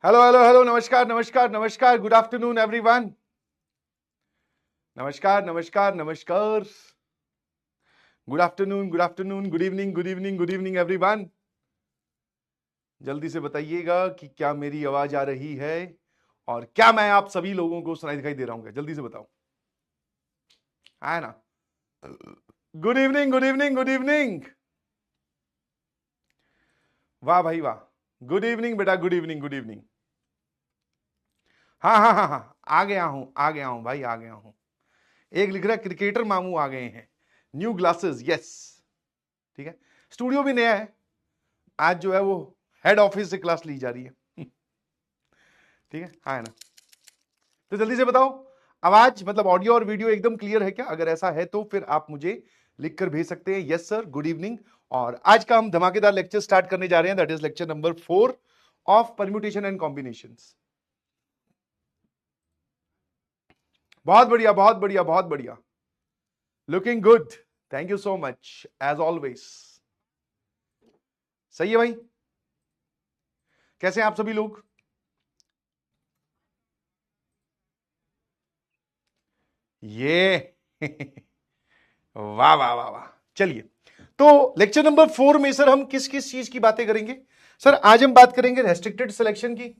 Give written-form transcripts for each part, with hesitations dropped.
Hello hello hello, नमस्कार नमस्कार नमस्कार, गुड आफ्टरनून एवरीवन। नमस्कार नमस्कार नमस्कार, good afternoon good afternoon, good evening good evening good evening everyone. जल्दी से बताइएगा कि क्या मेरी आवाज आ रही है और क्या मैं आप सभी लोगों को सुनाई दिखाई दे रहा हूं? जल्दी से बताओ, है ना? Good evening good evening good evening. वाह भाई वाह, गुड इवनिंग बेटा, गुड इवनिंग गुड इवनिंग। हाँ हाँ हाँ हाँ, आ गया हूं भाई, आ गया हूं। एक लिख रहा है क्रिकेटर मामू आ गए हैं, न्यू ग्लासेस, यस। ठीक है, स्टूडियो भी नया है। आज जो है वो हेड ऑफिस से क्लास ली जा रही है। ठीक है, हाँ है ना? तो जल्दी से बताओ, आवाज मतलब ऑडियो और वीडियो एकदम क्लियर है क्या? अगर ऐसा है तो फिर आप मुझे लिखकर भेज सकते हैं यस सर, गुड इवनिंग। और आज का हम धमाकेदार लेक्चर स्टार्ट करने जा रहे हैं, that is lecture number 4 of permutation and combinations. बहुत बढ़िया बहुत बढ़िया बहुत बढ़िया, looking good, thank you so much as always. सही है भाई, कैसे हैं आप सभी लोग? ये वाह वाह वाह वाह। चलिए, तो लेक्चर नंबर 4 में सर हम किस किस चीज की बातें करेंगे? सर आज हम बात करेंगे रेस्ट्रिक्टेड सिलेक्शन की,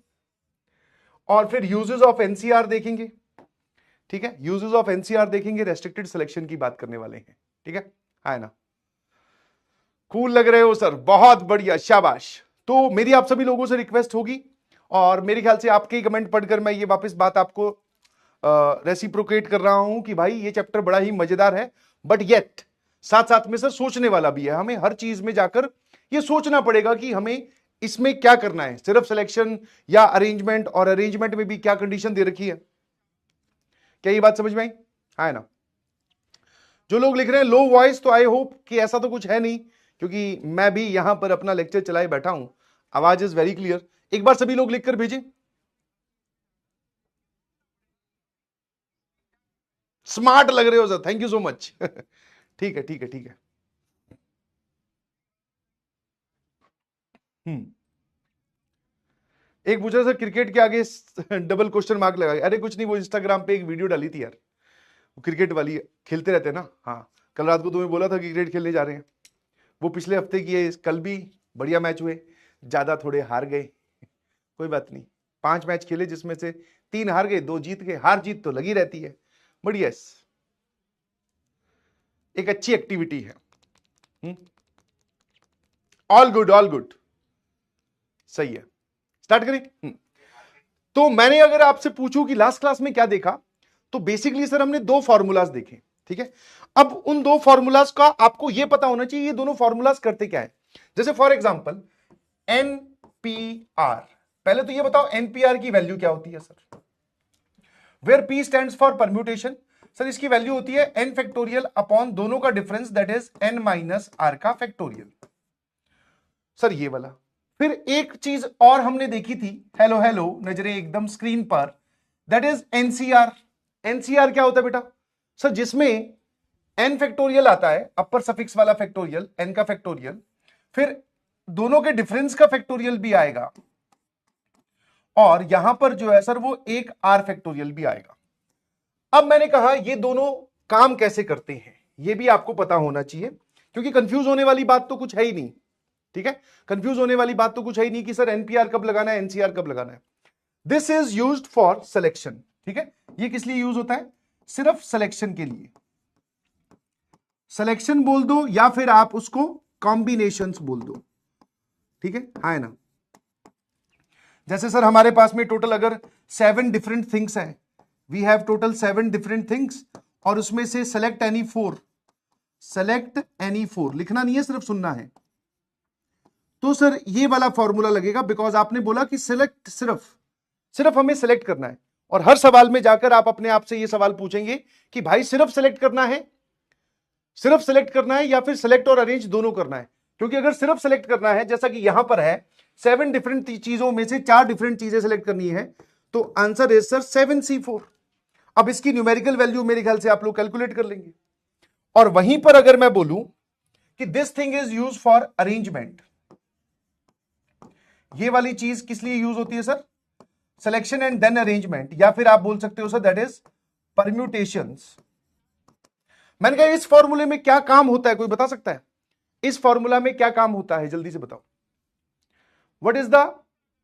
और फिर यूजेस ऑफ एनसीआर देखेंगे। ठीक है, यूजेस ऑफ एनसीआर देखेंगे, रेस्ट्रिक्टेड सिलेक्शन की बात करने वाले हैं। ठीक है ना? कूल लग रहे हो सर, बहुत बढ़िया, शाबाश। तो मेरी आप सभी लोगों से रिक्वेस्ट होगी, और मेरे ख्याल से आपके ही कमेंट पढ़कर मैं ये वापस बात आपको रेसिप्रोकेट कर रहा हूं कि भाई ये चैप्टर बड़ा ही मजेदार है, बट येट साथ साथ में सर सोचने वाला भी है। हमें हर चीज में जाकर ये सोचना पड़ेगा कि हमें इसमें क्या करना है, सिर्फ सिलेक्शन या अरेंजमेंट, और अरेंजमेंट में भी क्या कंडीशन दे रखी है। क्या ये बात समझ में आई? है ना? जो लोग लिख रहे हैं लो वॉइस, तो आई होप कि ऐसा तो कुछ है नहीं, क्योंकि मैं भी यहां पर अपना लेक्चर चलाए बैठा हूं। आवाज इज वेरी क्लियर। एक बार सभी लोग लिखकर भेजें। स्मार्ट लग रहे हो sir, thank you so much. ठीक है ठीक है ठीक है। हम्म, एक पूछ रहा सर क्रिकेट के आगे डबल क्वेश्चन मार्क लगा। अरे कुछ नहीं, वो इंस्टाग्राम पे एक वीडियो डाली थी यार, वो क्रिकेट वाली, खेलते रहते हैं ना। हाँ, कल रात को तुम्हें बोला था कि क्रिकेट खेलने जा रहे हैं। वो पिछले हफ्ते की है, कल भी बढ़िया मैच हुए, ज्यादा थोड़े हार गए, कोई बात नहीं। 5 मैच खेले जिसमें से 3 हार गए, 2 जीत गए। हार जीत तो लगी रहती है, बढ़िया, एक अच्छी एक्टिविटी है। ऑल गुड ऑल गुड, सही है। स्टार्ट करें। तो मैंने अगर आपसे पूछूं कि लास्ट क्लास में क्या देखा, तो बेसिकली सर हमने 2 फॉर्मूलाज देखे। ठीक है, अब उन 2 फॉर्मूलाज का आपको यह पता होना चाहिए ये दोनों फॉर्मूलाज करते क्या है। जैसे फॉर एग्जांपल एनपीआर, पहले तो ये बताओ एनपीआर की वैल्यू क्या होती है sir? Where P stands for permutation, sir इसकी वैल्यू होती है एन फैक्टोरियल अपॉन दोनों का difference, that is N minus R का फैक्टोरियल। सर ये वाला। फिर एक चीज और हमने देखी थी, हेलो हेलो नजरें एकदम स्क्रीन पर, दैट इज एनसीआर। एनसीआर क्या होता है बेटा? सर जिसमें एन फैक्टोरियल आता है, अपर सफिक्स वाला फैक्टोरियल, एन का फैक्टोरियल, फिर दोनों के डिफरेंस का फैक्टोरियल भी आएगा, और यहां पर जो है सर वो एक आर फैक्टोरियल भी आएगा। अब मैंने कहा ये दोनों काम कैसे करते हैं ये भी आपको पता होना चाहिए, क्योंकि कंफ्यूज होने वाली बात तो कुछ है ही नहीं। ठीक है, कंफ्यूज होने वाली बात तो कुछ है ही नहीं कि सर एनपीआर कब लगाना है, एनसीआर कब लगाना है। This is used for selection. ठीक है, ये किस लिए यूज होता है? सिर्फ सिलेक्शन के लिए। सिलेक्शन बोल दो या फिर आप उसको कॉम्बिनेशंस बोल दो। ठीक है ना? जैसे सर हमारे पास में टोटल अगर 7 डिफरेंट थिंग्स हैं, we have total 7 different things, और उसमें से सेलेक्ट एनी 4, सेलेक्ट एनी 4 लिखना नहीं है, सिर्फ सुनना है। तो सर ये वाला फॉर्मूला लगेगा, बिकॉज आपने बोला कि सिलेक्ट, सिर्फ हमें सिलेक्ट करना है। और हर सवाल में जाकर आप अपने आप से ये सवाल पूछेंगे कि भाई सिर्फ सिलेक्ट करना है, सिर्फ सिलेक्ट करना है या फिर सिलेक्ट और अरेंज दोनों करना है? क्योंकि अगर सिर्फ सिलेक्ट करना है, जैसा कि यहां पर है 7 डिफरेंट चीजों में से 4 डिफरेंट चीजें सिलेक्ट करनी है, तो आंसर इज सर 7C4। अब इसकी न्यूमेरिकल वैल्यू मेरे ख्याल से आप लोग कैलकुलेट कर लेंगे। और वहीं पर अगर मैं बोलूं कि this thing is use for arrangement, ये वाली चीज किस लिए यूज होती है sir? Selection and then arrangement, या फिर आप बोल सकते हो सर दैट इज परम्यूटेशंस। मैंने कहा इस फॉर्मूले में क्या काम होता है, कोई बता सकता है इस फॉर्मूला में क्या काम होता है, जल्दी से बताओ। What is the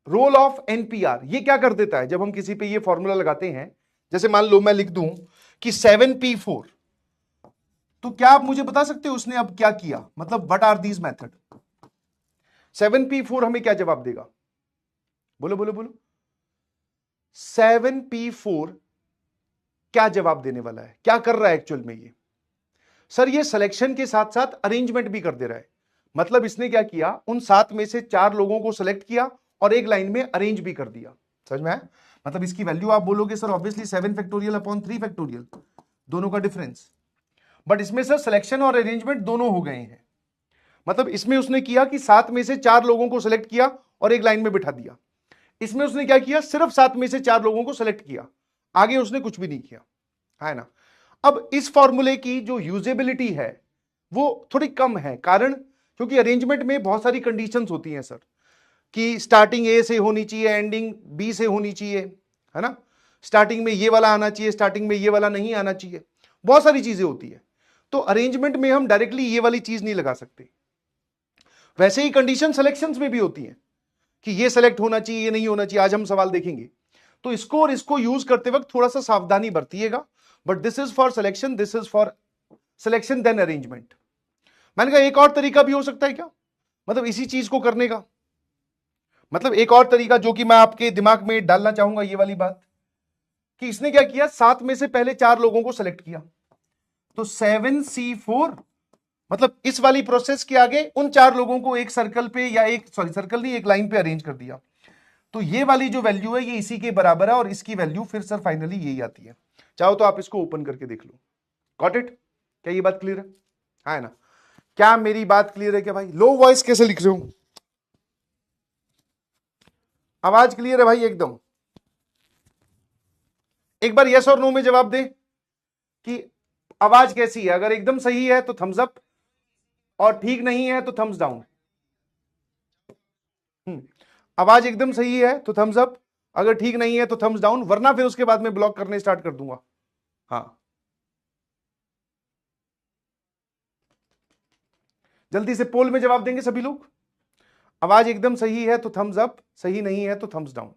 role of NPR, ये क्या कर देता है जब हम किसी पे ये फॉर्मूला लगाते हैं। जैसे मान लो मैं लिख दूं कि 7p4, तो क्या आप मुझे बता सकते हो उसने अब क्या किया, मतलब what are these method. 7p4 हमें क्या जवाब देगा, बोलो बोलो बोलो। 7p4 क्या जवाब देने वाला है, क्या कर रहा है एक्चुअल में ये। सर ये सिलेक्शन के साथ साथ अरेंजमेंट भी कर दे रहा है। मतलब इसने क्या किया, उन 7 में से 4 लोगों को सिलेक्ट किया और एक लाइन में अरेंज भी कर दिया। समझ में आया? मतलब इसकी वैल्यू आप बोलोगे sir obviously 7 factorial upon 3 factorial, दोनों का डिफरेंस। बट इसमें सर सिलेक्शन और अरेंजमेंट दोनों हो गए हैं। मतलब इसमें उसने किया कि 7 में से 4 लोगों को सिलेक्ट किया और एक लाइन में बिठा दिया। इसमें उसने क्या किया, सिर्फ 7 में से 4 लोगों को सिलेक्ट किया, आगे उसने कुछ भी नहीं किया, है ना। अब इस फॉर्मूले की जो यूजेबिलिटी है वो थोड़ी कम है, कारण क्योंकि अरेंजमेंट में बहुत सारी कंडीशंस होती हैं सर, कि स्टार्टिंग ए से होनी चाहिए, एंडिंग बी से होनी चाहिए, है ना। स्टार्टिंग में ये वाला आना चाहिए, स्टार्टिंग में ये वाला नहीं आना चाहिए, बहुत सारी चीजें होती है। तो अरेंजमेंट में हम डायरेक्टली ये वाली चीज नहीं लगा सकते। वैसे ही कंडीशन सिलेक्शंस में भी होती हैं कि ये सेलेक्ट होना चाहिए, ये नहीं होना चाहिए, आज हम सवाल देखेंगे। तो इसको और इसको यूज करते वक्त थोड़ा सा सावधानी बरतिएगा। But this is for selection, this is for selection then arrangement. मैंने कहा एक और तरीका भी हो सकता है क्या, मतलब इसी चीज को करने का। मतलब एक और तरीका जो कि मैं आपके दिमाग में डालना चाहूंगा ये वाली बात, कि इसने क्या किया, 7 में से पहले 4 लोगों को सिलेक्ट किया, तो 7c4, मतलब इस वाली प्रोसेस के आगे उन 4 लोगों को एक सर्कल पे, या एक सर्कल नहीं, एक लाइन पे अरेंज कर दिया। तो ये वाली जो वैल्यू है ये इसी के बराबर है, और इसकी वैल्यू फिर सर फाइनली यही आती है। चाहो तो आप इसको ओपन करके देख लो। Got it? क्या ये बात क्लियर है ना? क्या मेरी बात क्लियर है क्या भाई? लो वॉइस कैसे लिख रहे हो? आवाज क्लियर है भाई एकदम? एक बार यस और नो में जवाब दे कि आवाज कैसी है। अगर एकदम सही है तो थम्स अप, और ठीक नहीं है तो थम्स डाउन। आवाज एकदम सही है तो थम्स अप, अगर ठीक नहीं है तो थम्स डाउन, वरना फिर उसके बाद में ब्लॉक करने स्टार्ट कर दूंगा। हाँ जल्दी से पोल में जवाब देंगे सभी लोग। आवाज एकदम सही है तो थम्स अप, सही नहीं है तो थम्स डाउन।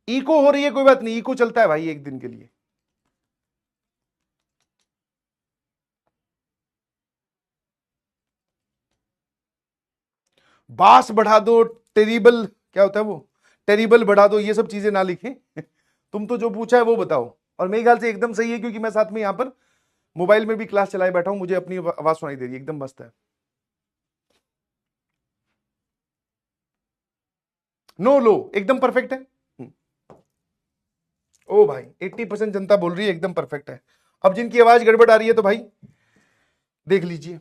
इको हो रही है, कोई बात नहीं, इको चलता है भाई एक दिन के लिए। बास बढ़ा दो, टेरिबल क्या होता है वो, टेरिबल बढ़ा दो, ये सब चीजें ना लिखें। तुम तो जो पूछा है वो बताओ। और मेरे ख्याल से एकदम सही है, क्योंकि मैं साथ में यहां पर मोबाइल में भी क्लास चलाए बैठा हूं, मुझे अपनी आवाज सुनाई दे रही है, एकदम मस्त है। नो लो एकदम परफेक्ट है। ओ भाई 80% जनता बोल रही है एकदम परफेक्ट है। अब जिनकी आवाज गड़बड़ आ रही है तो भाई देख लीजिए।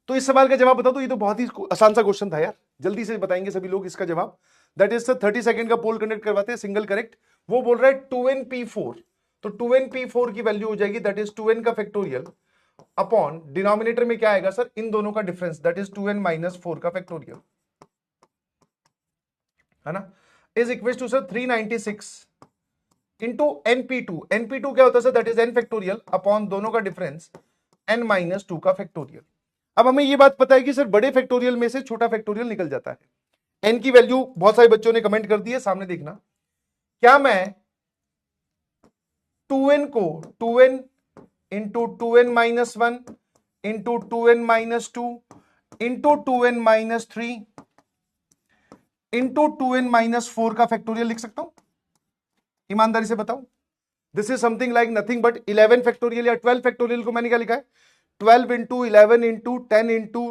तो इस सवाल का जवाब बताओ। तो ये तो बहुत ही आसान सा क्वेश्चन था यार, जल्दी से बताएंगे सभी लोग इसका जवाब। दैट इज 30 सेकंड का पोल कंडक्ट करवाते हैं, सिंगल करेक्ट। वो बोल रहा है 2np4, तो 2np4 की वैल्यू हो जाएगी दैट इज 2n का फैक्टोरियल अपॉन डिनोमिनेटर में क्या आएगा सर, इन दोनों का difference, that is 2n minus 4 का फैक्टोरियल, है ना, is equal to sir 396 into np2। np2 क्या होता है sir, that is n factorial upon दोनों का डिफरेंस n माइनस 2 का फैक्टोरियल। अब हमें ये बात पता है कि सर बड़े फैक्टोरियल में से छोटा फैक्टोरियल निकल जाता है। n की वैल्यू बहुत सारे बच्चों ने कमेंट कर दी है, सामने देखना। क्या मैं 2n को 2n into 2n minus 1 into 2n minus 2 into 2n minus 3 into 2n minus 4 का फैक्टोरियल लिख सकता हूं? ईमानदारी से बताओ। This is something like nothing but 11 factorial या 12 फैक्टोरियल को मैंने क्या लिखा है, 12 into 11 into 10 into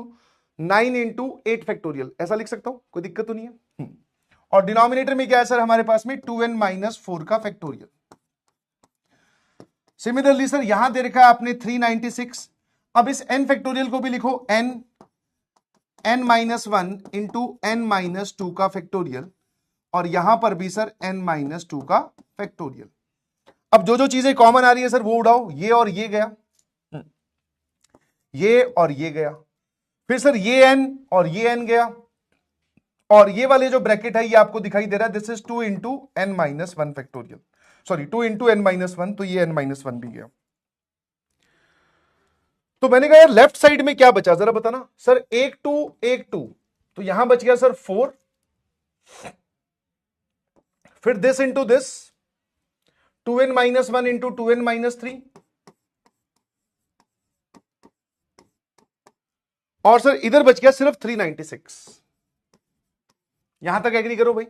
9 into 8 factorial, ऐसा लिख सकता हूं, कोई दिक्कत तो नहीं है। और डिनोमिनेटर में क्या है सर हमारे पास में 2n माइनस 4 का फैक्टोरियल। सिमिलरली सर यहां दे रखा है आपने 396। अब इस n फैक्टोरियल को भी लिखो n minus 1 into n minus 2 का फैक्टोरियल, और यहां पर भी सर n माइनस 2 का फैक्टोरियल। अब जो जो चीजें कॉमन आ रही है सर वो उड़ाओ, ये और ये गया, ये और ये गया, फिर सर ये n और ये n गया, और ये वाले जो ब्रैकेट है ये आपको दिखाई दे रहा है, this is 2 into N minus one factorial, sorry 2 into N minus one, तो ये एन माइनस वन भी गया। तो मैंने कहा यार लेफ्ट साइड में क्या बचा जरा बताना सर, एक टू, तो यहां बच गया सर 4, फिर this into this 2n minus one into 2n minus three, और सर इधर बच गया सिर्फ 396। यहां तक एग्री करो भाई,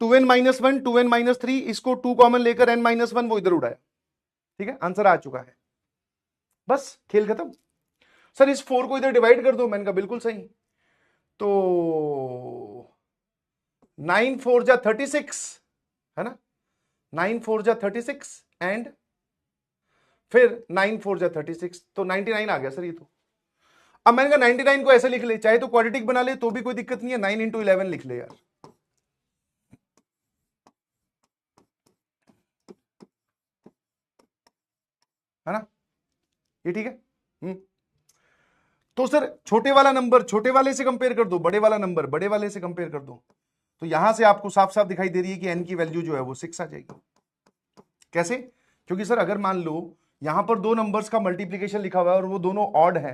2n minus one, 2n minus three, इसको 2 कॉमन लेकर n माइनस वन वो इधर उड़ाया, ठीक है, आंसर आ चुका है, बस खेल खत्म। सर इस 4 को इधर डिवाइड कर दो, मैंने कहा बिल्कुल सही, तो 9 4 जा 36 है ना, 9 4 जा 36 एंड फिर 9 4 जा 36, तो 99 आ गया सर ये तो। अब मैंने कहा 99 को ऐसे लिख ले, चाहे तो क्वाड्रेटिक बना ले तो भी कोई दिक्कत नहीं है, 9 इंटू 11 लिख ले यार, है ना, ये ठीक है। तो सर छोटे वाला नंबर छोटे वाले से कंपेयर कर दो, बड़े वाला नंबर बड़े वाले से कंपेयर कर दो, तो यहां से आपको साफ साफ दिखाई दे रही है कि n की वैल्यू जो है वो 6 आ जाएगी। कैसे? क्योंकि सर अगर मान लो यहां पर दो नंबर्स का मल्टीप्लीकेशन लिखा हुआ है और वो दोनों ऑड है,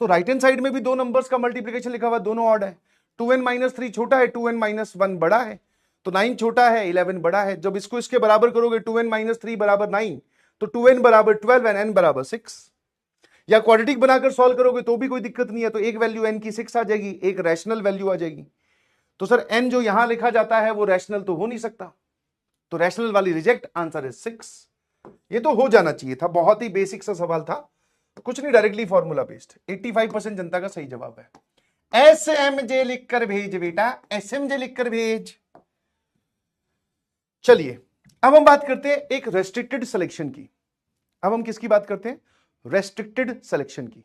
तो राइट हैंड साइड में भी दो नंबर्स का मल्टीप्लीकेशन लिखा हुआ है, दोनों ऑड है। 2n माइनस थ्री छोटा है, 2n माइनस वन बड़ा है, तो 9 छोटा है, 11 बड़ा है। जब इसको इसके बराबर करोगे 2n माइनस थ्री बराबर 9, तो 2n बराबर 12 एंड n बराबर 6। या क्वाड्रेटिक बनाकर सॉल्व करोगे तो भी कोई दिक्कत नहीं है, तो एक वैल्यू n की 6 आ जाएगी, एक रैशनल वैल्यू आ जाएगी। तो सर n जो यहां लिखा जाता है वो रैशनल तो हो नहीं सकता, तो रैशनल वाली रिजेक्ट, आंसर इज 6। ये तो हो जाना चाहिए था, बहुत ही बेसिक सा सवाल था, कुछ नहीं, डायरेक्टली फॉर्मूला बेस्ड। 85% जनता का सही जवाब है। SMJ लिखकर भेज बेटा, SMJ लिखकर भेज। चलिए अब हम बात करते हैं एक रेस्ट्रिक्टेड सिलेक्शन की। अब हम किसकी बात करते हैं? रेस्ट्रिक्टेड सिलेक्शन की,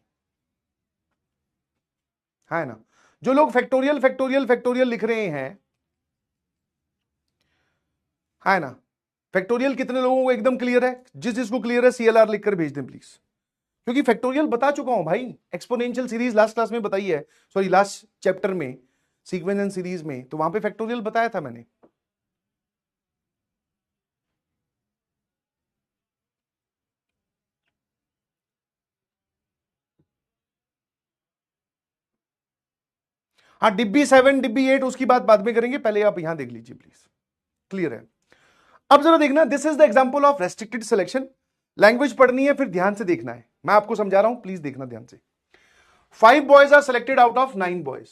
है ना। जो लोग फैक्टोरियल फैक्टोरियल फैक्टोरियल लिख रहे हैं, है ना, फैक्टोरियल कितने लोगों को एकदम क्लियर है? जिस जिसको क्लियर है CLR लिखकर भेज दें प्लीज, क्योंकि फैक्टोरियल बता चुका हूं भाई, एक्सपोनेंशियल सीरीज लास्ट क्लास में बताई है, सॉरी लास्ट चैप्टर में, सीक्वेंस एंड सीरीज में, तो वहां पे फैक्टोरियल बताया था मैंने। हाँ, डिब्बी 7 डिब्बी 8 उसकी बात बाद में करेंगे, पहले आप यहां देख लीजिए प्लीज, क्लियर है। अब जरा देखना, this is the example of restricted selection. Language पढ़नी है फिर ध्यान से देखना है, मैं आपको समझा रहा हूं, प्लीज देखना ध्यान से। 5 boys are selected out of 9 boys.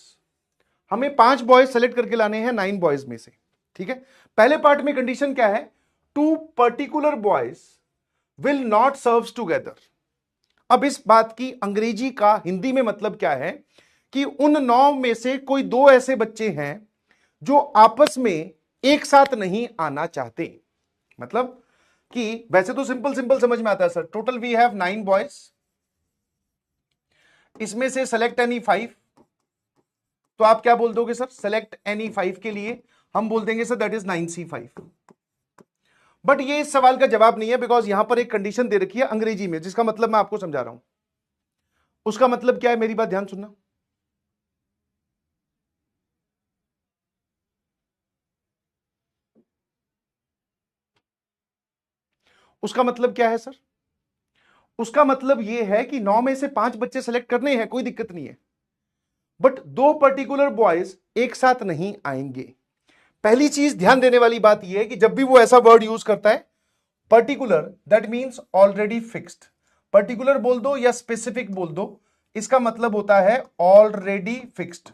हमें 5 बॉयज सेलेक्ट करके लाने हैं 9 बॉयज में से, ठीक है। पहले पार्ट में कंडीशन क्या है? 2 particular boys will not serve together. अब इस बात की अंग्रेजी का हिंदी में मतलब क्या है कि उन 9 में से कोई 2 ऐसे बच्चे हैं जो आपस में एक साथ नहीं आना चाहते। मतलब कि वैसे तो सिंपल सिंपल समझ में आता है sir, total we have 9 boys, इसमें से सेलेक्ट एनी 5, तो आप क्या बोल दोगे सर? सेलेक्ट एनी 5 के लिए हम बोल देंगे sir that is 9C5। But ये इस सवाल का जवाब नहीं है, बिकॉज यहां पर एक कंडीशन दे रखी है अंग्रेजी में, जिसका मतलब मैं आपको समझा रहा हूं। उसका मतलब क्या है, मेरी बात ध्यान सुनना। उसका मतलब क्या है सर? उसका मतलब यह है कि 9 में से 5 बच्चे सेलेक्ट करने हैं, कोई दिक्कत नहीं है, बट 2 पर्टिकुलर बॉयज एक साथ नहीं आएंगे। पहली चीज ध्यान देने वाली बात यह है कि जब भी वो ऐसा वर्ड यूज करता है particular, that means already fixed. Particular बोल दो या स्पेसिफिक बोल दो, इसका मतलब होता है ऑलरेडी फिक्स्ड।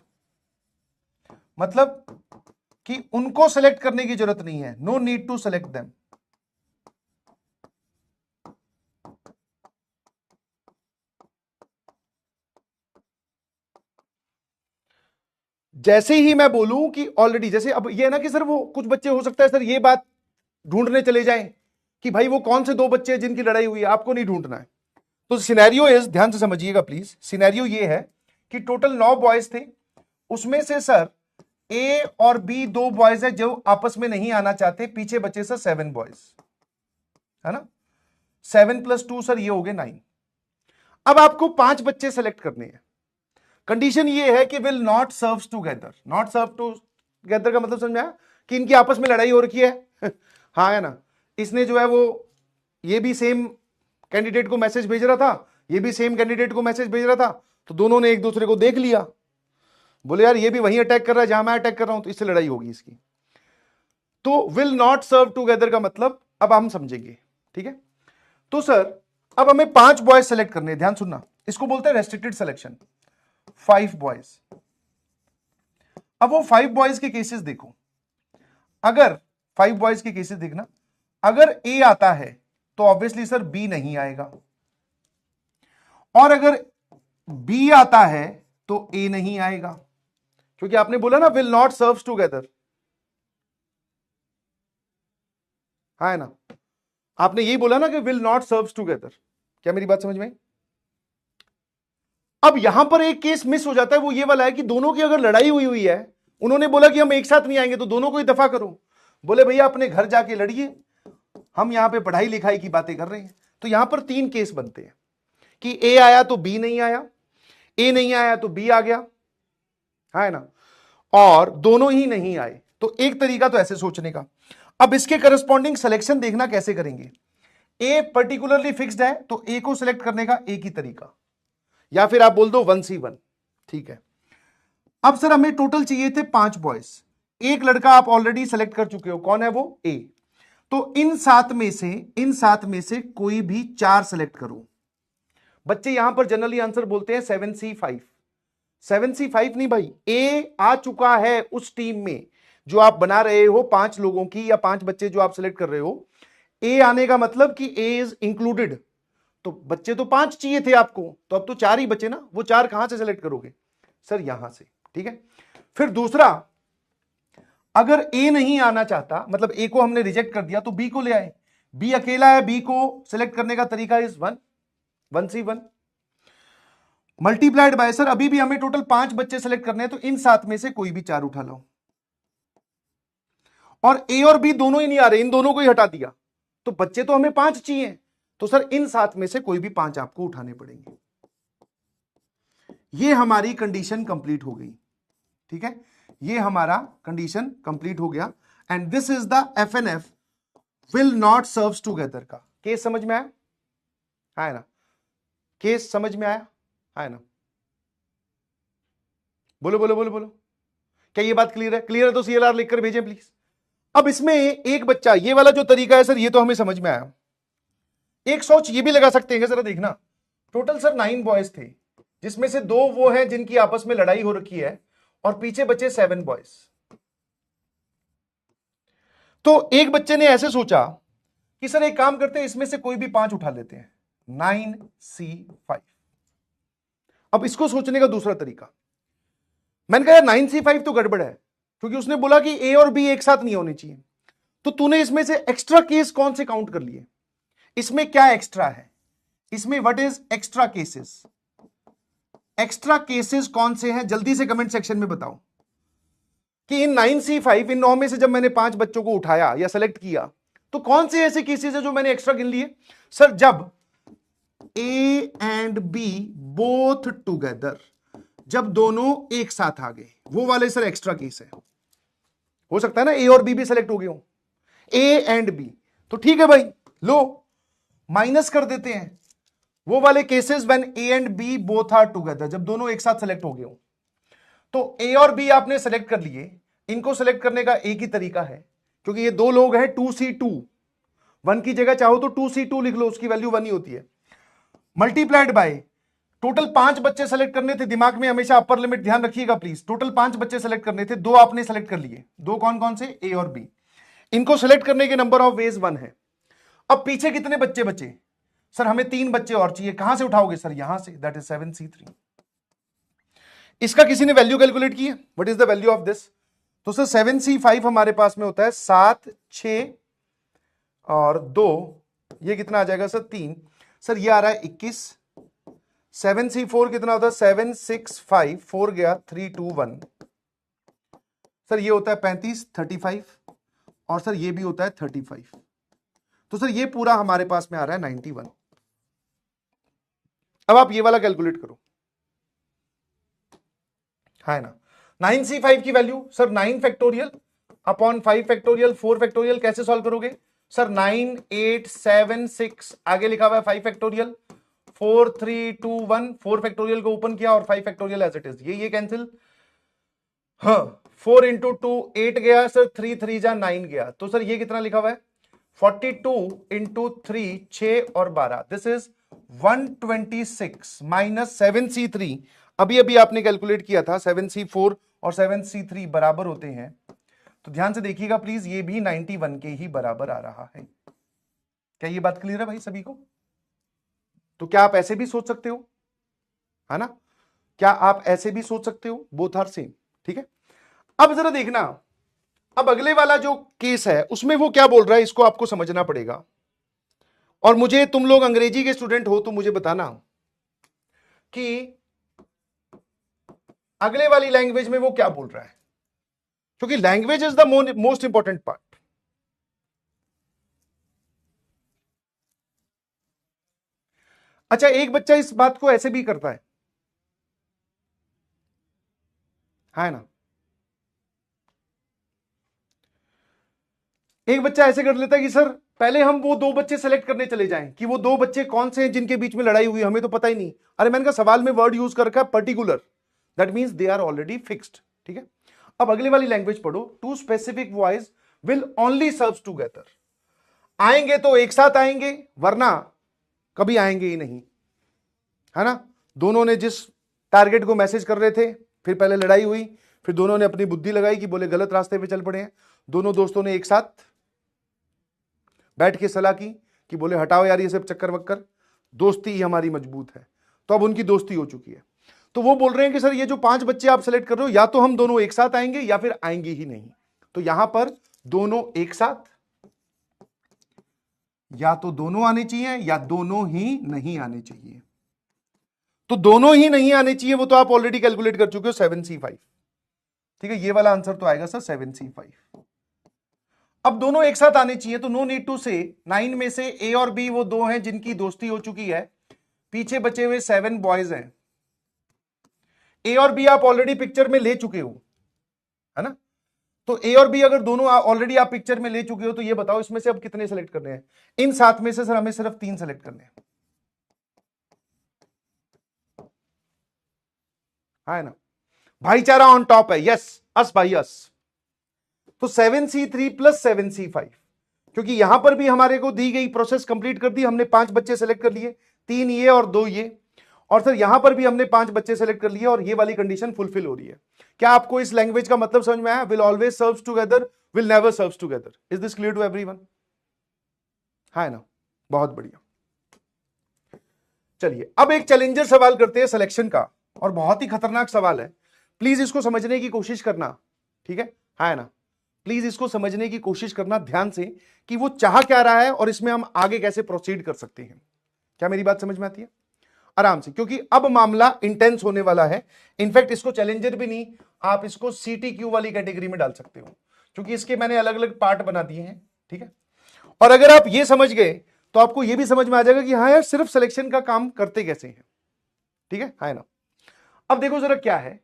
मतलब कि उनको सेलेक्ट करने की जरूरत नहीं है, no need to select them. जैसे ही मैं बोलूं कि ऑलरेडी, जैसे अब ये है ना कि सर वो कुछ बच्चे हो सकता है सर ये बात ढूंढने चले जाएं कि भाई वो कौन से 2 बच्चे हैं जिनकी लड़ाई हुई है, आपको नहीं ढूंढना है। तो सिनेरियो इज, ध्यान से समझिएगा प्लीज, सिनेरियो ये है कि टोटल 9 बॉयज थे, उसमें से सर A और B 2 बॉयज है जो आपस में नहीं आना चाहते, पीछे बचे सर 7 बॉयज, है ना। 7 + 2 सर ये हो गए 9। अब आपको 5 बच्चे सेलेक्ट करने हैं, कंडीशन ये है कि will not serves together. Not serve together का मतलब समझ में आया कि इनकी आपस में लड़ाई हो रखी है। हाँ है ना, इसने जो है वो ये भी सेम कैंडिडेट को मैसेज भेज रहा था, ये भी सेम कैंडिडेट को मैसेज भेज रहा था, तो दोनों ने एक दूसरे को देख लिया, बोले यार ये भी वहीं अटैक कर रहा है जहां मैं अटैक कर रहा हूं, तो इससे लड़ाई होगी इसकी। तो विल नॉट सर्व टुगेदर का मतलब अब हम समझेंगे, ठीक है। तो सर अब हमें 5 बॉयज सेलेक्ट करने हैं, ध्यान सुनना, इसको बोलते हैं रेस्ट्रिक्टेड सिलेक्शन। 5 बॉयज। अब वो 5 बॉयज के केसेस देखो, अगर 5 बॉयज के केसेस देखना, अगर ए आता है तो ऑब्वियसली सर बी नहीं आएगा, और अगर बी आता है तो ए नहीं आएगा, क्योंकि आपने बोला ना विल नॉट सर्व्स टुगेदर, है ना, आपने यही बोला ना कि विल नॉट सर्व्स टुगेदर। क्या मेरी बात समझ में? अब यहां पर एक केस मिस हो जाता है, वो ये वाला है कि दोनों की अगर लड़ाई हुई हुई है, उन्होंने बोला कि हम एक साथ नहीं आएंगे, तो दोनों को ही दफा करो। बोले भैया अपने घर जाके लड़िए, हम यहां पे पढ़ाई लिखाई की बातें कर रहे हैं। तो यहां पर 3 केस बनते हैं कि ए आया तो बी नहीं आया, ए नहीं आया तो बी आ गया, है ना, और दोनों ही नहीं आए। तो एक तरीका तो ऐसे सोचने का। अब इसके करस्पॉन्डिंग सिलेक्शन देखना कैसे करेंगे। ए पर्टिकुलरली फिक्स्ड है तो ए को सिलेक्ट करने का एक ही तरीका, या फिर आप बोल दो 1C1, ठीक है। अब सर हमें टोटल चाहिए थे 5 बॉयज, एक लड़का आप ऑलरेडी सेलेक्ट कर चुके हो, कौन है वो? ए। तो इन 7 में से कोई भी 4 सेलेक्ट करो। बच्चे यहां पर जनरली आंसर बोलते हैं 7C5। 7C5 नहीं भाई, ए आ चुका है उस टीम में जो आप बना रहे हो 5 लोगों की, या 5 बच्चे जो आप सेलेक्ट कर रहे हो। ए आने का मतलब कि ए इज इंक्लूडेड, तो बच्चे तो 5 चाहिए थे आपको, तो अब तो 4 ही बचे ना, वो 4 कहां से सेलेक्ट करोगे? सर यहां से, ठीक है। फिर दूसरा, अगर ए नहीं आना चाहता, मतलब ए को हमने रिजेक्ट कर दिया, तो बी को ले आए। बी अकेला है, बी को सिलेक्ट करने का तरीका is 1C1 multiplied by, sir अभी भी हमें टोटल 5 बच्चे सेलेक्ट करने हैं, तो इन 7 में से कोई भी 4 उठा लो, और ए और बी दोनों ही नहीं आ रहे, इन दोनों को ही हटा दिया, तो बच्चे तो हमें 5 चाहिए, तो सर इन 7 में से कोई भी 5 आपको उठाने पड़ेंगे। ये हमारी कंडीशन कंप्लीट हो गई, ठीक है, ये हमारा कंडीशन कंप्लीट हो गया। And this is the FNF will not serves together का केस। समझ में आया? है ना, केस समझ में आया? है ना, बोलो बोलो बोलो बोलो, क्या ये बात क्लियर है? क्लियर है तो CLR लिखकर भेजें प्लीज। अब इसमें एक बच्चा, ये वाला जो तरीका है सर, ये तो हमें समझ में आया। एक सोच ये भी लगा सकते हैं, जरा देखना, टोटल सर 9 बॉयज थे, जिसमें से 2 वो हैं जिनकी आपस में लड़ाई हो रखी है, और पीछे बचे 7 बॉयज। तो एक बच्चे ने ऐसे सोचा कि सर एक काम करते हैं, इसमें से कोई भी 5 उठा लेते हैं, 9C5। अब इसको सोचने का दूसरा तरीका, मैंने कहा 9C5 तो गड़बड़ है, क्योंकि उसने बोला कि ए और बी एक साथ नहीं होने चाहिए। तो तूने इसमें से एक्स्ट्रा केस कौन से काउंट कर लिए? इसमें क्या एक्स्ट्रा है? इसमें what is extra cases? Extra cases कौन से हैं, जल्दी से कमेंट सेक्शन में बताओ कि इन 9C5, इन 9 में से जब मैंने 5 बच्चों को उठाया या सेलेक्ट किया, तो कौन से ऐसे केसेस है जो मैंने एक्स्ट्रा गिन लिए? सर जब A and B both together, जब दोनों एक साथ आ गए, वो वाले सर एक्स्ट्रा केस है। हो सकता है ना ए और बी भी सेलेक्ट हो गए हो, ए एंड बी, तो ठीक है भाई, लो माइनस कर देते हैं वो वाले cases when A and B both are together, जब दोनों एक साथ सेलेक्ट हो गए हो। तो ए और बी आपने सेलेक्ट कर लिए, इनको सेलेक्ट करने का एक ही तरीका है, क्योंकि ये 2 लोग हैं, 2C2, 1 की जगह चाहो तो 2C2 लिख लो, उसकी वैल्यू 1 ही होती है, मल्टीप्लाइड बाय टोटल 5 बच्चे सेलेक्ट करने थे, दिमाग में हमेशा अपर लिमिट ध्यान रखिएगा प्लीज। टोटल 5 बच्चे सेलेक्ट करने थे, 2 आपने सेलेक्ट कर लिए, 2 कौन कौन से? ए और बी। इनको सेलेक्ट करने के नंबर ऑफ वेज 1 है। अब पीछे कितने बच्चे बचे? सर हमें 3 बच्चे और चाहिए, कहां से उठाओगे? सर यहां से, दैट इज 7C3। इसका किसी ने वैल्यू कैलकुलेट की है? What is the value of this? तो सर 7C5 हमारे पास में होता है 7, 6 और 2, ये कितना आ जाएगा सर? 3। सर ये आ रहा है 21। 7C4 कितना होता है? 7, 6, 5, 4 गया, 3, 2, 1। सर ये होता है 35, 35, और सर ये भी होता है 35। तो सर ये पूरा हमारे पास में आ रहा है 91। अब आप ये वाला कैलकुलेट करो, है ना। 9C5 की value sir 9 factorial upon 5 factorial 4 factorial कैसे सॉल्व करोगे सर 9 8 7 6 आगे लिखा हुआ है 5 फैक्टोरियल 4 3 2 1 4 फैक्टोरियल को ओपन किया और 5 फैक्टोरियल एज इट इज ये कैंसिल। हाँ 4 इंटू 2 8 गया सर 3 3 जा 9 गया तो सर ये कितना लिखा हुआ है 42 इंटू 3 6 और 12 दिस इज 126 माइनस 7C3 अभी अभी आपने कैलकुलेट किया था 7C4 और 7C3 बराबर होते हैं तो ध्यान से देखिएगा प्लीज ये भी 91 के ही बराबर आ रहा है। क्या ये बात क्लियर है भाई सभी को? तो क्या आप ऐसे भी सोच सकते हो है ना, क्या आप ऐसे भी सोच सकते हो बोथ आर सेम। ठीक है अब जरा देखना अब अगले वाला जो केस है उसमें वो क्या बोल रहा है इसको आपको समझना पड़ेगा और मुझे तुम लोग अंग्रेजी के स्टूडेंट हो तो मुझे बताना कि अगले वाली लैंग्वेज में वो क्या बोल रहा है क्योंकि language is the most important part. अच्छा एक बच्चा इस बात को ऐसे भी करता है ना, एक बच्चा ऐसे कर लेता है कि सर पहले हम वो दो बच्चे सेलेक्ट करने चले जाएं कि वो दो बच्चे कौन से हैं जिनके बीच में लड़ाई हुई हमें तो पता ही नहीं। अरे मैंने कहा सवाल में वर्ड यूज कर रखा है particular that means they are already fixed. ठीक है अब अगले वाली लैंग्वेज पढ़ो two specific boys will only serve together आएंगे तो एक साथ आएंगे वरना कभी आएंगे ही नहीं है ना। दोनों ने जिस टारगेट को मैसेज कर रहे थे फिर पहले लड़ाई हुई फिर दोनों ने अपनी बुद्धि लगाई कि बोले गलत रास्ते पे चल पड़े हैं दोनों दोस्तों ने एक साथ बैठ के सलाह की कि बोले हटाओ यार ये सब चक्कर वक्कर दोस्ती ही हमारी मजबूत है तो अब उनकी दोस्ती हो चुकी है। तो वो बोल रहे हैं कि सर ये जो 5 बच्चे आप सेलेक्ट कर रहे हो या तो हम दोनों एक साथ आएंगे या फिर आएंगे ही नहीं। तो यहां पर दोनों एक साथ या तो दोनों आने चाहिए या दोनों ही नहीं आने चाहिए। तो दोनों ही नहीं आने चाहिए वो तो आप ऑलरेडी कैलकुलेट कर चुके हो 7C5। ठीक है ये वाला आंसर तो आएगा सर 7C5। अब दोनों एक साथ आने चाहिए तो नो नीड टू से 9 में से ए और बी वो दो हैं जिनकी दोस्ती हो चुकी है पीछे बचे हुए 7 बॉयज हैं। ए और बी आप ऑलरेडी पिक्चर में ले चुके हो है ना। तो ए और बी अगर दोनों ऑलरेडी आप पिक्चर में ले चुके हो तो ये बताओ इसमें से अब कितने सेलेक्ट करने हैं। इन 7 में से सर हमें सिर्फ 3 सेलेक्ट करने हैं है ना। भाईचारा ऑन टॉप है यस अस भाई अस। तो 7C3 प्लस 7C5 क्योंकि यहां पर भी हमारे को दी गई प्रोसेस कंप्लीट कर दी हमने 5 बच्चे सेलेक्ट कर लिए 3 ये और 2 ये और सर यहां पर भी हमने 5 बच्चे सेलेक्ट कर लिए और ये वाली कंडीशन फुलफिल हो रही है। क्या आपको इस लैंग्वेज का मतलब समझ में आया? Will always serves together will never serves together. Is this clear to everyone? है ना बहुत बढ़िया। चलिए अब एक चैलेंजर सवाल करते हैं सिलेक्शन का और बहुत ही खतरनाक सवाल है प्लीज इसको समझने की कोशिश करना। ठीक है ना प्लीज इसको समझने की कोशिश करना ध्यान से कि वो चाह क्या रहा है और इसमें हम आगे कैसे प्रोसीड कर सकते हैं। क्या मेरी बात समझ में आती है? आराम से क्योंकि अब मामला इंटेंस होने वाला है। इनफैक्ट इसको चैलेंजर भी नहीं आप इसको CTQ वाली कैटेगरी में डाल सकते हो क्योंकि इसके मैंने अलग अलग पार्ट बना दिए हैं। ठीक है और अगर आप ये समझ गए तो आपको ये भी समझ में आ जाएगा कि हाँ यार सिर्फ सिलेक्शन का काम करते कैसे हैं। ठीक है ना। अब देखो जरा क्या है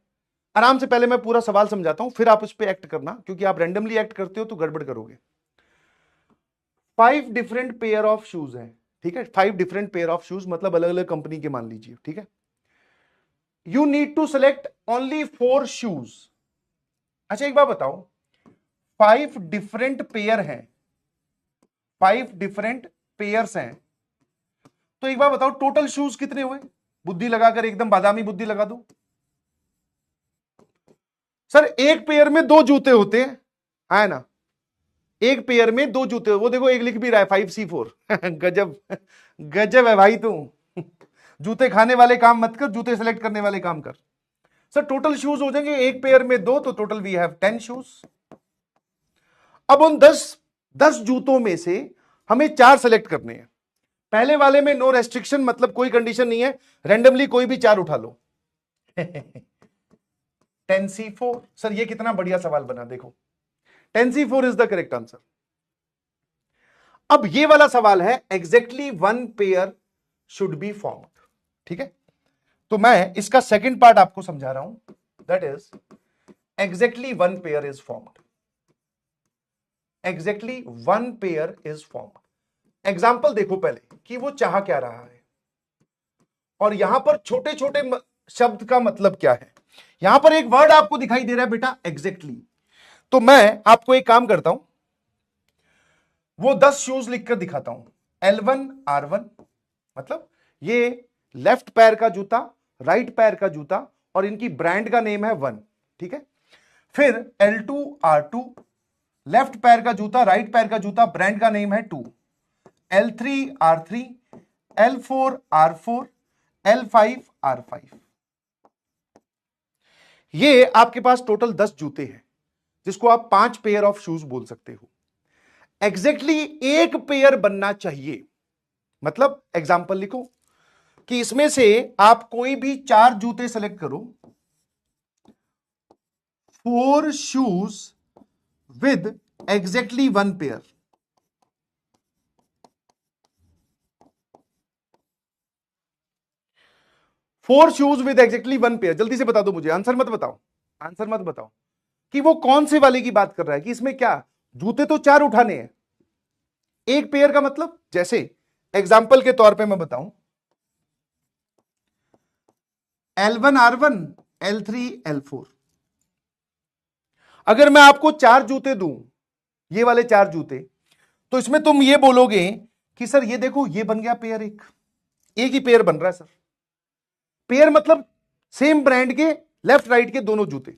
आराम से पहले मैं पूरा सवाल समझाता हूं फिर आप उस पर एक्ट करना क्योंकि आप रैंडमली एक्ट करते हो तो गड़बड़ करोगे। 5 डिफरेंट पेयर ऑफ शूज हैं। ठीक है 5 डिफरेंट पेयर ऑफ शूज मतलब अलग अलग कंपनी के मान लीजिए। ठीक है you need to select only 4 shoes. अच्छा एक बात बताओ 5 डिफरेंट पेयर हैं 5 डिफरेंट पेयर्स हैं तो एक बात बताओ टोटल शूज कितने हुए? बुद्धि लगाकर एकदम बादामी बुद्धि लगा दो। सर एक पेयर में 2 जूते होते हैं है ना एक पेयर में 2 जूते वो देखो एक लिख भी रहा है 5C4 गजब गजब है भाई तू जूते खाने वाले काम मत कर जूते सेलेक्ट करने वाले काम कर। सर टोटल शूज हो जाएंगे एक पेयर में 2 तो टोटल वी हैव 10 शूज। अब उन 10 जूतों में से हमें 4 सेलेक्ट करने हैं। पहले वाले में नो रेस्ट्रिक्शन मतलब कोई कंडीशन नहीं है रैंडमली कोई भी 4 उठा लो 10C4। सर ये कितना बढ़िया सवाल बना देखो 10C4 is the correct answer. अब ये वाला सवाल है exactly 1 pair should be formed. ठीक है तो मैं इसका सेकंड पार्ट आपको समझा रहा हूं that is exactly one pair is formed, exactly one pair is formed. Example देखो पहले कि वो चाह क्या रहा है, और यहां पर छोटे छोटे शब्द का मतलब क्या है। यहां पर एक वर्ड आपको दिखाई दे रहा है बेटा एग्जैक्टली, तो मैं आपको एक काम करता हूं, वो 10 शूज लिखकर दिखाता हूं। L1 R1 मतलब ये लेफ्ट पैर का जूता, राइट पैर का जूता, और इनकी ब्रांड का नेम है वन, ठीक है। फिर L2 R2 लेफ्ट पैर का जूता, राइट पैर का जूता, ब्रांड का नेम है to. L3 R3 L4 R4 L5 R5। ये आपके पास टोटल 10 जूते हैं, जिसको आप 5 पेयर ऑफ शूज बोल सकते हो। एग्जैक्टली एक पेयर बनना चाहिए, मतलब एग्जाम्पल लिखो कि इसमें से आप कोई भी 4 जूते सेलेक्ट करो, 4 shoes with exactly one pair. Four shoes with exactly one pair. जल्दी से बता दो मुझे, आंसर मत बताओ, आंसर मत बताओ कि वो कौन से वाले की बात कर रहा है, कि इसमें क्या जूते तो 4 उठाने हैं, एक पेयर का मतलब। जैसे एग्जाम्पल के तौर पे मैं बताऊं, L1 R1 L3 L4। अगर मैं आपको 4 जूते दूं, ये वाले 4 जूते, तो इसमें तुम ये बोलोगे कि सर ये देखो ये बन गया पेयर, एक ही पेयर बन रहा है सर। पेयर मतलब सेम ब्रांड के लेफ्ट राइट के दोनों जूते।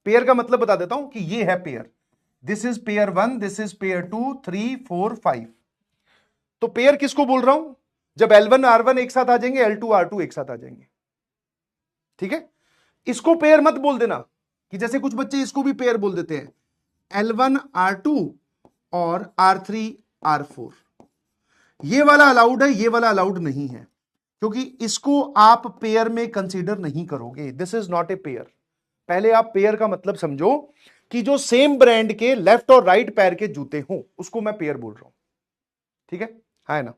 पेयर का मतलब बता देता हूं कि ये है pair, this is pair 1, this is pair 2, 3, 4, 5। तो पेयर किसको बोल रहा हूं, जब L1 R1 एक साथ आ जाएंगे, L2 R2 एक साथ आ जाएंगे, ठीक है। इसको पेयर मत बोल देना, कि जैसे कुछ बच्चे इसको भी पेयर बोल देते हैं, L1 R2 और R3 R4। ये वाला अलाउड है, ये वाला अलाउड नहीं है, क्योंकि इसको आप पेयर में कंसीडर नहीं करोगे। This is not a pair. पहले आप पेयर का मतलब समझो कि जो सेम ब्रांड के लेफ्ट और राइट पैर के जूते हों, उसको मैं पेयर बोल रहा हूं, ठीक है। है ना,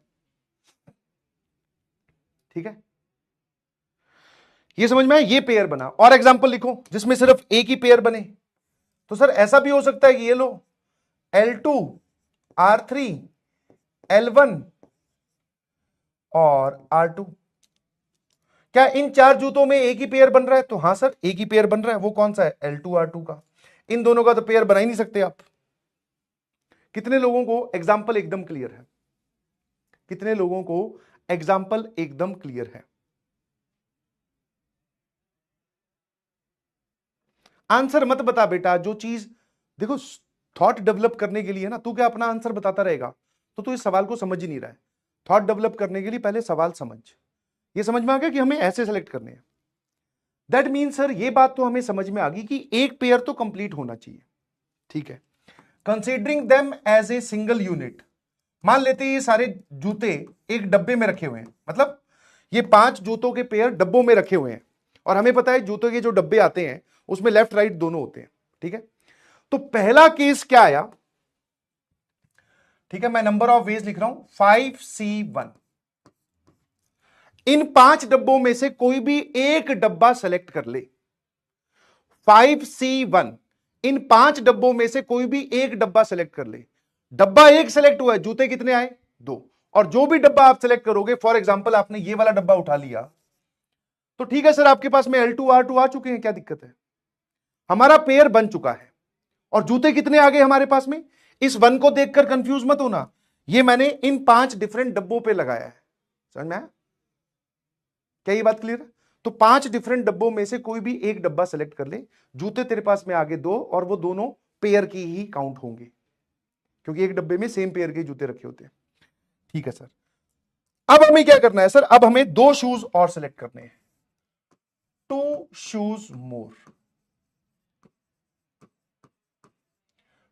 ठीक है, ये समझ में आया, ये पेयर बना। और एग्जांपल लिखो जिसमें सिर्फ एक ही पेयर बने। तो सर ऐसा भी हो सकता है कि ये लो L2 R3 L1 और R2। क्या इन 4 जूतों में एक ही पेयर बन रहा है? तो हां सर एक ही पेयर बन रहा है। वो कौन सा है? L2 R2 का। इन दोनों का तो पेयर बना ही नहीं सकते आप। कितने लोगों को एग्जाम्पल एकदम क्लियर है? कितने लोगों को एग्जाम्पल एकदम क्लियर है? आंसर मत बता बेटा, जो चीज देखो थॉट डेवलप करने के लिए ना, तू क्या अपना आंसर बताता रहेगा तो तू इस सवाल को समझ ही नहीं रहा है। थॉट डेवलप करने के लिए पहले सवाल समझ। ये समझ में आ गया कि हमें ऐसे सेलेक्ट करने हैं। दैट मीन सर ये बात तो हमें समझ में आ गई कि एक पेयर तो कंप्लीट होना चाहिए, ठीक है। Considering them as a single unit, मान लेते हैं ये सारे जूते एक डब्बे में रखे हुए हैं, मतलब ये 5 जूतों के पेयर डब्बों में रखे हुए हैं, और हमें पता है जूतों के जो डब्बे आते हैं उसमें लेफ्ट राइट दोनों होते हैं, ठीक है। तो पहला केस क्या आया, ठीक है, मैं नंबर ऑफ वेज लिख रहा हूं 5C1। इन 5 डब्बों में से कोई भी एक डब्बा सेलेक्ट कर ले। 5C1, इन 5 डब्बों में से कोई भी एक डब्बा सेलेक्ट कर ले। डब्बा एक सेलेक्ट हुआ है, जूते कितने आए? 2। और जो भी डब्बा आप सेलेक्ट करोगे, फॉर एग्जांपल आपने ये वाला डब्बा उठा लिया, तो ठीक है सर आपके पास में L2 R2 आ चुके हैं, क्या दिक्कत है? हमारा पेयर बन चुका है। और जूते कितने आ गए हमारे पास में? इस वन को देखकर कंफ्यूज मत होना, ये मैंने इन 5 डिफरेंट डब्बों पे लगाया है। समझ में आया? क्या ये बात क्लियर है? तो 5 डिफरेंट डब्बों में से कोई भी एक डब्बा सेलेक्ट कर ले। जूते तेरे पास में आगे 2, और वो दोनों पेयर की ही काउंट होंगे, क्योंकि एक डब्बे में सेम पेयर के जूते रखे होते हैं, ठीक है सर। अब हमें क्या करना है सर? अब हमें 2 शूज और सेलेक्ट करने हैं, 2 शूज मोर।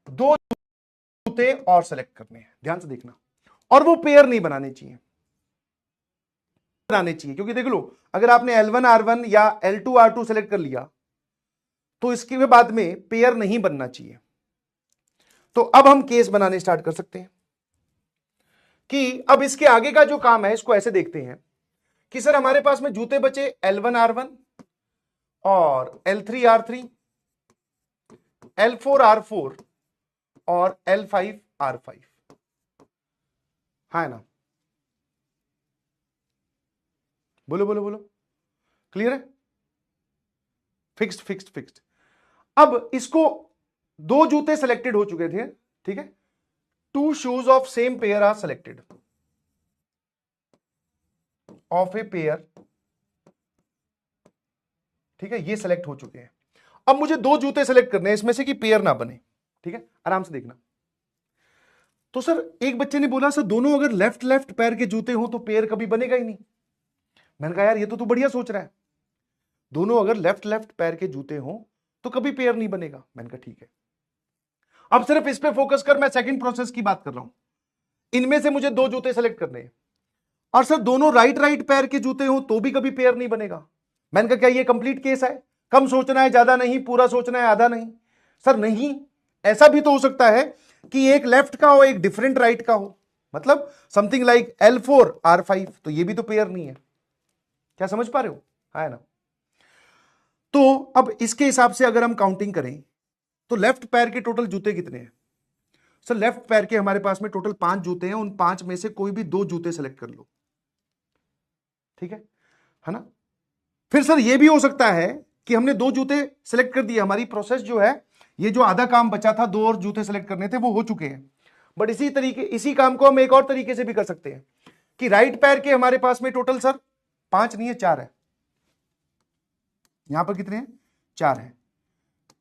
2 जूते और सेलेक्ट करने हैं, ध्यान से देखना। और वो पेयर नहीं बनाने चाहिए, क्योंकि देख लो अगर आपने L1 R1 या L2 R2 सेलेक्ट कर लिया तो इसके बाद में पेयर नहीं बनना चाहिए। तो अब हम केस बनाने स्टार्ट कर सकते हैं कि अब इसके आगे का जो काम है इसको ऐसे देखते हैं कि सर हमारे पास में जूते बचे L1 R1 और L3R3, L4R4 और L5R5, है ना? बोलो बोलो बोलो, क्लियर है? Fixed fixed fixed. अब इसको दो जूते सिलेक्टेड हो चुके थे, ठीक है? 2 shoes of same pair are selected of a pair, ठीक है? ये सिलेक्ट हो चुके हैं। अब मुझे दो जूते सिलेक्ट करने हैं इसमें से कि पेयर ना बने, ठीक है? आराम से देखना। तो सर एक बच्चे ने बोला सर दोनों अगर लेफ्ट लेफ्ट पैर के जूते हो तो पेयर कभी बनेगा ही नहीं। मैंने कहा यार ये तो तू बढ़िया सोच रहा है, दोनों अगर लेफ्ट लेफ्ट पैर के जूते हो तो कभी पेयर नहीं बनेगा। मैंने कहा ठीक है, अब सिर्फ इस पे फोकस कर, मैं सेकंड प्रोसेस की बात कर रहा हूं। इनमें से मुझे दो जूते सेलेक्ट करने हैं और सर दोनों राइट राइट पैर के जूते हो तो भी कभी पेयर नहीं बनेगा। मैंने कहा क्या ये कंप्लीट केस है? कम सोचना है, ज्यादा नहीं, पूरा सोचना है, आधा नहीं। सर नहीं, ऐसा भी तो हो सकता है कि एक लेफ्ट का हो एक डिफरेंट राइट का हो, मतलब समथिंग लाइक L4R5, तो ये भी तो पेयर नहीं है। क्या समझ पा रहे हो? है ना? तो अब इसके हिसाब से अगर हम काउंटिंग करें तो लेफ्ट पैर के टोटल जूते कितने हैं? सर लेफ्ट पैर के हमारे पास में टोटल 5 जूते हैं, उन 5 में से कोई भी 2 जूते सेलेक्ट कर लो, ठीक है ना? फिर सर ये भी हो सकता है कि हमने 2 जूते सेलेक्ट कर दिए, हमारी प्रोसेस जो है, ये जो आधा काम बचा था 2 और जूते सेलेक्ट करने थे वो हो चुके हैं। बट इसी काम को हम एक और तरीके से भी कर सकते हैं कि राइट पैर के हमारे पास में टोटल सर 5 नहीं है, 4 है। यहां पर कितने हैं? 4 है,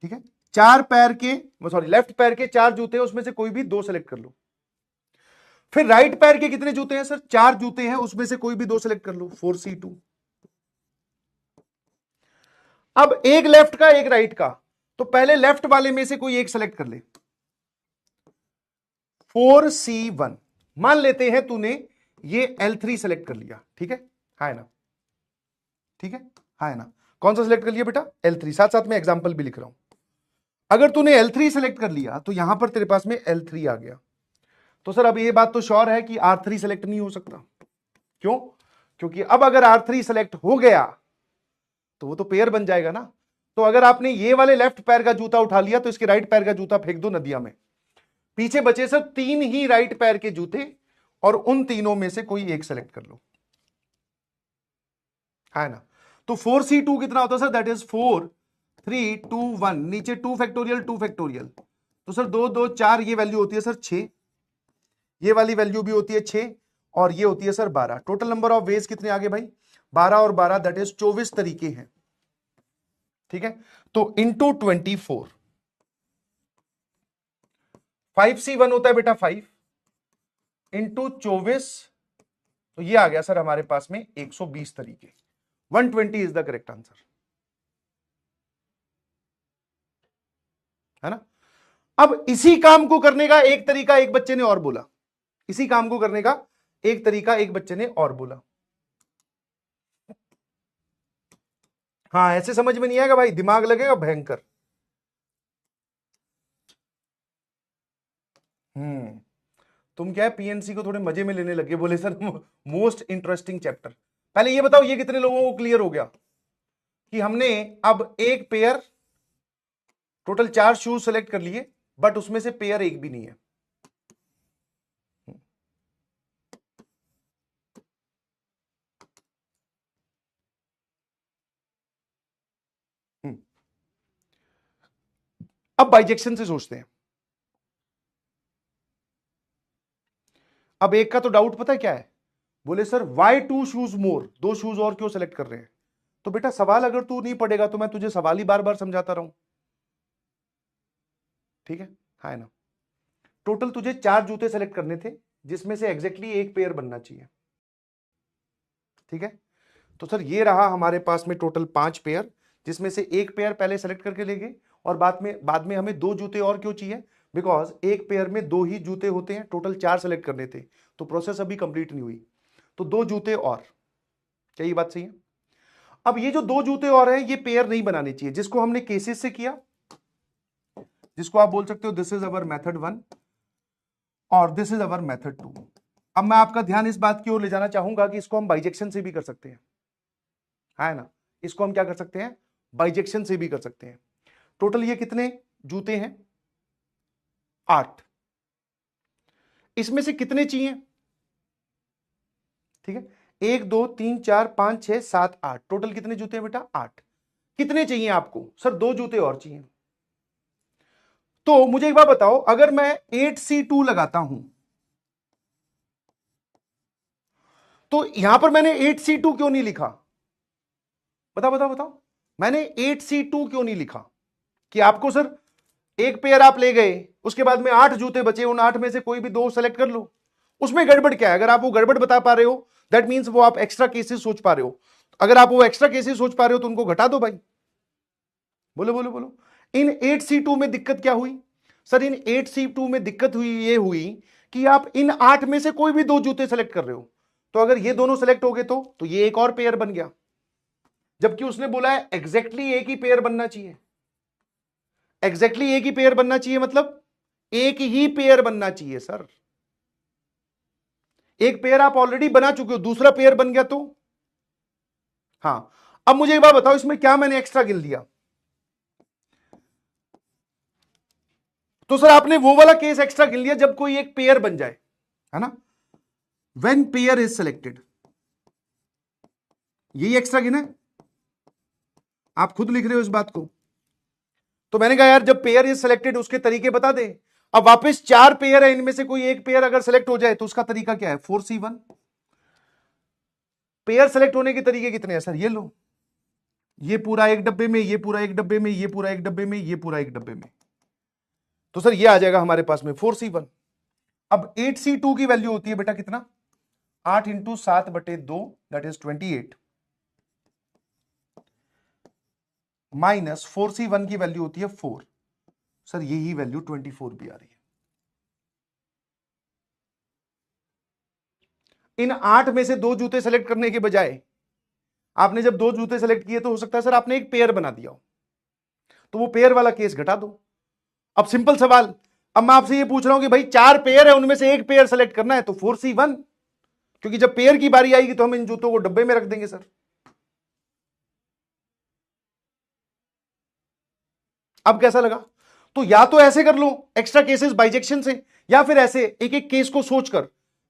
ठीक है? 4 पैर के, सॉरी लेफ्ट पैर के 4 जूते हैं, उसमें से कोई भी 2 सेलेक्ट कर लो। फिर राइट पैर के कितने जूते हैं सर? 4 जूते हैं, उसमें से कोई भी 2 सेलेक्ट कर लो, 4C2। अब एक लेफ्ट का एक राइट का, तो पहले लेफ्ट वाले में से कोई एक सेलेक्ट कर ले, 4C1। मान लेते हैं तूने ये L3 सेलेक्ट कर लिया, ठीक है ना? ठीक है ना? कौन सा सेलेक्ट कर लिया बेटा? L3। साथ साथ में एग्जांपल भी लिख रहा हूं। अगर तूने L3 सेलेक्ट कर लिया तो यहां पर तेरे पास में L3 आ गया, तो सर अब ये बात तो श्योर है कि R3 सेलेक्ट नहीं हो सकता। क्यों? क्योंकि अब अगर R3 सेलेक्ट हो गया तो वो तो पेयर बन जाएगा ना। तो अगर आपने ये वाले लेफ्ट पैर का जूता उठा लिया तो इसके राइट पैर का जूता फेंक दो नदिया में, पीछे बचे सर 3 ही राइट पैर के जूते, और उन तीनों में से कोई एक सेलेक्ट कर लो, है ना? तो 4C2 कितना होता है सर? दैट इज 4 3 2 1, नीचे 2 फैक्टोरियल 2 फैक्टोरियल, तो सर 2 2 4, ये वैल्यू होती है सर 6, ये वाली वैल्यू भी होती है 6, और ये होती है sir 12। Total number of veg कितने आ गए भाई? 12 और 12 दैट इज 24 तरीके हैं, ठीक है? तो इंटू 24, 5C1 होता है बेटा 5 इंटू 24, तो ये आ गया सर हमारे पास में 120 तरीके। 120 इज द करेक्ट आंसर, है ना? अब इसी काम को करने का एक तरीका एक बच्चे ने और बोला, इसी काम को करने का एक तरीका एक बच्चे ने और बोला। हाँ, ऐसे समझ में नहीं आएगा भाई, दिमाग लगेगा भयंकर। तुम क्या है पीएनसी को थोड़े मजे में लेने लगे, बोले सर मोस्ट इंटरेस्टिंग चैप्टर। पहले ये बताओ ये कितने लोगों को क्लियर हो गया कि हमने अब एक पेयर, टोटल 4 शूज सेलेक्ट कर लिए, बट उसमें से पेयर एक भी नहीं है। अब बाइजेक्शन से सोचते हैं। अब एक का तो डाउट पता है क्या है? बोले सर वाई 2 शूज मोर, 2 शूज और क्यों सेलेक्ट कर रहे हैं? तो बेटा सवाल अगर तू नहीं पढ़ेगा तो मैं तुझे सवाल ही बार बार समझाता रहूं, ठीक है ना? टोटल तुझे 4 जूते सेलेक्ट करने थे, जिसमें से एग्जैक्टली एक पेयर बनना चाहिए, ठीक है? तो सर ये रहा हमारे पास में टोटल 5 पेयर, जिसमें से एक पेयर पहले सेलेक्ट करके लेंगे, और बाद में हमें 2 जूते और क्यों चाहिए? बिकॉज एक पेयर में 2 ही जूते होते हैं, टोटल 4 सेलेक्ट करने थे, तो प्रोसेस अभी कंप्लीट नहीं हुई, तो 2 जूते और। क्या ये बात सही है? अब ये जो 2 जूते और हैं ये पेयर नहीं बनाने चाहिए, जिसको हमने केसेस से किया, जिसको आप बोल सकते हो दिस इज अवर मेथड 1 और दिस इज अवर मेथड 2। अब मैं आपका ध्यान इस बात की ओर ले जाना चाहूंगा कि इसको हम बाइजेक्शन से भी कर सकते हैं, है ना? इसको हम क्या कर सकते हैं? बाइजेक्शन से भी कर सकते हैं। टोटल ये कितने जूते हैं? 8। इसमें से कितने चाहिए? ठीक है, 1 2 3 4 5 6 7 8, टोटल कितने जूते हैं बेटा? 8। कितने चाहिए आपको? सर 2 जूते और चाहिए। तो मुझे एक बात बताओ, अगर मैं 8C2 लगाता हूं तो यहां पर मैंने 8C2 क्यों नहीं लिखा? बताओ बताओ बताओ, मैंने 8C2 क्यों नहीं लिखा? कि आपको सर एक पेयर आप ले गए, उसके बाद में 8 जूते बचे, उन 8 में से कोई भी 2 सेलेक्ट कर लो। उसमें गड़बड़ क्या है? अगर आप वो गड़बड़ बता पा रहे हो, दैट मींस वो आप एक्स्ट्रा केसेस सोच पा रहे हो। अगर आप वो एक्स्ट्रा केसेस सोच पा रहे हो तो उनको घटा दो भाई। बोलो बोलो बोलो। इन 8C2 में दिक्कत क्या हुई? सर इन 8C2 में दिक्कत हुई, ये हुई कि आप इन 8 में से कोई भी 2 जूते सेलेक्ट कर रहे हो। तो अगर ये दोनों सेलेक्ट हो गए तो ये एक और पेयर बन गया, जबकि उसने बोला है एग्जैक्टली एक ही पेयर बनना चाहिए। एग्जैक्टली एक ही पेयर बनना चाहिए मतलब एक ही पेयर बनना चाहिए सर। एक पेयर आप ऑलरेडी बना चुके हो, दूसरा पेयर बन गया तो हां। अब मुझे एक बात बताओ, इसमें क्या मैंने एक्स्ट्रा गिन लिया? तो सर आपने वो वाला केस एक्स्ट्रा गिन लिया जब कोई एक पेयर बन जाए, है ना? व्हेन पेयर इज सिलेक्टेड, यही एक्स्ट्रा गिना है। आप खुद लिख रहे हो इस बात को। तो मैंने कहा यार जब पेयर इज सिलेक्टेड उसके तरीके बता दे। अब वापस 4 पेयर है, इनमें से कोई एक पेयर अगर सेलेक्ट हो जाए तो उसका तरीका क्या है? 4C1। पेयर सेलेक्ट होने के तरीके कितने हैं सर? ये लो, ये पूरा एक डब्बे में, ये पूरा एक डब्बे में, ये पूरा एक डब्बे में, ये पूरा एक डब्बे में। तो सर ये आ जाएगा हमारे पास में 4C1। अब 8C2 की वैल्यू होती है बेटा कितना? 8 × 7/2 दैट इज 28 माइनस 4C1 की वैल्यू होती है 4। सर यही वैल्यू 24 भी आ रही है। इन 8 में से 2 जूते सेलेक्ट करने के बजाय आपने जब 2 जूते सेलेक्ट किए तो हो सकता है सर आपने एक पेयर बना दिया हो, तो वो पेयर वाला केस घटा दो। अब सिंपल सवाल, अब मैं आपसे ये पूछ रहा हूं कि भाई 4 पेयर है, उनमें से एक पेयर सेलेक्ट करना है तो 4C1, क्योंकि जब पेयर की बारी आएगी तो हम इन जूतों को डब्बे में रख देंगे सर। अब कैसा लगा? तो या तो ऐसे कर लो एक्स्ट्रा केसेस बाइजेक्शन से, या फिर ऐसे एक एक केस को सोचकर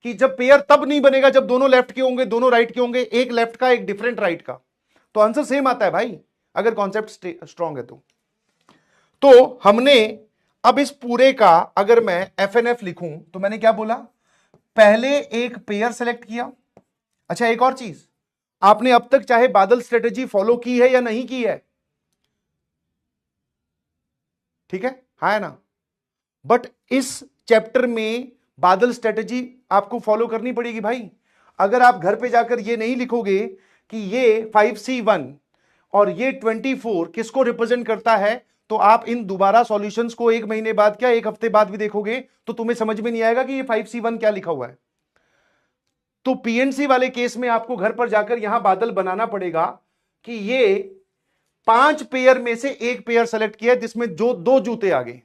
कि जब पेयर तब नहीं बनेगा जब दोनों लेफ्ट के होंगे, दोनों राइट के होंगे, एक लेफ्ट का एक डिफरेंट राइट का, तो आंसर सेम आता है भाई, अगर कॉन्सेप्ट स्ट्रांग है तो हमने अब इस पूरे का अगर मैं FNF लिखूं तो मैंने क्या बोला? पहले एक पेयर सेलेक्ट किया। अच्छा एक और चीज, आपने अब तक चाहे बादल स्ट्रेटेजी फॉलो की है या नहीं की है, ठीक है, हाँ है ना? बट इस चैप्टर में बादल स्ट्रेटेजी आपको फॉलो करनी पड़ेगी भाई। अगर आप घर पे जाकर ये नहीं लिखोगे कि ये 5C1 और ये 24 किसको रिप्रेजेंट करता है, तो आप इन दोबारा सॉल्यूशंस को 1 महीने बाद क्या 1 हफ्ते बाद भी देखोगे तो तुम्हें समझ में नहीं आएगा कि ये 5C1 क्या लिखा हुआ है। तो PNC वाले केस में आपको घर पर जाकर यहां बादल बनाना पड़ेगा कि ये 5 पेयर में से एक पेयर सेलेक्ट किया जिसमें जो 2 जूते आ गए,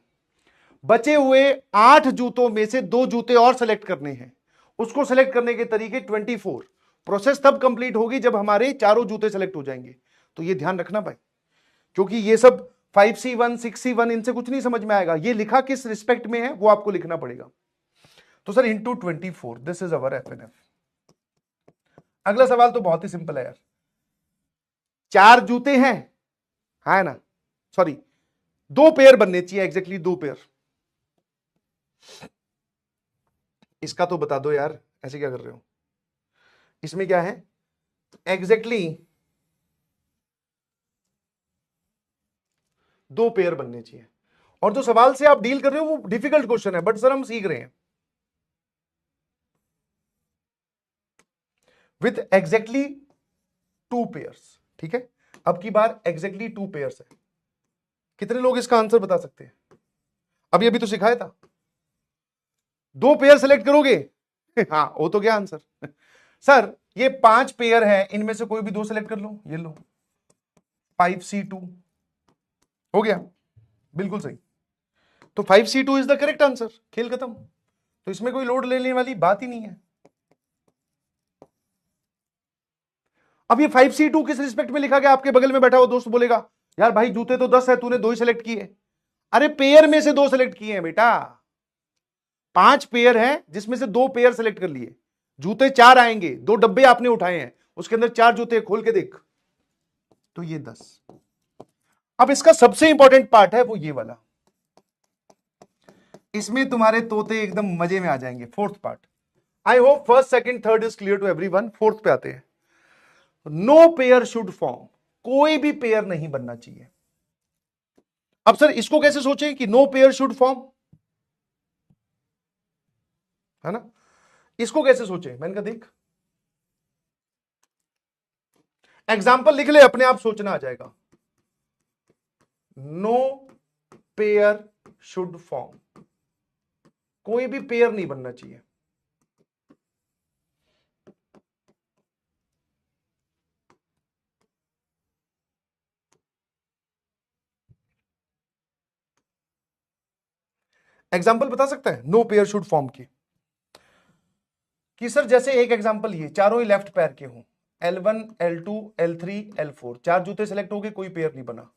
बचे हुए 8 जूतों में से 2 जूते और सेलेक्ट करने हैं। उसको सेलेक्ट करने के तरीके 24। प्रोसेस तब कंप्लीट होगी जब हमारे चारों जूते सेलेक्ट हो जाएंगे। तो ये ध्यान रखना भाई, क्योंकि ये सब 5C1 6C1 इनसे कुछ नहीं समझ में आएगा, ये लिखा किस रिस्पेक्ट में है वो आपको लिखना पड़ेगा। तो sir into 24, this is our FNF। अगला सवाल तो बहुत ही सिंपल है यार, 4 जूते हैं, है ना? सॉरी 2 पेयर बनने चाहिए, एग्जैक्टली 2 पेयर। इसका तो बता दो यार, ऐसे क्या कर रहे हो? इसमें क्या है? एग्जैक्टली 2 पेयर बनने चाहिए। और जो सवाल से आप डील कर रहे हो वो डिफिकल्ट क्वेश्चन है, बट सर हम सीख रहे हैं। विथ एग्जैक्टली 2 पेयर्स, ठीक है? अब की बार एग्जैक्टली 2 पेयर्स है। कितने लोग इसका आंसर बता सकते हैं? अभी अभी तो सिखाया था, 2 पेयर सेलेक्ट करोगे हाँ हो तो क्या आंसर सर ये 5 पेयर है, इनमें से कोई भी 2 सेलेक्ट कर लो, ये लो 5C2 हो गया, बिल्कुल सही। तो 5C2 is the correct answer, खेल खत्म। तो इसमें कोई लोड लेने वाली बात ही नहीं है। अब ये 5C2 किस रिस्पेक्ट में लिखा गया? आपके बगल में बैठा हुआ दोस्त बोलेगा यार भाई जूते तो 10 है, तूने 2 ही सिलेक्ट किए। अरे पेयर में से 2 सिलेक्ट किए हैं बेटा, 5 पेयर हैं जिसमें से 2 पेयर सिलेक्ट कर लिए। जूते 4 आएंगे, 2 डब्बे आपने उठाए हैं, उसके अंदर 4 जूते, खोल के देख, तो ये 10। अब इसका सबसे इंपॉर्टेंट पार्ट है वो ये वाला, इसमें तुम्हारे तोते एकदम मजे में आ जाएंगे। Fourth part, I hope first second third is clear to everyone. Fourth पे आते हैं, नो पेयर शुड फॉर्म, कोई भी पेयर नहीं बनना चाहिए। अब सर इसको कैसे सोचें कि नो पेयर शुड फॉर्म, है ना, इसको कैसे सोचें? मैंने कहा देख एग्जाम्पल लिख ले, अपने आप सोचना आ जाएगा। नो पेयर शुड फॉर्म, कोई भी पेयर नहीं बनना चाहिए। एग्जाम्पल बता सकता है नो पेयर शुड फॉर्म की? कि सर जैसे एक एग्जाम्पल, ये चारों ही लेफ्ट पैर के हों, L1 L2 L3 L4, 4 जूते सेलेक्ट हो गए, कोई पेयर नहीं बना।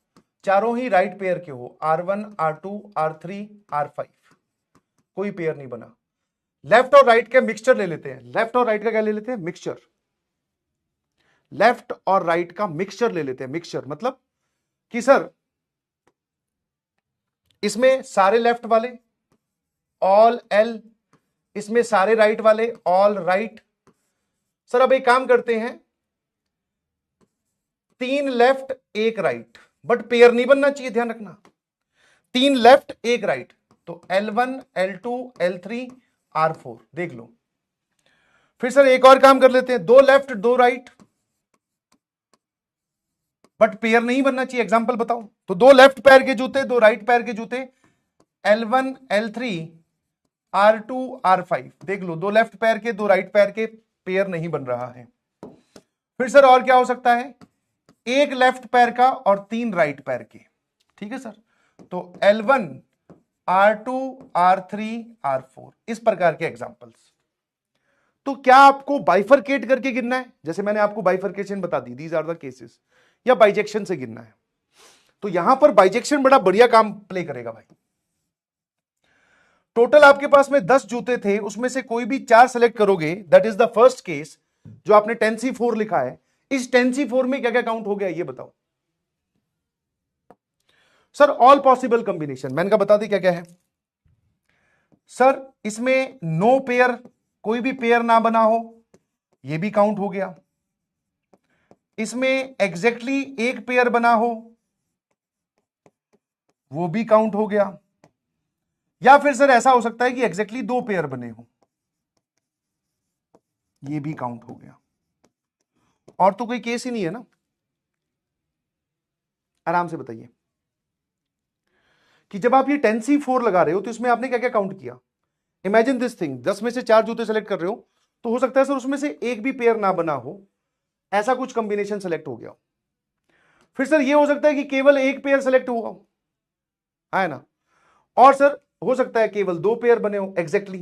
चारों ही राइट पेयर के हो, R1 R2 R3 R5, कोई पेयर नहीं बना। लेफ्ट और राइट का मिक्सचर ले लेते हैं। लेफ्ट और राइट का क्या ले लेते हैं? मिक्सचर। लेफ्ट और राइट का मिक्सचर ले लेते हैं। मिक्सचर मतलब कि सर इसमें सारे लेफ्ट वाले ऑल L, इसमें सारे राइट वाले ऑल राइट। सर अब एक काम करते हैं, 3 लेफ्ट 1 राइट, बट पेयर नहीं बनना चाहिए, ध्यान रखना। 3 लेफ्ट 1 राइट, तो L1 L2 L3 R4, देख लो। फिर सर एक और काम कर लेते हैं, 2 लेफ्ट 2 राइट, बट पेयर नहीं बनना चाहिए, एग्जांपल बताओ। तो 2 लेफ्ट पैर के जूते 2 राइट पैर के जूते, L1 L3 R2 R5, देख लो 2 लेफ्ट पैर के 2 राइट पैर के, पेयर नहीं बन रहा है। फिर सर और क्या हो सकता है? 1 लेफ्ट पैर का और 3 राइट पैर के, ठीक है सर। तो L1 R2 R3 R4, इस प्रकार के एग्जांपल्स। तो क्या आपको बाइफरकेट करके गिनना है? जैसे मैंने आपको बाइफरकेशन बता दी, दीज आर द केसेस, या बाइजेक्शन से गिनना है? तो यहां पर बाइजेक्शन बड़ा बढ़िया काम प्ले करेगा भाई। टोटल आपके पास में 10 जूते थे, उसमें से कोई भी 4 सेलेक्ट करोगे, that is the first case. जो आपने 10C4 लिखा है, इस 10C4 में क्या क्या काउंट हो गया ये बताओ। सर ऑल पॉसिबल कॉम्बिनेशन, मैंने कहा बता दी क्या क्या है। सर इसमें नो पेयर, कोई भी पेयर ना बना हो, ये भी काउंट हो गया। इसमें एग्जैक्टली एक पेयर बना हो, वो भी काउंट हो गया। या फिर सर ऐसा हो सकता है कि एग्जैक्टली 2 पेयर बने हो, ये भी काउंट हो गया। और तो कोई केस ही नहीं है ना? आराम से बताइए कि जब आप ये 10C4 लगा रहे हो तो इसमें आपने क्या क्या काउंट किया। इमेजिन दिस थिंग, 10 में से 4 जूते सेलेक्ट कर रहे हो, तो हो सकता है सर उसमें से एक भी पेयर ना बना हो, ऐसा कुछ कॉम्बिनेशन सेलेक्ट हो गया हो। फिर सर ये हो सकता है कि केवल एक पेयर सेलेक्ट हुआ हो, है ना। और सर हो सकता है केवल 2 पेयर बने हो एग्जैक्टली।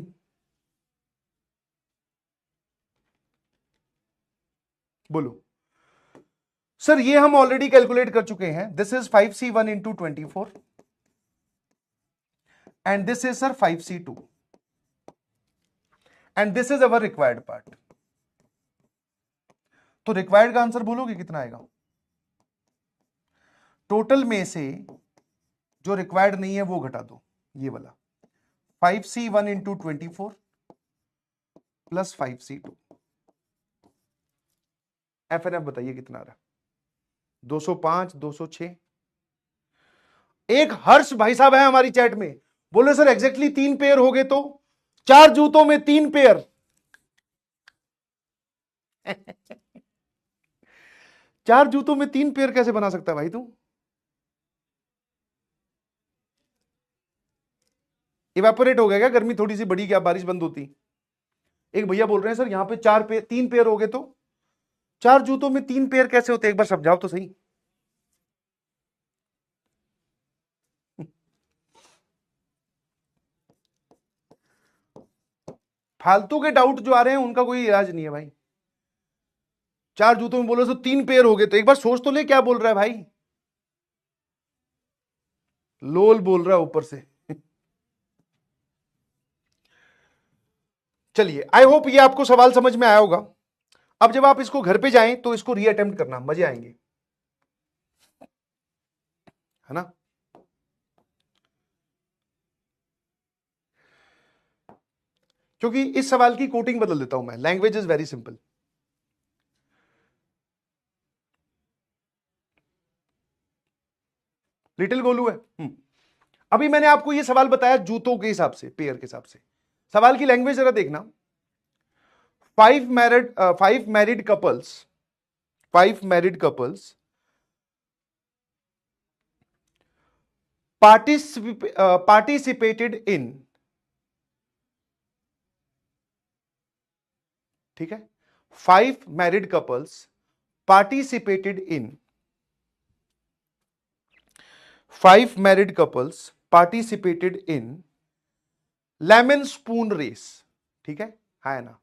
बोलो सर, ये हम ऑलरेडी कैलकुलेट कर चुके हैं। This is 5C1 into 24 and this is sir 5C2 and this is our required part. तो रिक्वायर्ड का आंसर बोलोगे कितना आएगा? टोटल में से जो रिक्वायर्ड नहीं है वो घटा दो, ये वाला 5C1 into 24 plus 5C2। FNF बताइए कितना आ रहा है? 205, 206। एक हर्ष भाई साहब है हमारी चैट में, बोले सर एग्जैक्टली 3 पेयर हो गए तो 4 जूतों में 3 पेयर। 4 जूतों में 3 पेयर कैसे बना सकता है भाई तू? इवेपोरेट हो गया क्या? गर्मी थोड़ी सी बढ़ी क्या? बारिश बंद होती? एक भैया बोल रहे हैं सर यहां पे 4 पेयर 3 पेयर हो गए तो 4 जूतों में 3 पेयर कैसे होते? एक बार समझाओ तो सही। फालतू के डाउट जो आ रहे हैं उनका कोई इलाज नहीं है भाई। 4 जूतों में बोलो तो 3 पेयर हो गए, तो एक बार सोच तो ले क्या बोल रहा है भाई। लोल बोल रहा है ऊपर से। चलिए, आई होप ये आपको सवाल समझ में आया होगा। अब जब आप इसको घर पे जाएं तो इसको रीअटेम्प्ट करना, मजे आएंगे, है ना। क्योंकि इस सवाल की कोटिंग बदल देता हूं मैं, language is very simple. Little Golu है। अभी मैंने आपको ये सवाल बताया जूतों के हिसाब से, पेयर के हिसाब से। सवाल की लैंग्वेज जरा देखना। Five married couples participated in, ठीक है, 5 married couples participated in 5 married couples participated in lemon spoon race, ठीक है ना।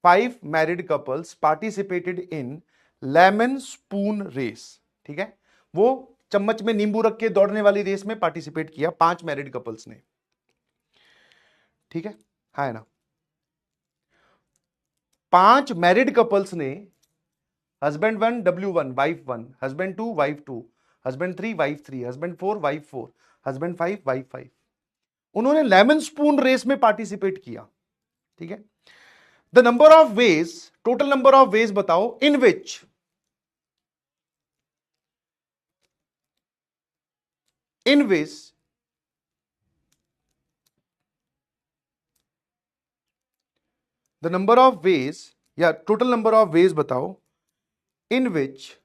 5 married couples participated in lemon spoon race, ठीक है, वो चम्मच में नींबू रख के दौड़ने वाली रेस में पार्टिसिपेट किया 5 मैरिड कपल्स ने, ठीक है ना। 5 मैरिड कपल्स ने, husband 1 W1 wife 1, husband 2 wife 2, husband 3 wife 3, husband 4 wife 4, husband 5 wife 5, उन्होंने लेमन स्पून रेस में पार्टिसिपेट किया, ठीक है। The number of ways, total number of ways बताओ in which the number of ways, या total number of ways बताओ in विच,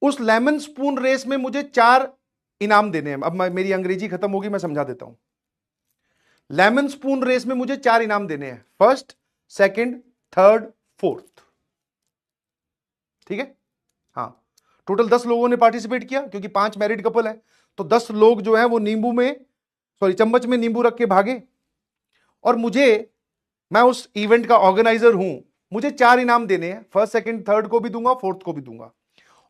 उस lemon spoon race में मुझे 4 इनाम देने हैं। अब मेरी अंग्रेजी खत्म होगी, मैं समझा देता हूं। लेमन स्पून रेस में मुझे 4 इनाम देने हैं, फर्स्ट, सेकंड, थर्ड, फोर्थ, ठीक है। हाँ, टोटल 10 लोगों ने पार्टिसिपेट किया, क्योंकि 5 मैरिड कपल है, तो 10 लोग जो है वो चम्मच में नींबू रख के भागे, और मैं उस इवेंट का ऑर्गेनाइजर हूं, मुझे 4 इनाम देने हैं, फर्स्ट, सेकंड, थर्ड को भी दूंगा, फोर्थ को भी दूंगा।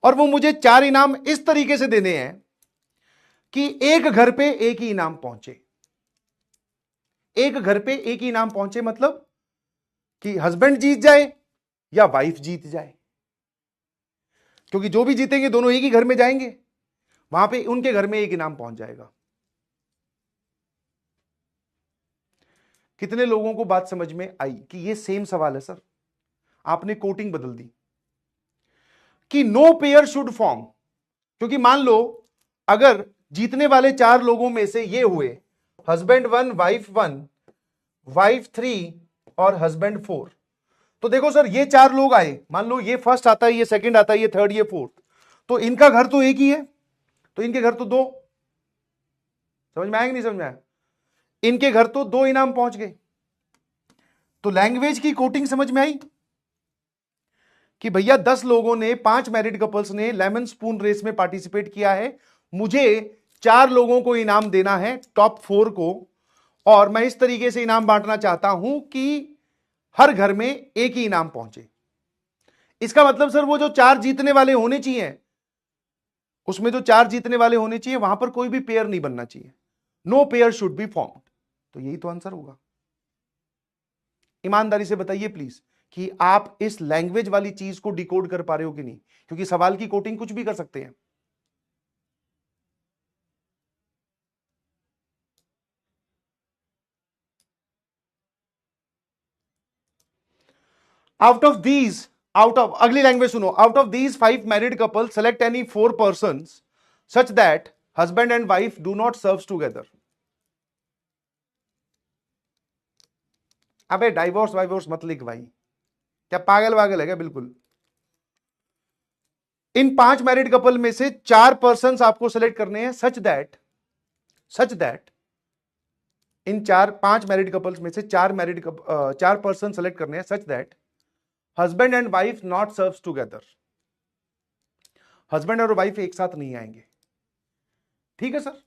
और वो मुझे 4 इनाम इस तरीके से देने हैं कि एक घर पे एक ही इनाम पहुंचे। एक घर पे एक ही इनाम पहुंचे मतलब कि हस्बैंड जीत जाए या वाइफ जीत जाए, क्योंकि जो भी जीतेंगे दोनों एक ही घर में जाएंगे, वहां पे उनके घर में एक इनाम पहुंच जाएगा। कितने लोगों को बात समझ में आई कि ये सेम सवाल है सर, आपने कोटिंग बदल दी कि नो पेयर शुड फॉर्म। क्योंकि मान लो अगर जीतने वाले 4 लोगों में से ये हुए हस्बैंड 1 वाइफ 1, वाइफ 3 और हस्बैंड 4, तो देखो सर ये 4 लोग आए, मान लो ये फर्स्ट आता है, ये सेकंड आता है, ये थर्ड, ये फोर्थ, तो इनका घर तो एक ही है, तो इनके घर तो 2, समझ में आया कि नहीं समझ में आया? इनके घर तो 2 इनाम पहुंच गए। तो लैंग्वेज की कोटिंग समझ में आई कि भैया 10 लोगों ने, 5 मैरिड कपल्स ने लेमन स्पून रेस में पार्टिसिपेट किया है, मुझे 4 लोगों को इनाम देना है, टॉप 4 को, और मैं इस तरीके से इनाम बांटना चाहता हूं कि हर घर में एक ही इनाम पहुंचे। इसका मतलब सर वो जो 4 जीतने वाले होने चाहिए, उसमें जो 4 जीतने वाले होने चाहिए वहां पर कोई भी पेयर नहीं बनना चाहिए, no pair should be formed. तो यही तो आंसर होगा। ईमानदारी से बताइए प्लीज कि आप इस लैंग्वेज वाली चीज को डिकोड कर पा रहे हो कि नहीं, क्योंकि सवाल की कोटिंग कुछ भी कर सकते हैं। अगली लैंग्वेज सुनो। Out of these 5 married couple select any 4 person such that husband and wife do not serve together. अबे डाइवोर्स वाइवोर्स मत लिख भाई, क्या पागल वागल है क्या? बिल्कुल। इन 5 मैरिड कपल में से 4 पर्सन आपको सेलेक्ट करने हैं such that in 5 married couples में से 4 पर्सन सेलेक्ट करने हैं such that husband and wife not serve together. Husband और वाइफ एक साथ नहीं आएंगे, ठीक है सर।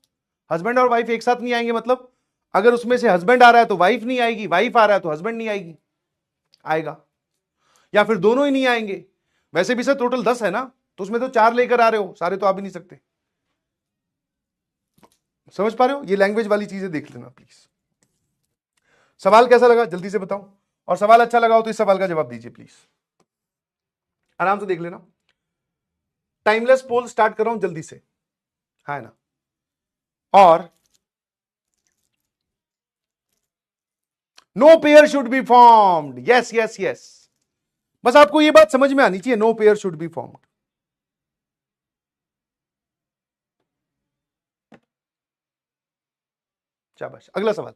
हस्बैंड और वाइफ एक साथ नहीं आएंगे मतलब अगर उसमें से हस्बैंड आ रहा है तो वाइफ नहीं आएगी, वाइफ आ रहा है तो हस्बैंड नहीं आएगा, या फिर दोनों ही नहीं आएंगे। वैसे भी सर टोटल 10 है ना, तो उसमें तो 4 लेकर आ रहे हो, सारे तो आ भी नहीं सकते। समझ पा रहे हो? ये लैंग्वेज वाली चीजें देख लेना प्लीज। सवाल कैसा लगा जल्दी से बताओ, और सवाल अच्छा लगा हो तो इस सवाल का जवाब दीजिए प्लीज, आराम से देख लेना। टाइमलेस पोल स्टार्ट कर रहा हूं जल्दी से, है ना? और no pair should be formed, yes yes yes, बस आपको ये बात समझ में आनी चाहिए, no pair should be formed. शाबाश। अगला सवाल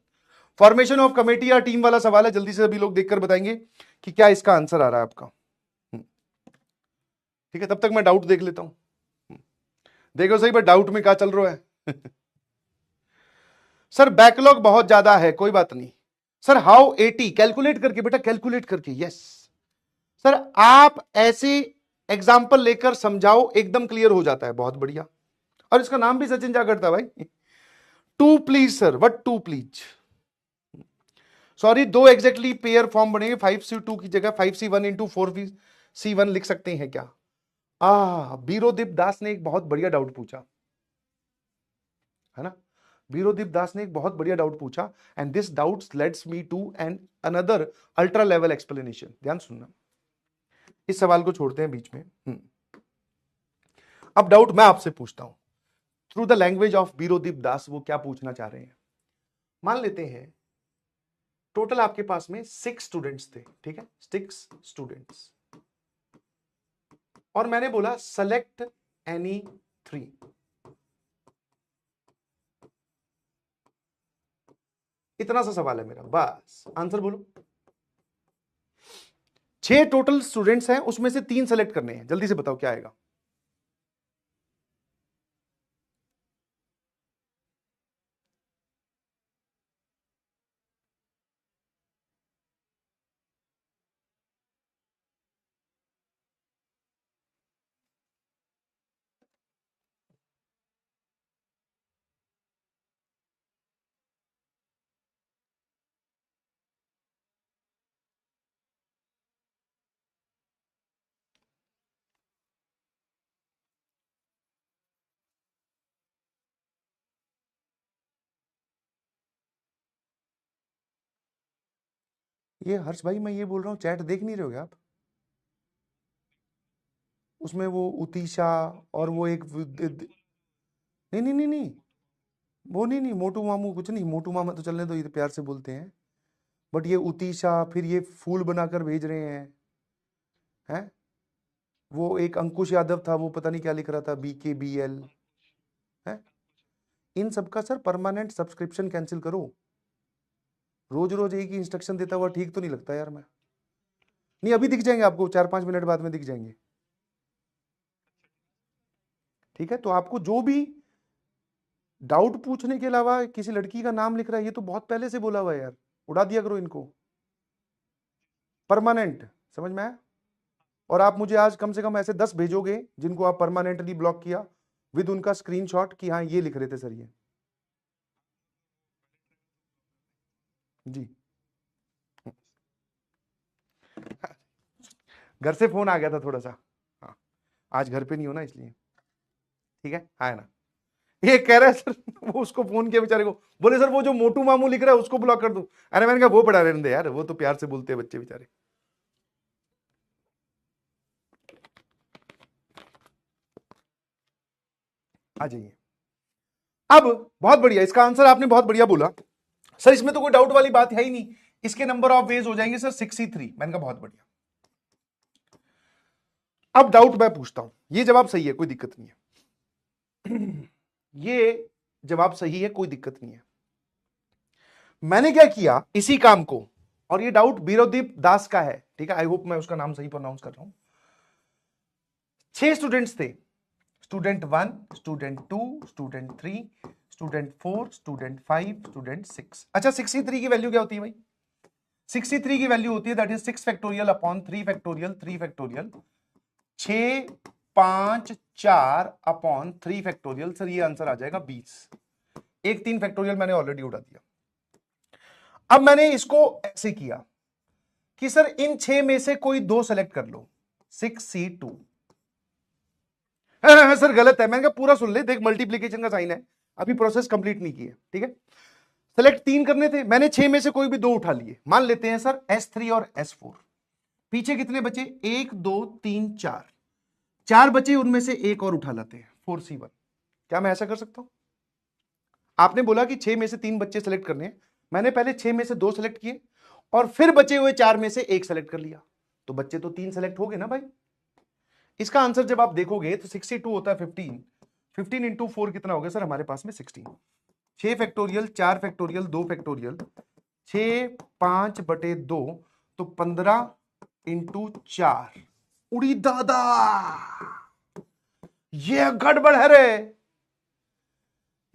फॉर्मेशन ऑफ कमेटी या टीम वाला सवाल है, जल्दी से सभी लोग देखकर बताएंगे कि क्या इसका आंसर आ रहा है आपका। ठीक है, तब तक मैं डाउट देख लेता हूं। देखो सही, पर डाउट में क्या चल रहा है? सर बैकलॉग बहुत ज्यादा है, कोई बात नहीं सर। हाउ 80 कैलकुलेट करके बेटा, कैलकुलेट करके, यस सर। आप ऐसे एग्जाम्पल लेकर समझाओ, एकदम क्लियर हो जाता है, बहुत बढ़िया। और इसका नाम भी सचिन जागड़ था भाई। Two please sir, what two please? Sorry, दो एग्जैक्टली पेयर फॉर्म बनेंगे, 5C2 की जगह 5C1 इंटू 4C1 लिख सकते हैं क्या? बीरोदीप दास ने एक बहुत बढ़िया डाउट पूछा, है ना? बीरोदीप दास ने एक बहुत बढ़िया डाउट पूछा, and this doubt leads me to and another ultra level explanation. ध्यान सुनना, इस सवाल को छोड़ते हैं बीच में। अब डाउट मैं आपसे पूछता हूं थ्रू द लैंग्वेज ऑफ बीरोदीप दास, वो क्या पूछना चाह रहे हैं। मान लेते हैं टोटल आपके पास में 6 स्टूडेंट्स थे, ठीक है, 6 स्टूडेंट्स, और मैंने बोला सेलेक्ट एनी 3। इतना सा सवाल है मेरा, बस आंसर बोलो। 6 टोटल स्टूडेंट्स हैं, उसमें से 3 सेलेक्ट करने हैं, जल्दी से बताओ क्या आएगा। ये हर्ष भाई, मैं ये बोल रहा हूं, चैट देख नहीं रहे हो आप? उसमें वो उतीशा और वो एक नहीं नहीं नहीं नहीं, वो नहीं नहीं, मोटू मामू कुछ नहीं, मोटू मामा तो चलने दो, ये तो प्यार से बोलते हैं। बट ये उतीशा, फिर ये फूल बनाकर भेज रहे हैं। वो एक अंकुश यादव था, वो पता नहीं क्या लिख रहा था, BKBL है। इन सबका सर परमानेंट सब्सक्रिप्शन कैंसिल करो। रोज रोज एक ही इंस्ट्रक्शन देता हुआ ठीक तो नहीं लगता यार मैं। नहीं, अभी दिख जाएंगे आपको, 4-5 मिनट बाद में दिख जाएंगे। ठीक है, तो आपको जो भी डाउट पूछने के अलावा किसी लड़की का नाम लिख रहा है, ये तो बहुत पहले से बोला हुआ है यार, उड़ा दिया करो इनको। परमानेंट, समझ में आया? और आप मुझे आज कम से कम ऐसे 10 भेजोगे जिनको आप परमानेंटली ब्लॉक किया, विद उनका स्क्रीनशॉट कि हाँ ये लिख रहे थे सर ये। जी, घर से फोन आ गया था थोड़ा सा। हाँ, आज घर पे नहीं हो ना इसलिए। ठीक है, हाँ ना। ये कह रहा है सर, वो उसको फोन किया बेचारे को, बोले सर वो जो मोटू मामू लिख रहा है उसको ब्लॉक कर दूं। अरे मैंने कहा वो पढ़ा रहने दे यार, वो तो प्यार से बोलते हैं बच्चे बेचारे। आ जाइए। अब बहुत बढ़िया, इसका आंसर आपने बहुत बढ़िया बोला सर, इसमें तो कोई डाउट वाली बात है ही नहीं। इसके नंबर ऑफ वेज हो जाएंगे सर 63। मैंने कहा बहुत बढ़िया। अब डाउट मैं पूछता हूं, ये जवाब सही है, कोई दिक्कत नहीं है। ये जवाब सही है, कोई दिक्कत नहीं है। मैंने क्या किया इसी काम को, और ये डाउट बीरोदीप दास का है, ठीक है, आई होप मैं उसका नाम सही प्रोनाउंस कर रहा हूं। 6 स्टूडेंट्स थे, student 1, student 2, student 3, student 4, student 5, student 6। अच्छा, 63 की वैल्यू क्या होती है भाई? 63 की वैल्यू होती है that is 6 factorial upon 3 factorial 3 factorial 6 5 4 upon 3 factorial. Sir ये आंसर आ जाएगा 20। एक 3 फैक्टोरियल मैंने ऑलरेडी उड़ा दिया। अब मैंने इसको ऐसे किया कि सर इन 6 में से कोई 2 सेलेक्ट कर लो, 6C2। सर गलत है, मैंने कहा पूरा सुन ले, देख मल्टीप्लीकेशन का साइन है, अभी प्रोसेस कंप्लीट नहीं की है, ठीक है। सेलेक्ट 3 करने थे, मैंने 6 में से कोई भी 2 उठा लिए। मान लेते हैं सर S3 और S4। पीछे कितने बचे? 1 2 3 4, 4 बचे, उनमें से एक और उठा लाते हैं 4C1। क्या मैं ऐसा कर सकता हूं? आपने बोला कि 6 में से 3 बच्चे सेलेक्ट करने हैं, मैंने पहले 6 में से 2 सेलेक्ट किए और फिर बचे हुए 4 में से एक सेलेक्ट कर लिया, तो बच्चे तो 3 सेलेक्ट हो गए ना भाई। इसका आंसर जब आप देखोगे तो 62 होता है 15, 15 इंटू 4 कितना हो गया सर हमारे पास में? 16। 6 फैक्टोरियल, 4 फैक्टोरियल, 2 फैक्टोरियल, 6 5 बटे 2, तो 15 इंटू 4। उड़ी दादा, ये गड़बड़ है रे,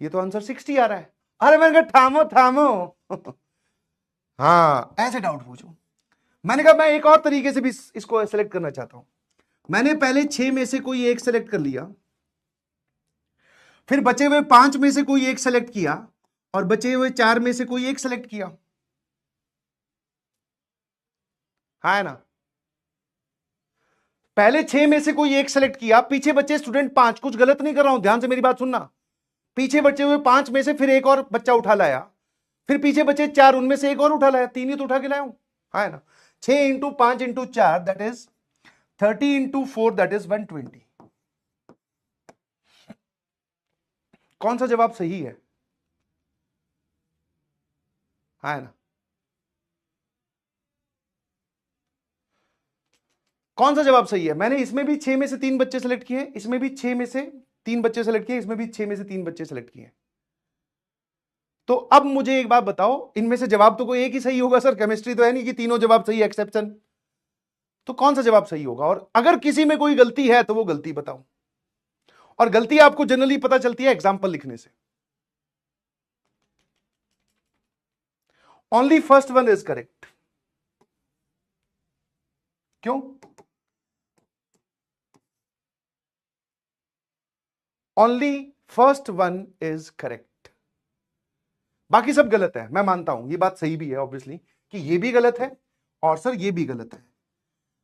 ये तो आंसर 60 आ रहा है। अरे मैंने कहा थामो थामो हाँ, ऐसे डाउट पूछो। मैंने कहा मैं एक और तरीके से भी इसको सेलेक्ट करना चाहता हूं। मैंने पहले 6 में से कोई एक सेलेक्ट कर लिया, फिर बचे हुए 5 में से कोई एक सेलेक्ट किया और बचे हुए 4 में से कोई एक सेलेक्ट किया, हाँ है ना। पहले 6 में से कोई एक सेलेक्ट किया, पीछे बचे स्टूडेंट 5, कुछ गलत नहीं कर रहा हूं, ध्यान से मेरी बात सुनना। पीछे बचे हुए 5 में से फिर एक और बच्चा उठा लाया, फिर पीछे बचे 4, उनमें से एक और उठा लाया, 3 ही तो उठा के लाया हूं, हाँ है ना। 6 into 5 into 4 that is 30 into 4 that is 120। कौन सा जवाब सही है? हाँ है ना। कौन सा जवाब सही है? मैंने इसमें भी 6 में से 3 बच्चे सेलेक्ट किए, इसमें भी 6 में से 3 बच्चे सेलेक्ट किए, इसमें भी 6 में से 3 बच्चे सेलेक्ट किए। तो अब मुझे एक बात बताओ, इनमें से जवाब तो कोई एक ही सही होगा सर, केमिस्ट्री तो है नहीं कि तीनों जवाब सही एक्सेप्शन। तो कौन सा जवाब सही होगा? और अगर किसी में कोई गलती है तो वो गलती बताओ। और गलती आपको जनरली पता चलती है एग्जाम्पल लिखने से। Only first one is correct. क्यों? Only first one is correct, बाकी सब गलत है। मैं मानता हूं ये बात सही भी है ऑब्वियसली कि ये भी गलत है और सर ये भी गलत है।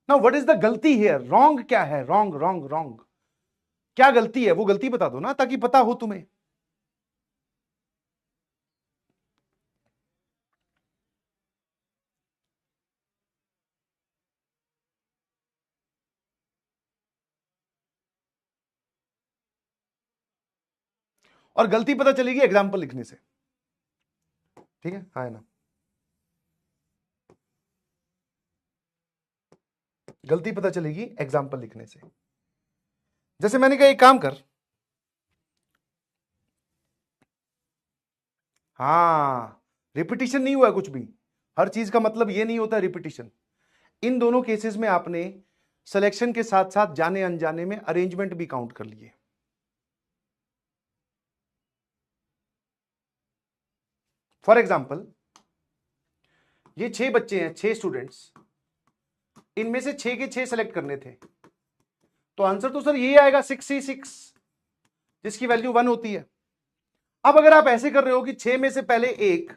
नाउ व्हाट इज द गलती हियर? रॉन्ग क्या है? रॉन्ग रॉन्ग रॉन्ग क्या गलती है? वो गलती बता दो ना ताकि पता हो तुम्हें। और गलती पता चलेगी एग्जाम्पल लिखने से, ठीक है, हाँ ना। गलती पता चलेगी एग्जाम्पल लिखने से। जैसे मैंने कहा एक काम कर, हाँ रिपीटिशन नहीं हुआ कुछ भी, हर चीज का मतलब ये नहीं होता रिपीटिशन। इन दोनों केसेस में आपने सिलेक्शन के साथ साथ जाने अनजाने में अरेंजमेंट भी काउंट कर लिए। फॉर एग्जाम्पल ये 6 बच्चे हैं, 6 स्टूडेंट्स, इनमें से 6 के 6 सेलेक्ट करने थे, तो आंसर तो सर ये आएगा 66, जिसकी वैल्यू 1 होती है। अब अगर आप ऐसे कर रहे हो कि 6 में से पहले एक,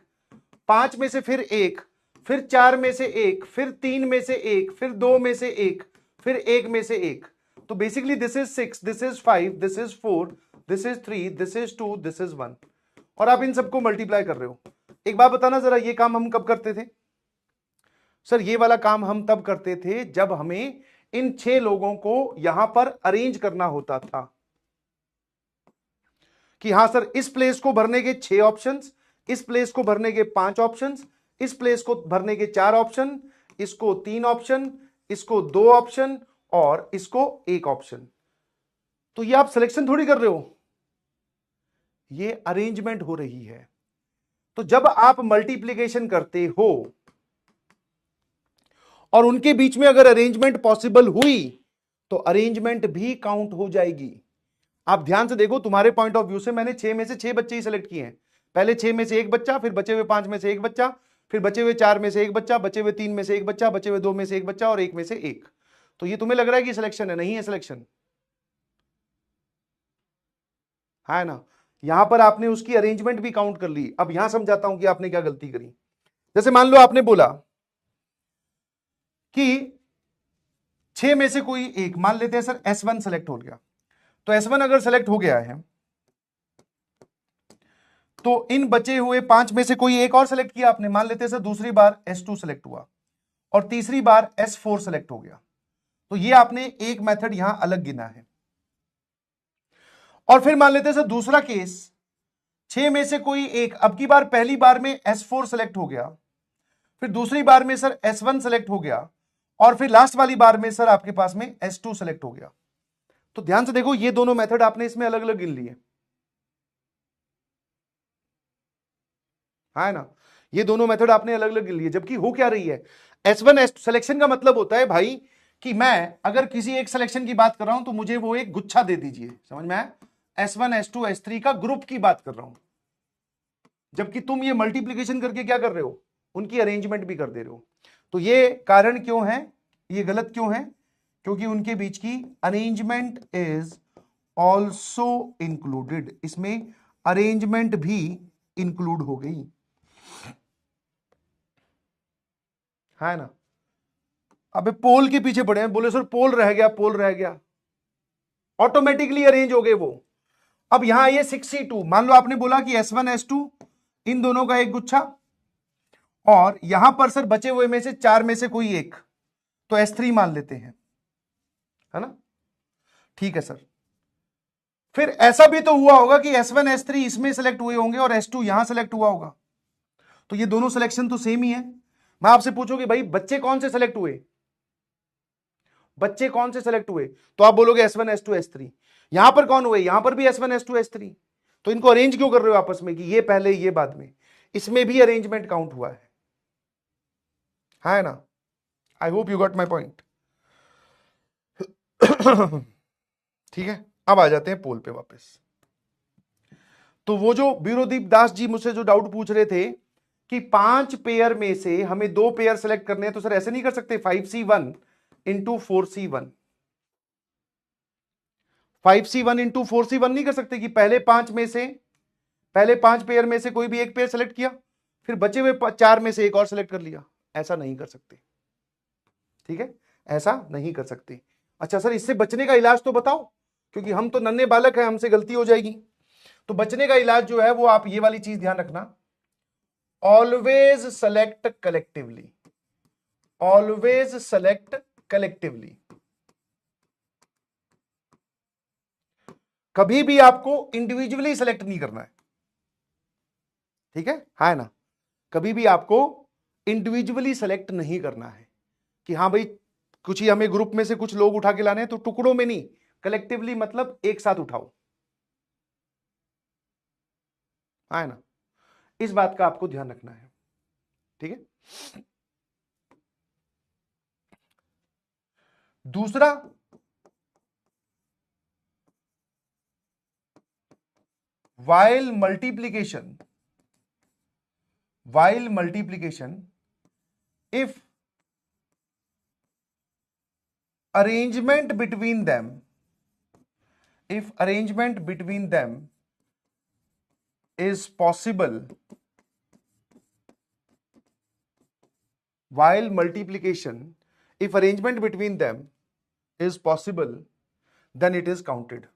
5 में से फिर एक, फिर 4 में से एक, फिर 3 में से एक, फिर 2 में से एक, फिर 1 में से एक, तो basically this is 6, this is 5, this is 4, this is 3, this is 2, this is 1, और आप इन सबको मल्टीप्लाई कर रहे हो। एक बात बताना जरा, ये काम हम कब करते थे? सर ये वाला काम हम तब करते थे जब हमें इन 6 लोगों को यहां पर अरेंज करना होता था कि हां सर इस प्लेस को भरने के 6 ऑप्शंस, इस प्लेस को भरने के 5 ऑप्शंस, इस प्लेस को भरने के 4 ऑप्शन, इसको 3 ऑप्शन, इसको 2 ऑप्शन और इसको 1 ऑप्शन। तो ये आप सिलेक्शन थोड़ी कर रहे हो, ये अरेंजमेंट हो रही है। तो जब आप मल्टीप्लीकेशन करते हो और उनके बीच में अगर अरेंजमेंट पॉसिबल हुई तो अरेंजमेंट भी काउंट हो जाएगी। आप ध्यान से देखो, तुम्हारे पॉइंट ऑफ व्यू से मैंने 6 में से 6 बच्चे ही सिलेक्ट किए हैं। पहले 6 में से एक बच्चा, फिर बचे हुए 5 में से एक बच्चा, फिर बचे हुए 4 में से एक बच्चा, बचे हुए 3 में से एक बच्चा, बचे हुए 2 में से एक बच्चा और 1 में से एक। तो ये तुम्हें लग रहा है कि सिलेक्शन है? नहीं है सिलेक्शन, है ना। यहां पर आपने उसकी अरेंजमेंट भी काउंट कर ली। अब यहां समझाता हूं कि आपने क्या गलती करी। जैसे मान लो आपने बोला कि 6 में से कोई एक, मान लेते हैं सर S1 सेलेक्ट हो गया, तो S1 अगर सेलेक्ट हो गया है तो इन बचे हुए 5 में से कोई एक और सेलेक्ट किया आपने, मान लेते हैं सर दूसरी बार S2 सेलेक्ट हुआ और तीसरी बार S4 सेलेक्ट हो गया, तो ये आपने एक मेथड यहां अलग गिना है। और फिर मान लेते हैं सर दूसरा केस, 6 में से कोई एक, अब की बार पहली बार में S4 सेलेक्ट हो गया, फिर दूसरी बार में सर S1 सेलेक्ट हो गया, और फिर लास्ट वाली बार में सर आपके पास में S2 सेलेक्ट हो गया। तो ध्यान से देखो, ये दोनों मेथड आपने इसमें अलग अलग गिन लिए, है ना, ये दोनों मेथड आपने अलग अलग गिन लिए। जबकि हो क्या रही है, S1 S2 सिलेक्शन का मतलब होता है भाई कि मैं अगर किसी एक सिलेक्शन की बात कर रहा हूं तो मुझे वो एक गुच्छा दे दीजिए, समझ में आया, S1 S2 S3 का ग्रुप की बात कर रहा हूं। जबकि तुम ये मल्टीप्लीकेशन करके क्या कर रहे हो, उनकी अरेंजमेंट भी कर दे रहे हो। तो ये कारण क्यों है, ये गलत क्यों है, क्योंकि उनके बीच की अरेंजमेंट इज ऑल्सो इंक्लूडेड, इसमें अरेंजमेंट भी इंक्लूड हो गई, है ना। अबे पोल के पीछे पड़े हैं, बोले सर पोल रह गया, पोल रह गया, ऑटोमेटिकली अरेंज हो गए वो। अब यहां ये 6C2, मान लो आपने बोला कि S1 S2 इन दोनों का एक गुच्छा, और यहां पर सर बचे हुए में से 4 में से कोई एक, तो S3 मान लेते हैं, है ना, ठीक है सर। फिर ऐसा भी तो हुआ होगा कि S1 S3 इसमें सेलेक्ट हुए होंगे और S2 यहां सेलेक्ट हुआ होगा, तो ये दोनों सिलेक्शन तो सेम ही है। मैं आपसे पूछूंगी भाई बच्चे कौन से सेलेक्ट हुए, बच्चे कौन से सेलेक्ट हुए, तो आप बोलोगे S1 S2 S3। यहां पर कौन हुए, यहां पर भी S1 S2 S3, तो इनको अरेंज क्यों कर रहे हो आपस में कि ये पहले ये बाद में, इसमें भी अरेंजमेंट काउंट हुआ है ना। I hope you got my point. ठीक है, अब आ जाते हैं पोल पे वापस। तो वो जो बीरोदीप दास जी मुझसे जो डाउट पूछ रहे थे कि 5 पेयर में से हमें 2 पेयर सेलेक्ट करने हैं, तो सर ऐसे नहीं कर सकते 5C1 into 4C1, 5C1 into 4C1 नहीं कर सकते कि पहले 5 पेयर में से कोई भी एक पेयर सेलेक्ट किया, फिर बचे हुए 4 में से एक और सेलेक्ट कर लिया, ऐसा नहीं कर सकते, ठीक है, ऐसा नहीं कर सकते। अच्छा सर इससे बचने का इलाज तो बताओ, क्योंकि हम तो नन्हे बालक हैं, हमसे गलती हो जाएगी। तो बचने का इलाज जो है वो आप ये वाली चीज ध्यान रखना, always select collectively, always select collectively. कभी भी आपको इंडिविजुअली सेलेक्ट नहीं करना है, ठीक है ना, कभी भी आपको इंडिविजुअली सेलेक्ट नहीं करना है कि हाँ भाई कुछ ही हमें ग्रुप में से कुछ लोग उठा के लाने हैं, तो टुकड़ों में नहीं, कलेक्टिवली मतलब एक साथ उठाओ, है ना, इस बात का आपको ध्यान रखना है, ठीक है। दूसरा, while multiplication, if arrangement between them is possible, while multiplication, if arrangement between them is possible, then it is counted।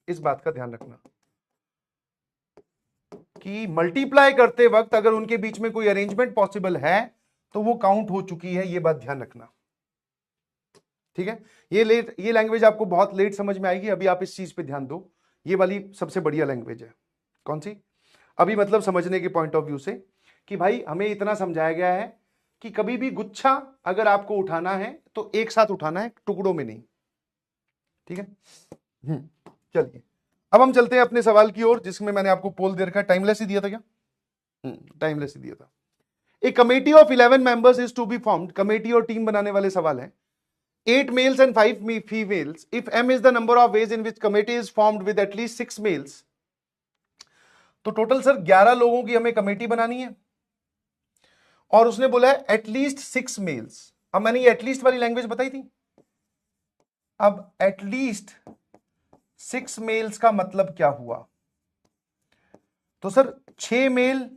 इस बात का ध्यान रखना कि मल्टीप्लाई करते वक्त अगर उनके बीच में कोई अरेंजमेंट पॉसिबल है तो वो काउंट हो चुकी है, ये बात ध्यान रखना, ठीक है। ये लैंग्वेज आपको बहुत लेट समझ में आएगी, अभी आप इस चीज पे ध्यान दो, ये वाली सबसे बढ़िया लैंग्वेज है। कौन सी, अभी मतलब समझने के पॉइंट ऑफ व्यू से कि भाई हमें इतना समझाया गया है कि कभी भी गुच्छा अगर आपको उठाना है तो एक साथ उठाना है, टुकड़ों में नहीं, ठीक है। चलिए अब हम चलते हैं अपने सवाल की ओर, जिसमें मैंने आपको पोल दे रखा है, टाइमलेस ही दिया था क्या, टाइमलेस ही दिया था। A committee of 11 members is to be formed, committee और टीम बनाने वाले सवाल है। 8 males and 5 females, if m is the number of ways in which committee is formed with at least 6 males, तो टोटल सर 11 लोगों की हमें committee बनानी है, और उसने बोला है एटलीस्ट 6 मेल्स। अब मैंने ये एटलीस्ट वाली लैंग्वेज बताई थी, अब एटलीस्ट 6 मेल्स का मतलब क्या हुआ, तो सर 6 मेल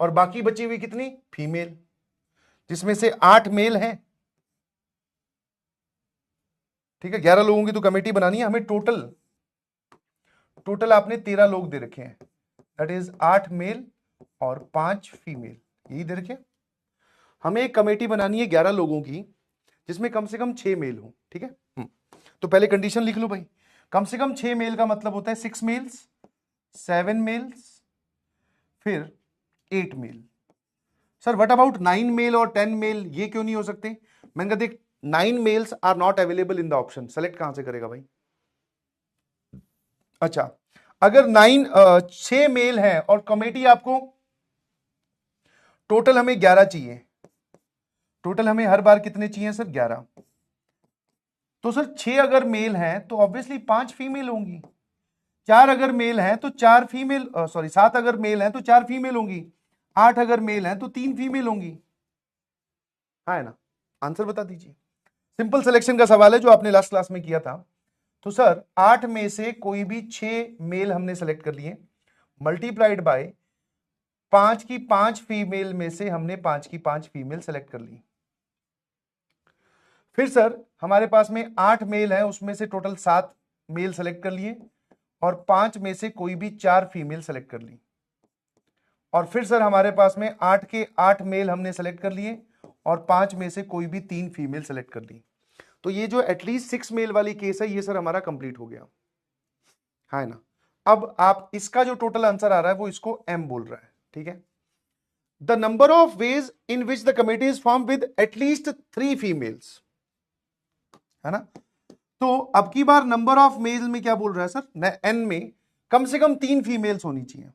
और बाकी बची हुई कितनी फीमेल, जिसमें से 8 मेल हैं, ठीक है। 11 लोगों की तो कमेटी बनानी है हमें, टोटल आपने 13 लोग दे रखे हैं, दैट इज 8 मेल और 5 फीमेल, यही दे रखे। हमें एक कमेटी बनानी है 11 लोगों की जिसमें कम से कम 6 मेल हो, ठीक है। तो पहले कंडीशन लिख लो भाई, कम से कम 6 मेल का मतलब होता है 6 मेल्स, 7 मेल्स, फिर 8 male. Sir what about 9 male और 10 मेल, ये क्यों नहीं हो सकते? मैंने कहा देख 9 males are not available in the option, select कहां से करेगा भाई? अच्छा, अगर 6 मेल है और कमेटी आपको टोटल हमें 11 चाहिए, टोटल हमें हर बार कितने चाहिए सर? 11। तो सर 6 अगर मेल हैं तो ऑब्वियसली 5 फीमेल होंगी, 4 अगर मेल हैं तो 4 फीमेल, सॉरी 7 अगर मेल हैं तो 4 फीमेल होंगी, 8 अगर मेल हैं तो 3 फीमेल होंगी, हाँ है ना? आंसर बता दीजिए। सिंपल सिलेक्शन का सवाल है जो आपने लास्ट क्लास में किया था। तो सर 8 में से कोई भी 6 मेल हमने सेलेक्ट कर लिए, मल्टीप्लाइड बाय 5 की 5 फीमेल में से हमने 5 की 5 फीमेल सेलेक्ट कर ली। फिर सर हमारे पास में 8 मेल है, उसमें से टोटल 7 मेल सेलेक्ट कर लिए और 5 में से कोई भी 4 फीमेल सेलेक्ट कर ली। और फिर सर हमारे पास में 8 के 8 मेल हमने सेलेक्ट कर लिए और 5 में से कोई भी 3 फीमेल सेलेक्ट कर ली। तो ये जो एटलीस्ट 6 मेल वाली केस है ये सर हमारा कंप्लीट हो गया, है ना? अब आप इसका जो टोटल आंसर आ रहा है वो इसको M बोल रहा है, ठीक है। The number of ways in which the committee is form with at least 3 females, है ना? तो अब की बार नंबर ऑफ मेल में क्या बोल रहा है सर? N में कम से कम 3 फीमेल्स होनी चाहिए।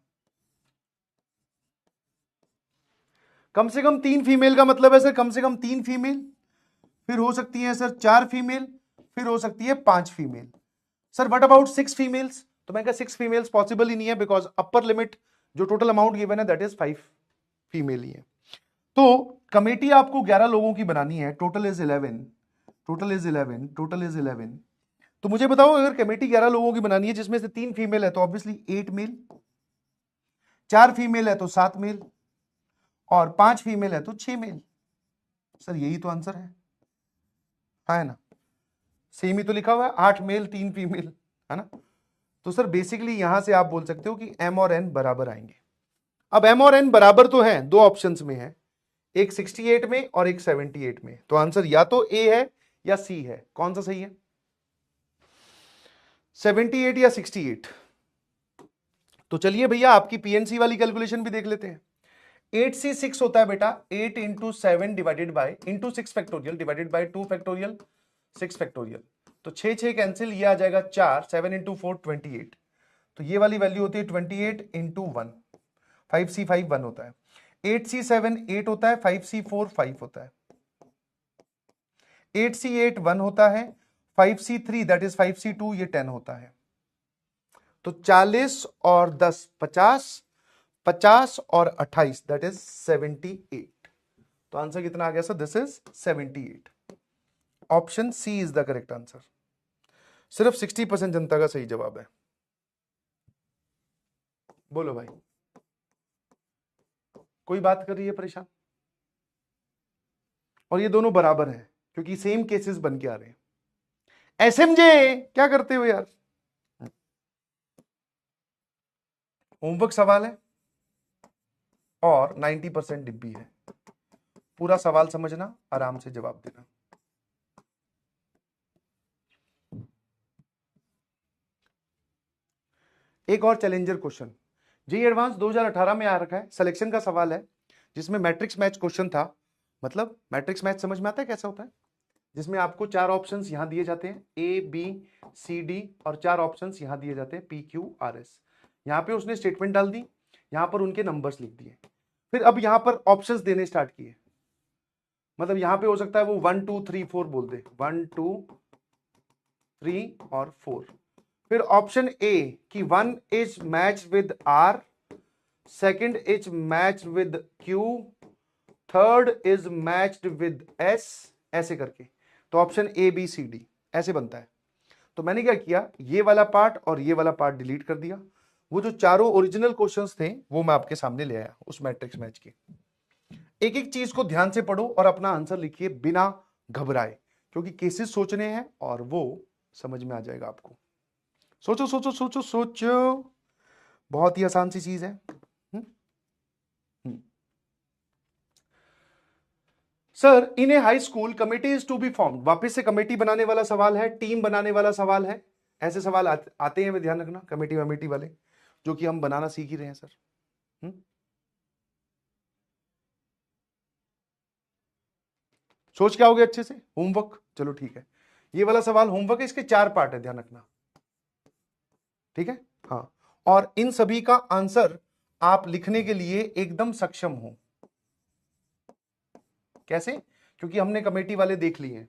कम से कम 3 फीमेल का मतलब है सर कम से कम 3 फीमेल, फिर हो सकती है सर 4 फीमेल, फिर हो सकती है 5 female. Sir what about 6 females? तो मैं कहा 6 फीमेल्स पॉसिबल ही नहीं है, बिकॉज अपर लिमिट जो टोटल अमाउंट गिवन है दैट इज 5 फीमेल ही है। तो कमेटी आपको 11 लोगों की बनानी है, total is 11, total is 11, total is 11। तो मुझे बताओ अगर कमेटी 11 लोगों की बनानी है जिसमें से 3 फीमेल है तो ऑब्वियसली 8 मेल, 4 फीमेल है तो 7 मेल और 5 फीमेल है तो 6 मेल। सर यही तो आंसर है ना? सेम ही तो लिखा हुआ है, 8 मेल 3 फीमेल, है ना? तो सर बेसिकली यहां से आप बोल सकते हो कि M और N बराबर आएंगे। अब M और N बराबर तो है, दो ऑप्शंस में है, एक 68 में और एक 78 में। तो आंसर या तो A है या C है, कौन सा सही है? 78 या 68? तो चलिए भैया आपकी PNC वाली कैलकुलेशन भी देख लेते हैं। 8C6 होता है बेटा 8 into 7 divided by into 6 factorial divided by 2 factorial 6 factorial. तो 6 कैंसिल, ये आ जाएगा 4, 7 इंटू 4 28। तो ये वाली वैल्यू होती है 28 इंटू 1, 5C5 1 होता है, 8C7 8 होता है, 5C4 5 होता है, 8C8 1 होता है, 5C3 दैट इज 5C2 ये 10 होता है। तो 40 और 10 50, 50 और 28 दैट इज 78। तो आंसर कितना आ गया sir? This is 78। Option C is the correct answer. सिर्फ 60% जनता का सही जवाब है। बोलो भाई, कोई बात कर रही है परेशान? और ये दोनों बराबर हैं क्योंकि सेम केसेस बन के आ रहे हैं। एसएमजे क्या करते हो यार? होमवर्क सवाल है और 90% डिब्बी है, पूरा सवाल समझना, आराम से जवाब देना। एक और चैलेंजर क्वेश्चन जेईई एडवांस 2018 में आ रखा है, सिलेक्शन का सवाल है जिसमें मैट्रिक्स मैच क्वेश्चन था। मतलब मैट्रिक्स मैच समझ में आता है कैसा होता है? जिसमें आपको 4 ऑप्शंस यहां दिए जाते हैं A B C D और 4 ऑप्शंस यहां दिए जाते हैं P Q R S। यहां पे उसने स्टेटमेंट डाल दी, यहां पर उनके नंबर्स लिख दिए, फिर अब यहां पर ऑप्शंस देने स्टार्ट किए। मतलब यहां पे हो सकता है वो 1 2 3 4 बोल दे, 1 2 3 और 4। फिर ऑप्शन ए कि 1 is match with R, second is match with Q, third is matched with S, ऐसे करके। तो option A B C D ऐसे बनता है। तो मैंने क्या किया, ये वाला पार्ट और ये वाला पार्ट डिलीट कर दिया। वो जो चारों ओरिजिनल क्वेश्चंस थे वो मैं आपके सामने ले आया उस मैट्रिक्स मैच के। एक एक चीज को ध्यान से पढ़ो और अपना आंसर लिखिए बिना घबराए, क्योंकि केसेस सोचने हैं और वो समझ में आ जाएगा आपको। सोचो सोचो सोचो सोचो। बहुत ही आसान सी चीज है। हम्म? हम्म। Sir in a high school committee is to be form, वापिस से कमेटी बनाने वाला सवाल है, टीम बनाने वाला सवाल है। ऐसे सवाल आते हैं, ध्यान रखना, कमेटी वमेटी वाले जो कि हम बनाना सीख ही रहे हैं सर। सोच क्या हो गया अच्छे से, होमवर्क, चलो ठीक है। ये वाला सवाल होमवर्क है, इसके 4 पार्ट है, ध्यान रखना, ठीक है। हाँ, और इन सभी का आंसर आप लिखने के लिए एकदम सक्षम हो। कैसे? क्योंकि हमने कमेटी वाले देख लिए हैं।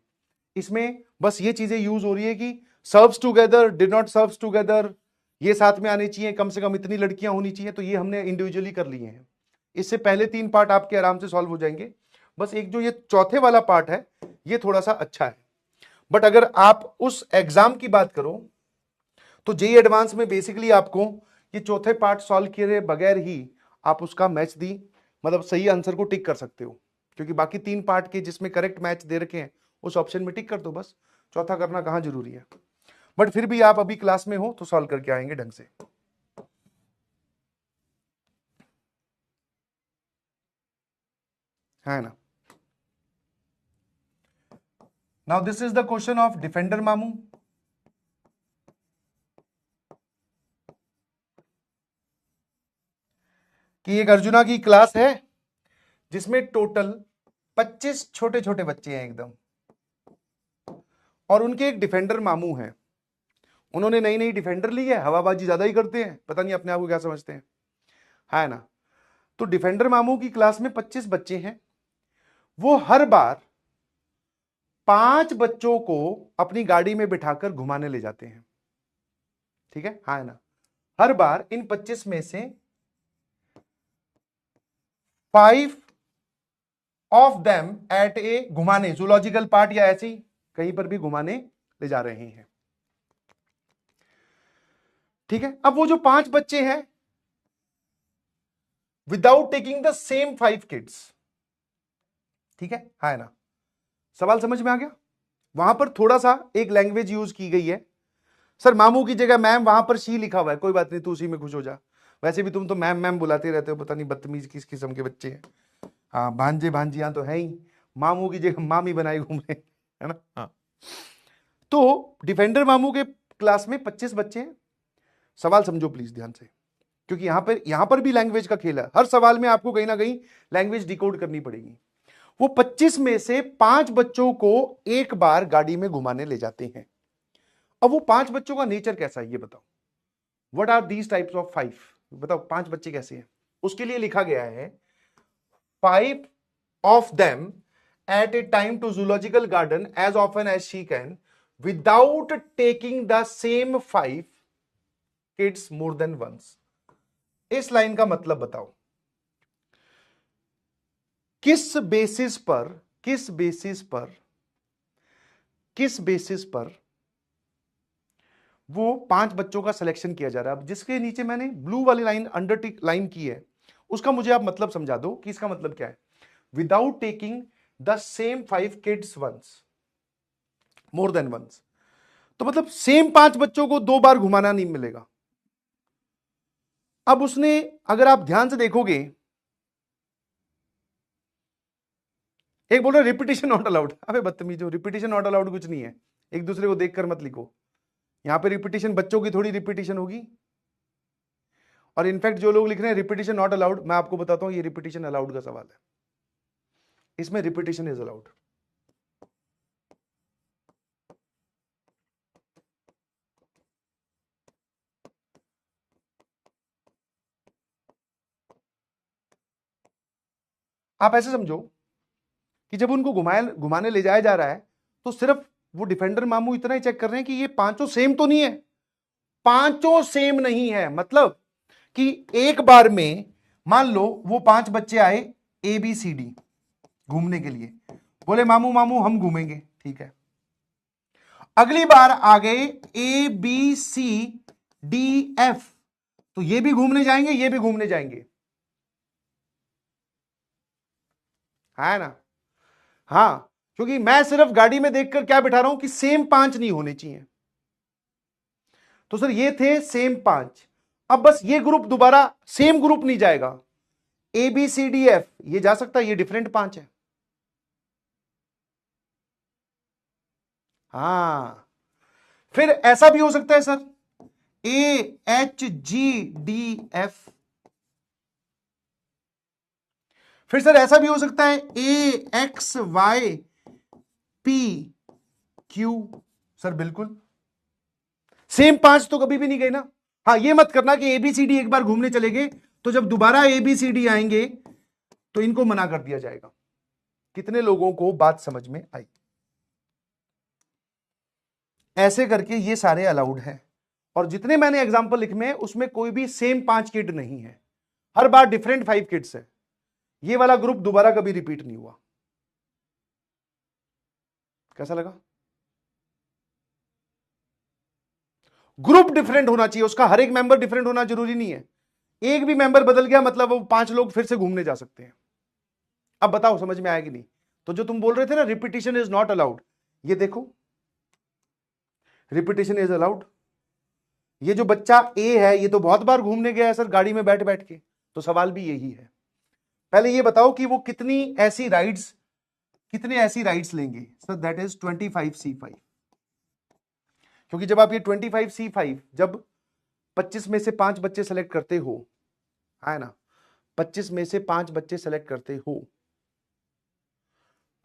इसमें बस ये चीजें यूज हो रही है कि serves together, did not serves together, ये साथ में आने चाहिए, कम से कम इतनी लड़कियां होनी चाहिए, तो ये हमने इंडिविजुअली कर लिए हैं। इससे पहले 3 पार्ट आपके आराम से सॉल्व हो जाएंगे। बस एक जो ये चौथे वाला पार्ट है, ये थोड़ा सा अच्छा है। बट अगर आप उस एग्जाम की बात करो तो जेई एडवांस में बेसिकली आपको ये चौथे पार्ट सॉल्व किए बगैर ही आप उसका मैच दी, मतलब सही आंसर को टिक कर सकते हो, क्योंकि बाकी 3 पार्ट के जिसमें करेक्ट मैच दे रखे हैं उस ऑप्शन में टिक कर दो, बस चौथा करना कहां जरूरी है। बट फिर भी आप अभी क्लास में हो तो सॉल्व करके आएंगे ढंग से, है ना। Now this is the question of defender मामू। कि एक अर्जुना की क्लास है जिसमें टोटल 25 छोटे छोटे बच्चे हैं एकदम, और उनके एक डिफेंडर मामू हैं। उन्होंने नई नई डिफेंडर ली है, हवाबाजी ज्यादा ही करते हैं, पता नहीं अपने आप को क्या समझते हैं, है ना। तो डिफेंडर मामू की क्लास में 25 बच्चे हैं, वो हर बार 5 बच्चों को अपनी गाड़ी में बिठाकर घुमाने ले जाते हैं, ठीक है, हाँ ना। हर बार इन 25 में से 5 ऑफ देम एट ए घुमाने, जूलॉजिकल पार्क या ऐसी कहीं पर भी घुमाने ले जा रहे हैं, ठीक है। अब वो जो 5 बच्चे हैं, without taking the same 5 kids, ठीक है, हाँ ना। सवाल समझ में आ गया? वहां पर थोड़ा सा एक लैंग्वेज यूज की गई है। सर मामू की जगह मैम, वहां पर शी लिखा हुआ है, कोई बात नहीं, तू उसी में खुश हो जा। वैसे भी तुम तो मैम मैम बुलाते रहते हो, पता नहीं बदतमीज किस किस्म के बच्चे हैं। हाँ, भांजे भांजियां तो है ही, मामू की जगह मामी बनाई घूम रहे, है ना। हाँ, तो डिफेंडर मामू के क्लास में 25 बच्चे हैं। सवाल समझो प्लीज ध्यान से, क्योंकि यहां पर भी लैंग्वेज का खेल है, हर सवाल में आपको कहीं ना कहीं लैंग्वेज डिकोड करनी पड़ेगी। वो 25 में से 5 बच्चों को एक बार गाड़ी में घुमाने ले जाते हैं। अब वो 5 बच्चों का नेचर कैसा है ये बताओ। What are these types of 5, बताओ 5 बच्चे कैसे हैं। उसके लिए लिखा गया है 5 of them at a time to zoological garden as often as she can without taking the same 5 kids more than once। इस लाइन का मतलब बताओ, किस बेसिस पर वो 5 बच्चों का सिलेक्शन किया जा रहा है। अब जिसके नीचे मैंने ब्लू वाली लाइन अंडरटिक लाइन की है, उसका मुझे आप मतलब समझा दो कि इसका मतलब क्या है। Without taking the same 5 kids once, more than once, तो मतलब सेम 5 बच्चों को 2 बार घुमाना नहीं मिलेगा। अब उसने, अगर आप ध्यान से देखोगे, एक बोल रहा रिपीटिशन नॉट अलाउड। अबे बदतमीजो, रिपीटिशन नॉट अलाउड कुछ नहीं है, एक दूसरे को देखकर मत लिखो। यहां पे रिपीटिशन बच्चों की थोड़ी रिपीटिशन होगी, और इनफैक्ट जो लोग लिख रहे हैं रिपीटिशन नॉट अलाउड, मैं आपको बताता हूं ये रिपीटिशन अलाउड का सवाल है, इसमें रिपीटिशन इज अलाउड। आप ऐसे समझो कि जब उनको घुमाने ले जाया जा रहा है, तो सिर्फ वो डिफेंडर मामू इतना ही चेक कर रहे हैं कि ये 5 सेम तो नहीं है। 5 सेम नहीं है मतलब कि एक बार में मान लो वो 5 बच्चे आए ABCD घूमने के लिए, बोले मामू मामू हम घूमेंगे, ठीक है। अगली बार आ गए ABCDF, तो ये भी घूमने जाएंगे, ये भी घूमने जाएंगे, है ना। हाँ, क्योंकि मैं सिर्फ गाड़ी में देखकर क्या बिठा रहा हूं कि सेम 5 नहीं होने चाहिए। तो सर ये थे सेम 5। अब बस ये ग्रुप दोबारा सेम ग्रुप नहीं जाएगा, A B C D F ये जा सकता है, ये डिफरेंट 5 है। हाँ, फिर ऐसा भी हो सकता है sir, A H G D F. फिर सर ऐसा भी हो सकता है A X Y P Q. Sir बिल्कुल सेम 5 तो कभी भी नहीं गए ना। हाँ, ये मत करना कि एबीसीडी एक बार घूमने चले गए तो जब दोबारा एबीसीडी आएंगे तो इनको मना कर दिया जाएगा। कितने लोगों को बात समझ में आई? ऐसे करके ये सारे अलाउड हैं, और जितने मैंने एग्जांपल लिखे हैं उसमें कोई भी सेम 5 किड नहीं है, हर बार डिफरेंट 5 किड्स है। ये वाला ग्रुप दोबारा कभी रिपीट नहीं हुआ। कैसा लगा? ग्रुप डिफरेंट होना चाहिए, उसका हर एक मेंबर डिफरेंट होना जरूरी नहीं है। एक भी मेंबर बदल गया मतलब वो 5 लोग फिर से घूमने जा सकते हैं। अब बताओ समझ में आएगी नहीं? तो जो तुम बोल रहे थे ना रिपीटिशन इज नॉट अलाउड, ये देखो रिपीटिशन इज अलाउड। ये जो बच्चा ए है ये तो बहुत बार घूमने गया है सर गाड़ी में बैठ बैठ के, तो सवाल भी यही है। पहले ये बताओ कि वो कितनी ऐसी राइड्स लेंगे? Sir that is 25C5। क्योंकि जब आप ये 25C5 जब 25 में से 5 बच्चे सेलेक्ट करते हो, है ना, 25 में से 5 बच्चे सेलेक्ट करते हो,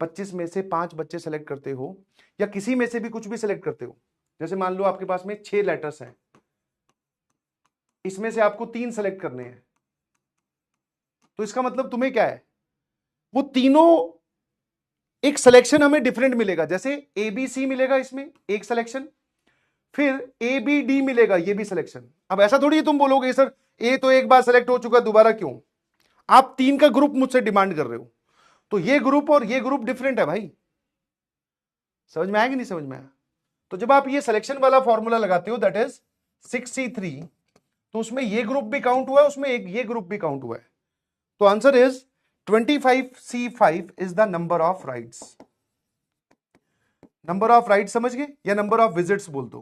25 में से 5 बच्चे सेलेक्ट करते हो, या किसी में से भी कुछ भी सेलेक्ट करते हो। जैसे मान लो आपके पास में 6 लेटर्स हैं, इसमें से आपको 3 सेलेक्ट करने हैं, तो इसका मतलब तुम्हें क्या है, वो तीनों एक सिलेक्शन हमें डिफरेंट मिलेगा। जैसे ए बी सी मिलेगा इसमें एक सिलेक्शन, फिर ए बी डी मिलेगा ये भी सिलेक्शन। अब ऐसा थोड़ी है तुम बोलोगे सर ए तो एक बार सेलेक्ट हो चुका दोबारा क्यों? आप 3 का ग्रुप मुझसे डिमांड कर रहे हो, तो ये ग्रुप और ये ग्रुप डिफरेंट है भाई। समझ में आया कि नहीं समझ में आया? तो जब आप ये सिलेक्शन वाला फॉर्मूला लगाते हो दैट इज 6C3, तो उसमें ये ग्रुप भी काउंट हुआ है, उसमें एक ये ग्रुप भी काउंट हुआ है। तो answer is 25C5 is the number of rides. Number of ride समझ गए, या नंबर ऑफ विजिट्स बोल दो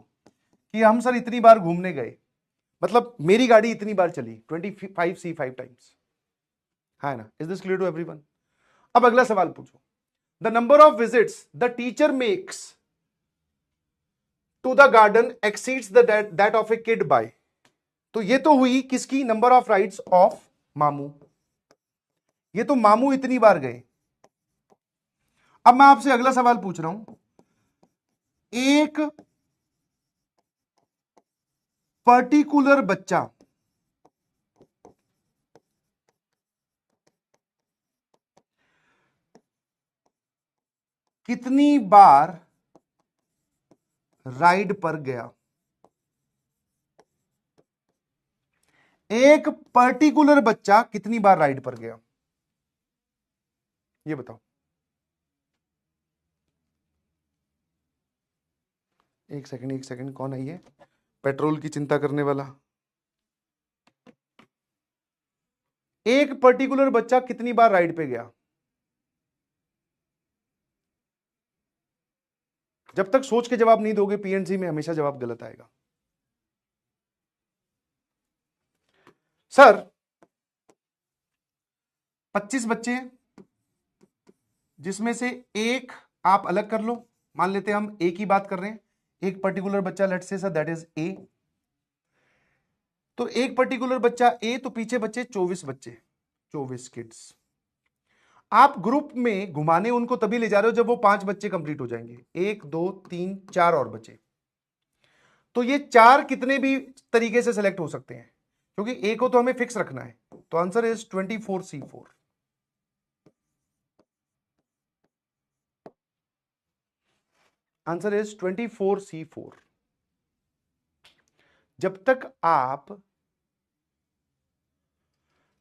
कि हम सर इतनी बार घूमने गए, मतलब मेरी गाड़ी इतनी बार चली 25C5 टाइम्स, है ना? Is this clear to everyone? अब अगला सवाल पूछो, the number of visits the teacher makes to the garden exceeds that of a kid by. तो ये तो हुई किसकी? नंबर ऑफ राइड्स ऑफ मामू। ये तो मामू इतनी बार गए। अब मैं आपसे अगला सवाल पूछ रहा हूं, एक पर्टिकुलर बच्चा कितनी बार राइड पर गया? एक पर्टिकुलर बच्चा कितनी बार राइड पर गया, ये बताओ। एक सेकंड, कौन है ये पेट्रोल की चिंता करने वाला? एक पर्टिकुलर बच्चा कितनी बार राइड पे गया? जब तक सोच के जवाब नहीं दोगे पीएनसी में हमेशा जवाब गलत आएगा। सर 25 बच्चे हैं, जिसमें से एक आप अलग कर लो, मान लेते हैं हम ए की बात कर रहे हैं, एक पर्टिकुलर बच्चा let's say sir that is a. तो एक पर्टिकुलर बच्चा ए, तो पीछे बच्चे 24 बच्चे, 24 किड्स। आप ग्रुप में घुमाने उनको तभी ले जा रहे हो जब वो 5 बच्चे कंप्लीट हो जाएंगे, 1 2 3 4 और बचे। तो ये 4 कितने भी तरीके से सेलेक्ट हो सकते हैं, क्योंकि ए को तो हमें फिक्स रखना है। तो answer is 24C4। Answer is 24C4। जब तक आप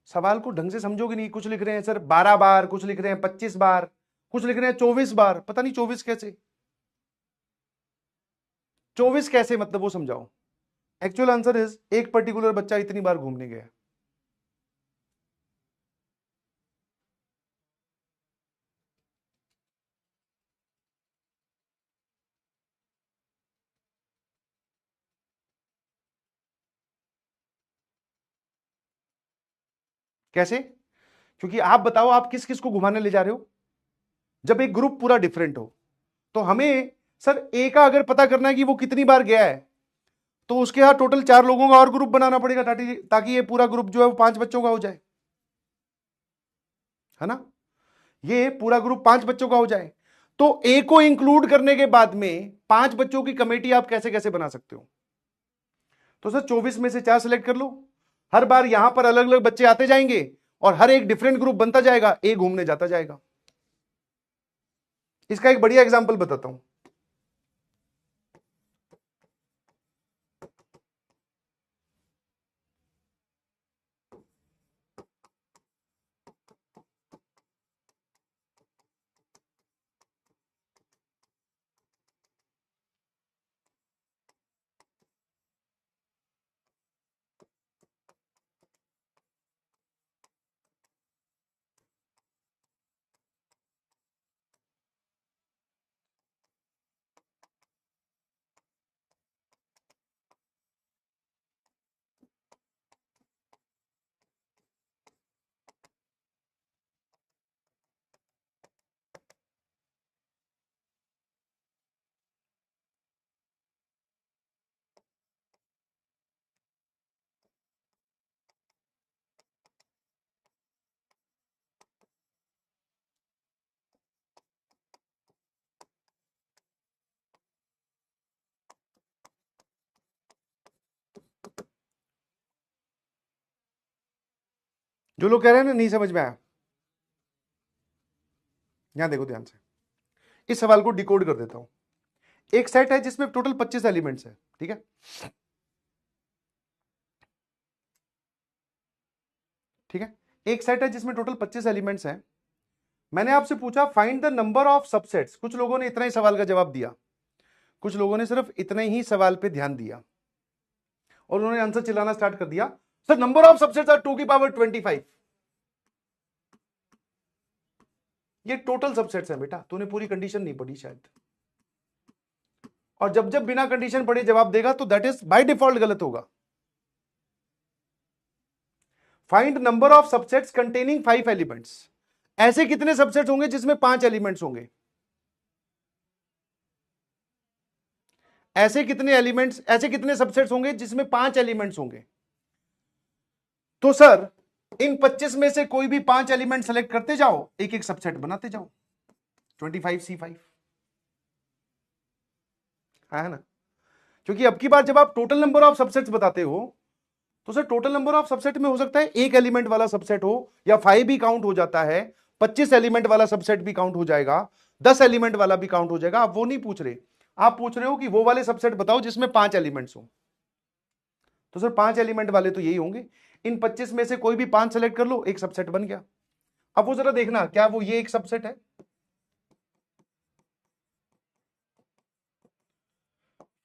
सवाल को ढंग से समझोगे नहीं, कुछ लिख रहे हैं सर 12 बार, कुछ लिख रहे हैं 25 बार, कुछ लिख रहे हैं 24 बार, पता नहीं 24 कैसे, 24 कैसे मतलब वो समझाओ। एक्चुअल आंसर इज एक पर्टिकुलर बच्चा इतनी बार घूमने गया। कैसे? क्योंकि आप बताओ आप किस किस को घुमाने ले जा रहे हो? जब एक ग्रुप पूरा डिफरेंट हो तो हमें सर ए का अगर पता करना है कि वो कितनी बार गया है तो उसके यहां टोटल 4 लोगों का और ग्रुप बनाना पड़ेगा ताकि ये पूरा ग्रुप जो है वो 5 बच्चों का हो जाए, है ना? ये पूरा ग्रुप 5 बच्चों का हो जाए तो ए को इंक्लूड करने के बाद में 5 बच्चों की कमेटी आप कैसे कैसे बना सकते हो? तो सर 24 में से 4 सिलेक्ट कर लो, हर बार यहां पर अलग अलग बच्चे आते जाएंगे और हर एक डिफरेंट ग्रुप बनता जाएगा, ए घूमने जाता जाएगा। इसका एक बढ़िया एग्जांपल बताता हूं। जो लोग कह रहे हैं ना नहीं समझ में आया, यहां देखो ध्यान से, इस सवाल को डिकोड कर देता हूं। एक सेट है जिसमें टोटल 25 एलिमेंट्स है, ठीक है? ठीक है, एक सेट है जिसमें टोटल 25 एलिमेंट्स हैं। मैंने आपसे पूछा find the number of subsets. कुछ लोगों ने इतना ही सवाल का जवाब दिया, कुछ लोगों ने सिर्फ इतने ही सवाल पे ध्यान दिया और उन्होंने आंसर चिल्लाना स्टार्ट कर दिया, sir number of subsets are 2 की पावर 25। ये टोटल सबसेट्स हैं बेटा, तूने पूरी कंडीशन नहीं पढ़ी शायद। और जब जब बिना कंडीशन पढ़े जवाब देगा तो दैट इज बाय डिफॉल्ट गलत होगा। Find number of subsets containing 5 elements. ऐसे कितने सबसेट्स होंगे जिसमें 5 एलिमेंट्स होंगे? ऐसे कितने सबसेट्स होंगे जिसमें 5 एलिमेंट्स होंगे? तो सर इन 25 में से कोई भी 5 एलिमेंट सेलेक्ट करते जाओ, एक एक सबसेट बनाते जाओ, 25C5 है ना? क्योंकि अब की बार जब आप टोटल नंबर ऑफ सबसेट्स बताते हो तो sir total number of subset में हो सकता है एक एलिमेंट वाला सबसेट हो या 5 भी काउंट हो जाता है, 25 एलिमेंट वाला सबसेट भी काउंट हो जाएगा, 10 एलिमेंट वाला भी काउंट हो जाएगा। आप वो नहीं पूछ रहे, आप पूछ रहे हो कि वो वाले सबसेट बताओ जिसमें 5 एलिमेंट्स हो। तो सर 5 एलिमेंट वाले तो यही होंगे, इन 25 में से कोई भी 5 सेलेक्ट कर लो, एक सबसेट बन गया। अब वो जरा देखना क्या वो ये एक सबसेट है?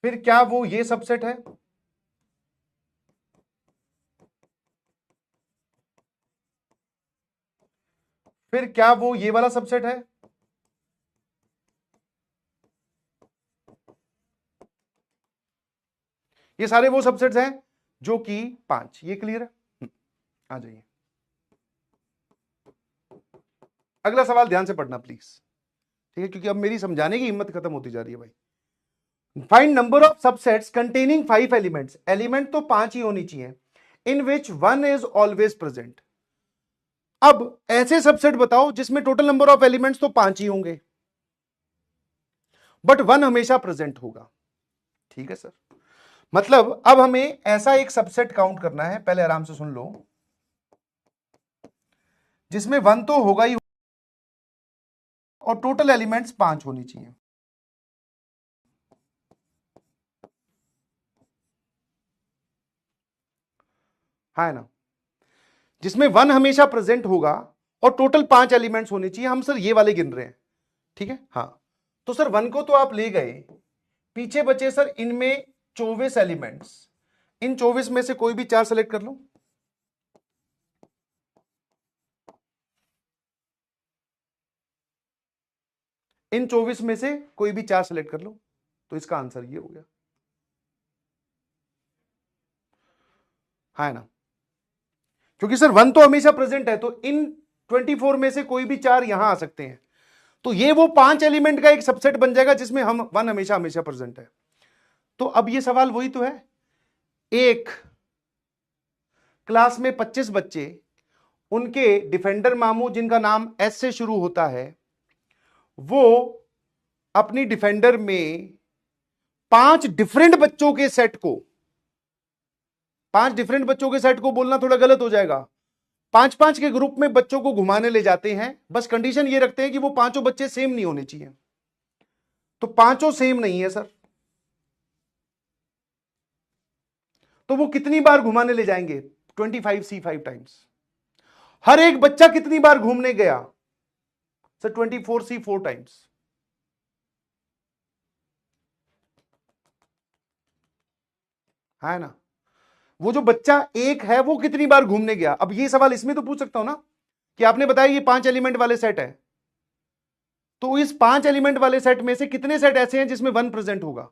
फिर क्या वो ये सबसेट है? फिर क्या वो ये वाला सबसेट है? ये सारे वो सबसेट्स हैं जो कि 5। ये क्लियर है? आ जाइए, अगला सवाल ध्यान से पढ़ना प्लीज, ठीक है? क्योंकि अब मेरी समझाने की हिम्मत खत्म होती जा रही है भाई। Find number of subsets containing 5 elements. Element तो 5 ही होनी चाहिए, इन विच 1 इज ऑलवेज प्रेजेंट। अब ऐसे सबसेट बताओ जिसमें टोटल नंबर ऑफ एलिमेंट्स तो 5 ही होंगे बट 1 हमेशा प्रेजेंट होगा। ठीक है सर, मतलब अब हमें ऐसा एक सबसेट काउंट करना है, पहले आराम से सुन लो, जिसमें 1 तो होगा ही और टोटल एलिमेंट्स 5 होनी चाहिए। है ना? जिसमें 1 हमेशा प्रेजेंट होगा और टोटल 5 एलिमेंट्स होने चाहिए। हम सर ये वाले गिन रहे हैं, ठीक है? हाँ, तो सर 1 को तो आप ले गए, पीछे बचे सर इनमें 24 एलिमेंट्स। इन 24 में से कोई भी 4 सेलेक्ट कर लो। इन 24 में से कोई भी 4 सेलेक्ट कर लो, तो इसका आंसर ये हो गया, है ना? क्योंकि सर 1 तो हमेशा प्रेजेंट है, तो इन 24 में से कोई भी 4 यहां आ सकते हैं, तो ये वो 5 एलिमेंट का एक सबसेट बन जाएगा जिसमें हम 1 हमेशा हमेशा प्रेजेंट है। तो अब ये सवाल वही तो है, एक क्लास में 25 बच्चे, उनके डिफेंडर मामू जिनका नाम एस से शुरू होता है, वो अपनी डिफेंडर में 5 डिफरेंट बच्चों के सेट को, 5 डिफरेंट बच्चों के सेट को बोलना थोड़ा गलत हो जाएगा, 5-5 के ग्रुप में बच्चों को घुमाने ले जाते हैं। बस कंडीशन ये रखते हैं कि वो पांचों बच्चे सेम नहीं होने चाहिए, तो पांचों सेम नहीं है सर, तो वो कितनी बार घुमाने ले जाएंगे? 25C5 times. हर एक बच्चा कितनी बार घूमने गया सर? 24C4 टाइम्स, है ना? वो जो बच्चा एक है वो कितनी बार घूमने गया? अब ये सवाल इसमें तो पूछ सकता हूं ना कि आपने बताया ये 5 एलिमेंट वाले सेट है, तो इस 5 एलिमेंट वाले सेट में से कितने सेट ऐसे हैं जिसमें 1 प्रेजेंट होगा?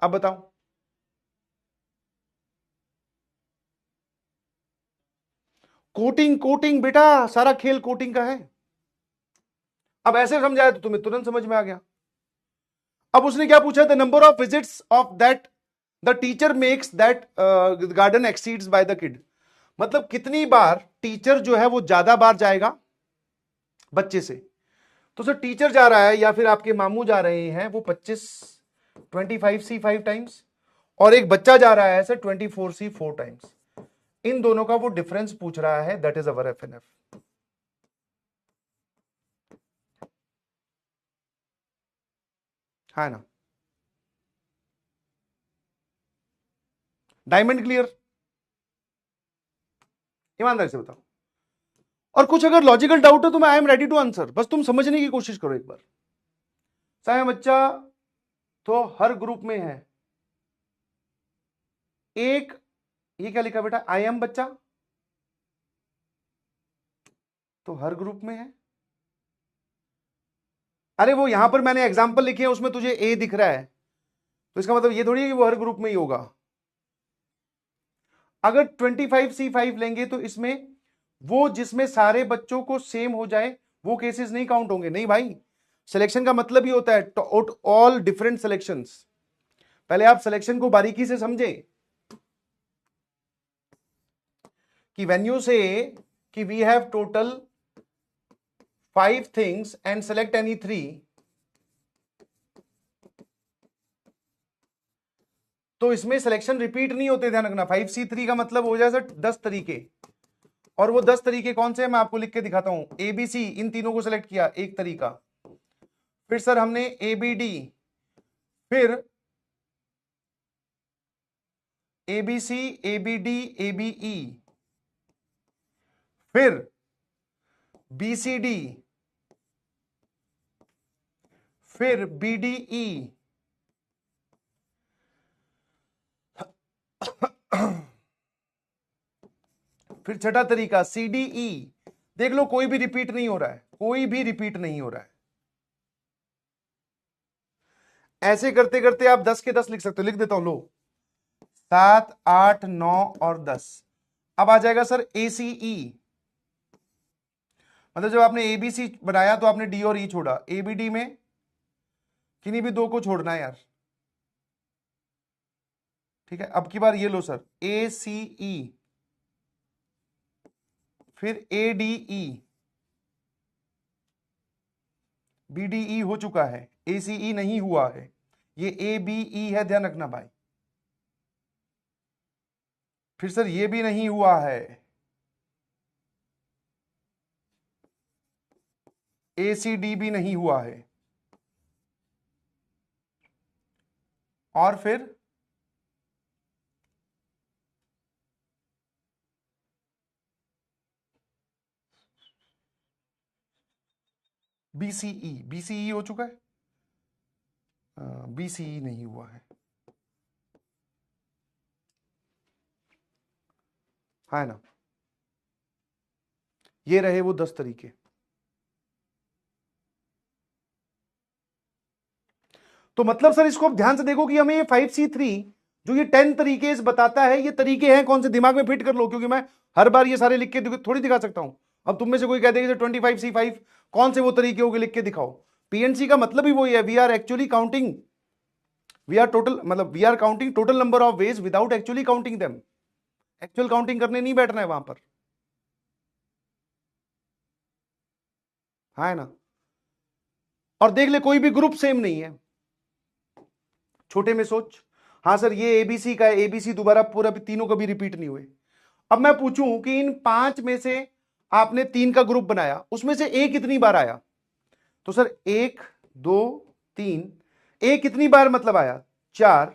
अब बताओ। कोटिंग, कोटिंग बेटा, सारा खेल कोटिंग का है। अब ऐसे समझाया तो तुम्हें तुरंत समझ में आ गया। अब उसने क्या पूछा? The number of visits of that the teacher makes that garden exceeds by the kid. मतलब कितनी बार टीचर जो है वो ज्यादा बार जाएगा बच्चे से। तो सर टीचर जा रहा है या फिर आपके मामू जा रहे हैं वो 25C5 टाइम्स, और एक बच्चा जा रहा है सर 24C4 टाइम्स। इन दोनों का वो डिफरेंस पूछ रहा है, दैट इज अवर एफएनएफ। है ना? Diamond clear? ईमानदारी से बताओ। और कुछ अगर लॉजिकल डाउट है तो मैं I am ready to answer, बस तुम समझने की कोशिश करो एक बार। साया बच्चा तो हर ग्रुप में है एक, ये क्या लिखा बेटा? आई एम बच्चा तो हर ग्रुप में है। अरे वो यहां पर मैंने एग्जांपल लिखे हैं उसमें तुझे ए दिख रहा है, तो इसका मतलब ये थोड़ी है कि वो हर ग्रुप में ही होगा। अगर 25C5 लेंगे तो इसमें वो जिसमें सारे बच्चों को सेम हो जाए वो केसेस नहीं काउंट होंगे। नहीं भाई, सिलेक्शन का मतलब ही होता है ऑल डिफरेंट सिलेक्शंस। पहले आप सिलेक्शन को बारीकी से समझें कि व्हेन यू से कि we have total 5 things and select any 3, तो इसमें सिलेक्शन रिपीट नहीं होते, ध्यान रखना। 5C3 का मतलब हो जाए सर 10 तरीके, और वो 10 तरीके कौन से हैं मैं आपको लिख के दिखाता हूं। ABC इन तीनों को सिलेक्ट किया, एक तरीका। फिर सर हमने ABD, फिर ABC, ABD, ABE, फिर BCD, फिर BDE, फिर छठा तरीका CDE। देख लो कोई भी रिपीट नहीं हो रहा है, कोई भी रिपीट नहीं हो रहा है। ऐसे करते करते आप 10 के 10 लिख सकते हो, लिख देता हूं लो, 7, 8, 9 और 10। अब आ जाएगा सर ACE, मतलब जब आपने ABC बनाया तो आपने D और E छोड़ा, ABD में किन्हीं भी दो को छोड़ना है यार, ठीक है। अब की बार ये लो सर ACE, फिर ADE, BDE हो चुका है, ACE नहीं हुआ है, ये ABE है, ध्यान रखना भाई। फिर सर ये भी नहीं हुआ है, ACD भी नहीं हुआ है, और फिर BCE हो चुका है, BCE नहीं हुआ है ना? ये रहे वो 10 तरीके। तो मतलब सर इसको आप ध्यान से देखो कि हमें ये 5C3 जो ये 10 तरीके बताता है, ये तरीके हैं कौन से, दिमाग में फिट कर लो, क्योंकि मैं हर बार ये सारे लिख के थोड़ी दिखा सकता हूं। अब तुम में से कोई कह देगा 25C5 कौन से वो तरीके होंगे, लिख के दिखाओ। पीएनसी का मतलब ही वही है, we are actually counting, we are total, मतलब we are counting total number of ways without actually counting them. Actual counting करने नहीं बैठना है वहां पर, हाँ है ना। और देख ले कोई भी ग्रुप सेम नहीं है, छोटे में सोच, हाँ सर ये एबीसी का है, एबीसी दोबारा पूरा तीनों कभी रिपीट नहीं हुए। अब मैं पूछूं कि इन 5 में से आपने 3 का ग्रुप बनाया, उसमें से ए कितनी बार आया, तो सर 1 2 3, ए कितनी बार मतलब आया, 4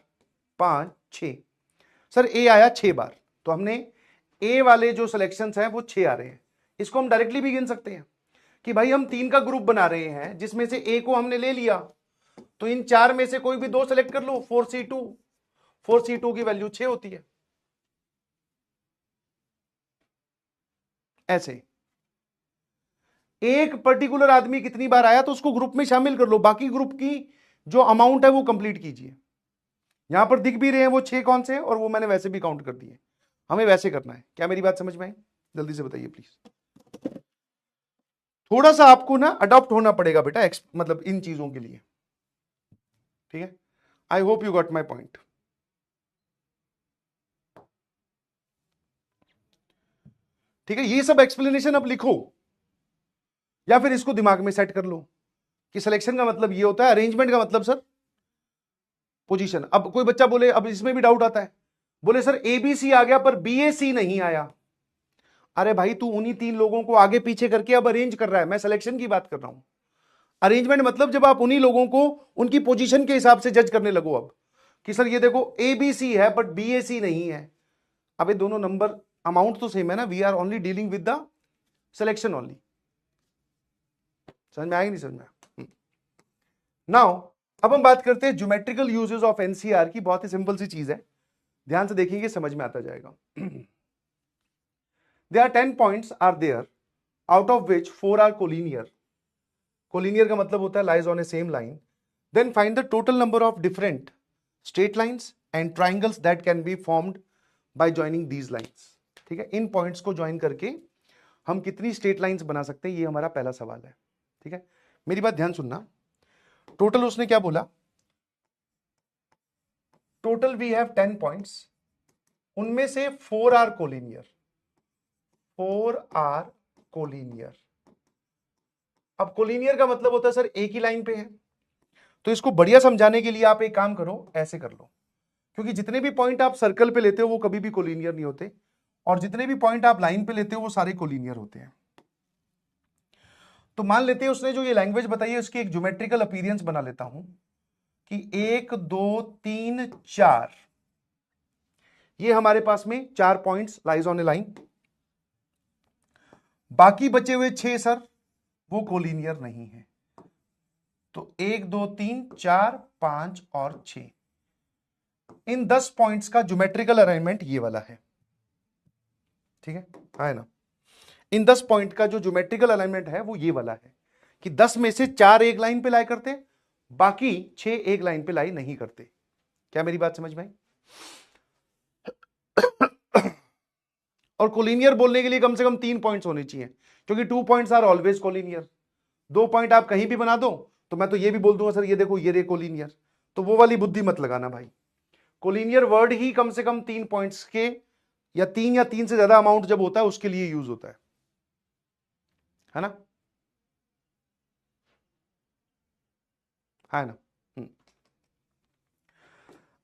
5 6, सर ए आया 6 बार। तो हमने ए वाले जो सिलेक्शंस हैं वो 6 आ रहे हैं। इसको हम डायरेक्टली भी गिन सकते हैं कि भाई हम 3 का ग्रुप बना रहे हैं, जिसमें से ए को हमने ले लिया, तो इन 4 में से कोई भी 2 सेलेक्ट कर लो, 4C2 की वैल्यू 6 होती है। ऐसे एक पर्टिकुलर आदमी कितनी बार आया तो उसको ग्रुप में शामिल कर लो, बाकी ग्रुप की जो अमाउंट है वो कंप्लीट कीजिए। यहां पर दिख भी रहे हैं वो 6 कौन से, और वो मैंने वैसे भी काउंट कर दिए। हमें वैसे करना है। क्या मेरी बात समझ में आई? जल्दी से बताइए प्लीज। थोड़ा सा आपको ना अडॉप्ट होना पड़ेगा बेटा, मतलब इन चीजों के लिए, ठीक है। I hope you got my point. ठीक है, ये सब एक्सप्लेनेशन अब लिखो, या फिर इसको दिमाग में सेट कर लो कि सिलेक्शन का मतलब ये होता है, अरेंजमेंट का मतलब सर पोजीशन। अब कोई बच्चा बोले, अब इसमें भी डाउट आता है, बोले सर एबीसी आ गया पर बीएसी नहीं आया। अरे भाई तू उन्हीं 3 लोगों को आगे पीछे करके अब अरेंज कर रहा है, मैं सिलेक्शन की बात कर रहा हूं। अरेंजमेंट मतलब जब आप उन्हीं लोगों को उनकी पोजीशन के हिसाब से जज करने लगो, अब कि सर ये देखो एबीसी है बट बीएसी नहीं है। अब ये दोनों नंबर अमाउंट तो सेम है ना, we are only dealing with the selection only. समझ में आएगी नहीं समझ में? नाउ अब हम बात करते हैं ज्योमेट्रिकल यूजेस ऑफ एनसीआर की। बहुत ही सिंपल सी चीज है, ध्यान से देखेंगे समझ में आता जाएगा। There are 10 points are there, out of which 4 are collinear. Collinear का मतलब होता है lies on a same line. Then find the total number of different straight lines and triangles that can be formed by joining these lines. ठीक है, इन points को join करके हम कितनी स्ट्रेट लाइंस बना सकते हैं, ये हमारा पहला सवाल है। ठीक है, मेरी बात ध्यान सुनना। टोटल उसने क्या बोला, टोटल वी हैव 10 पॉइंट्स, उनमें से 4 आर कोलिनियर, 4 आर कोलिनियर। अब कोलिनियर का मतलब होता है सर एक ही लाइन पे है। तो इसको बढ़िया समझाने के लिए आप एक काम करो, ऐसे कर लो, क्योंकि जितने भी पॉइंट आप सर्कल पे लेते हो वो कभी भी कोलिनियर नहीं होते, और जितने भी पॉइंट आप लाइन पे लेते हो वो सारे कोलिनियर होते हैं। तो मान लेते हैं उसने जो ये लैंग्वेज बताई है उसकी एक ज्योमेट्रिकल अपीयरेंस बना लेता हूं कि 1 2 3 4, ये हमारे पास में 4 points lies on A line. बाकी बचे हुए 6 सर वो कोलिनियर नहीं है। तो 1 2 3 4 5 और 6, इन 10 पॉइंट्स का ज्योमेट्रिकल अरेंजमेंट ये वाला है। ठीक है ना, इन 10 पॉइंट का जो ज्योमेट्रिकल अलाइनमेंट है वो ये वाला है कि 10 में से 4 एक लाइन पे लाई करते, बाकी 6 एक लाइन पे लाई नहीं करते। क्या मेरी बात समझ में आई? और कोलिनियर बोलने के लिए कम से कम 3 पॉइंट्स होने चाहिए, क्योंकि 2 points are always collinear. 2 point आप कहीं भी बना दो तो मैं तो ये भी बोल दूंगा सर ये देखो ये रे कोलिनियर, तो वो वाली बुद्धि मत लगाना भाई। कोलिनियर वर्ड ही कम से कम 3 पॉइंट्स के, या 3 से ज्यादा अमाउंट जब होता है उसके लिए यूज होता है ना, है ना।